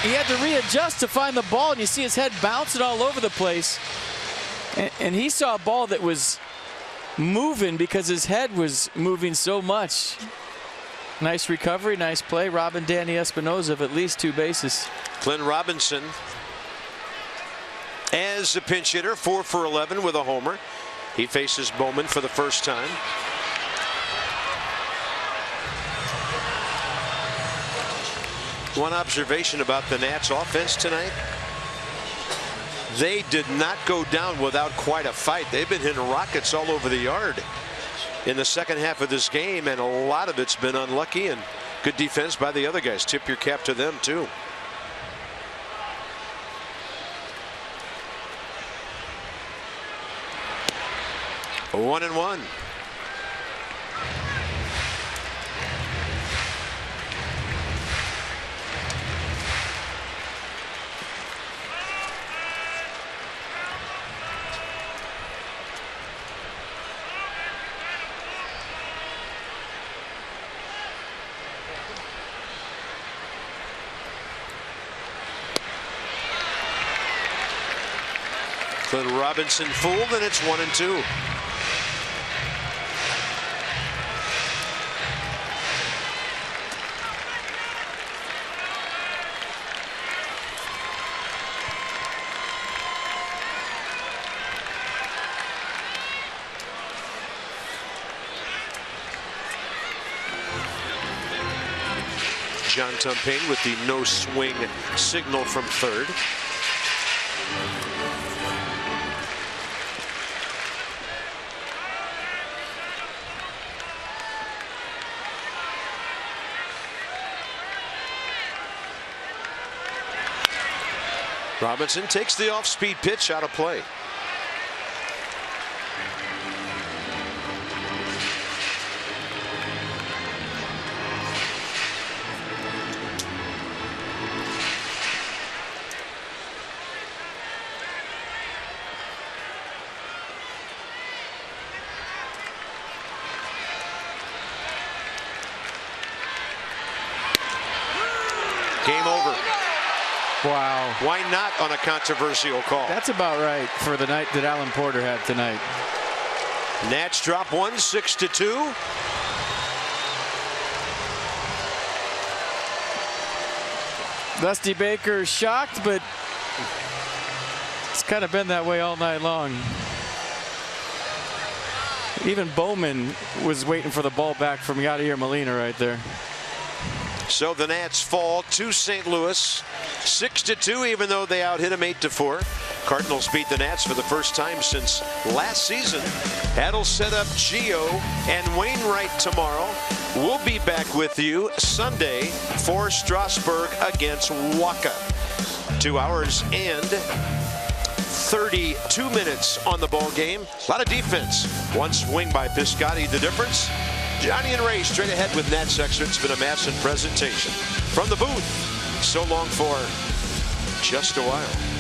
he had to readjust to find the ball, and you see his head bouncing all over the place. And he saw a ball that was moving because his head was moving so much. Nice recovery, nice play. robbing Danny Espinosa of at least 2 bases. Clint Robinson as a pinch hitter, 4 for 11 with a homer. He faces Bowman for the first time. One observation about the Nats offense tonight. They did not go down without quite a fight. They've been hitting rockets all over the yard in the second half of this game, and a lot of it's been unlucky and good defense by the other guys. Tip your cap to them too. A 1-1. Clint Robinson fooled, and it's 1-2. John Tumpain with the no swing signal from third. Robinson takes the off-speed pitch out of play. Game over. Wow. Why not on a controversial call? That's about right for the night that Alan Porter had tonight. Nats drop one, 6-2. Dusty Baker shocked, but it's kind of been that way all night long. Even Bowman was waiting for the ball back from Yadier Molina right there. So the Nats fall to St. Louis 6-2, even though they out-hit them 8-4. Cardinals beat the Nats for the first time since last season. That'll set up Gio and Wainwright tomorrow. We'll be back with you Sunday for Strasburg against Waka. 2 hours and 32 minutes on the ball game. A lot of defense. One swing by Piscotty, the difference. Johnny and Ray straight ahead with Nats Extra. It's been a Masson presentation from the booth. So long for just a while.